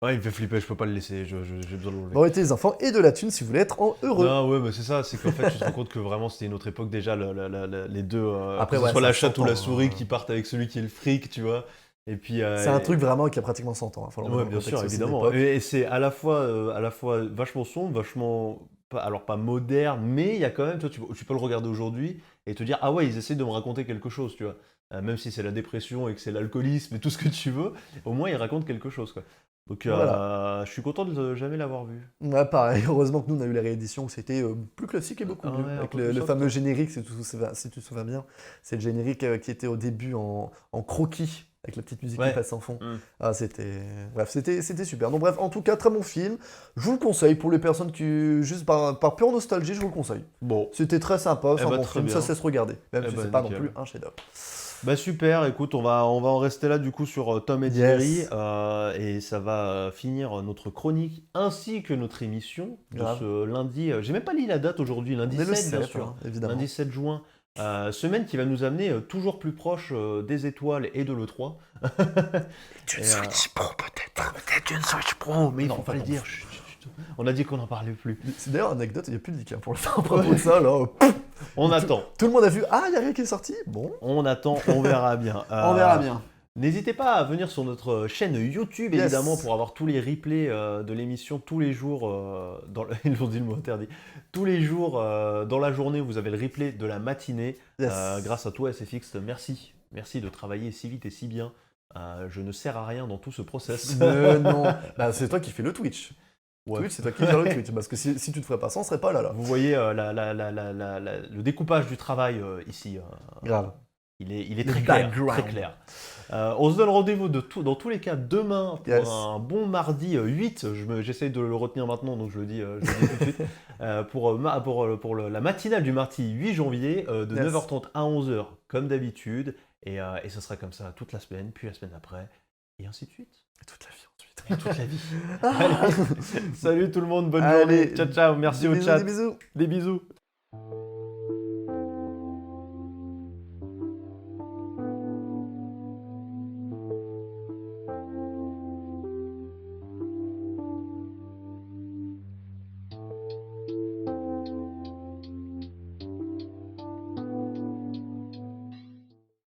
Ouais, il me fait flipper, je peux pas le laisser, j'ai besoin de l'enlever. Bon, arrêtez les enfants et de la thune si vous voulez être heureux. Non, ouais, mais c'est ça, c'est qu'en fait, tu te rends compte que vraiment c'était une autre époque déjà, les deux, Après, que ce ouais, soit ça la chatte ou la s'entend, souris hein. qui partent avec celui qui est le fric, tu vois. Et puis. C'est un truc vraiment qui a pratiquement 100 ans. Hein, faut le Ouais, remettre bien dans le sûr, contexte aussi de évidemment. l'époque. Et c'est à la fois vachement sombre, vachement. Alors pas moderne, mais il y a quand même, toi, tu peux le regarder aujourd'hui et te dire, ah ouais, ils essaient de me raconter quelque chose, tu vois. Même si c'est la dépression et que c'est l'alcoolisme et tout ce que tu veux, au moins ils racontent quelque chose, quoi. Donc Voilà. je suis content de jamais l'avoir vu. Ouais, pareil, heureusement que nous on a eu la réédition où c'était plus classique et beaucoup Ah mieux. ouais, un Avec peu le plus soft, fameux quoi. générique, si tu te souviens bien. C'est le générique qui était au début en croquis, avec la petite musique Ouais. qui passe en fond. Mm. Ah, bref, c'était super. Donc bref, en tout cas, très bon film. Je vous le conseille pour les personnes qui, juste par pure nostalgie, je vous le conseille. Bon, C'était très sympa, c'est Eh un bah, bon très film, ça bien. se laisse regarder. Même Eh si bah, c'est pas non nickel. plus un chef-d'œuvre. bah super, écoute, on va en rester là du coup sur Tom et Yes. Jerry et ça va finir notre chronique ainsi que notre émission de Grave. ce lundi. J'ai même pas lu la date aujourd'hui, lundi On est le 7 bien 7, sûr. hein, évidemment. Lundi 7 juin. Semaine qui va nous amener toujours plus proche des étoiles et de l'E3. D'une Et, Switch Pro peut-être. Peut-être une Switch Pro, mais il Non, faut pas pas le pour dire. Chut, chut, chut. On a dit qu'on n'en parlait plus. C'est d'ailleurs une anecdote, il n'y a plus de leak hein, pour le temps à propos de ça. Là, On attend, tout le monde a vu, ah, il n'y a rien qui est sorti. Bon, on attend, on verra bien. on verra bien. N'hésitez pas à venir sur notre chaîne YouTube, Yes. évidemment, pour avoir tous les replays de l'émission tous les jours. Ils ont dit le mot interdit. Tous les jours dans la journée, vous avez le replay de la matinée. Yes. Grâce à toi, SFX, merci. Merci de travailler si vite et si bien. Je ne sers à rien dans tout ce process. Mais non, bah, c'est toi qui fais le Twitch. Ouais. Twitch, c'est toi qui fais le Twitch. Parce que si tu te ferais pas ça, on serait pas là. Vous voyez le découpage du travail ici. Grave. Il est Le très clair. background. Très clair. On se donne rendez-vous dans tous les cas demain pour Yes. un bon mardi 8. J'essaye de le retenir maintenant, donc je le dis tout de suite. Pour la matinale du mardi 8 janvier de Yes. 9h30 à 11h, comme d'habitude. Et ce sera comme ça toute la semaine, puis la semaine après, et ainsi de suite. Et toute la vie ensuite. Et toute la vie. Ah. Allez, salut tout le monde, bonne Allez. journée. Ciao, ciao. Merci Des au bisous, chat. des bisous. Des bisous.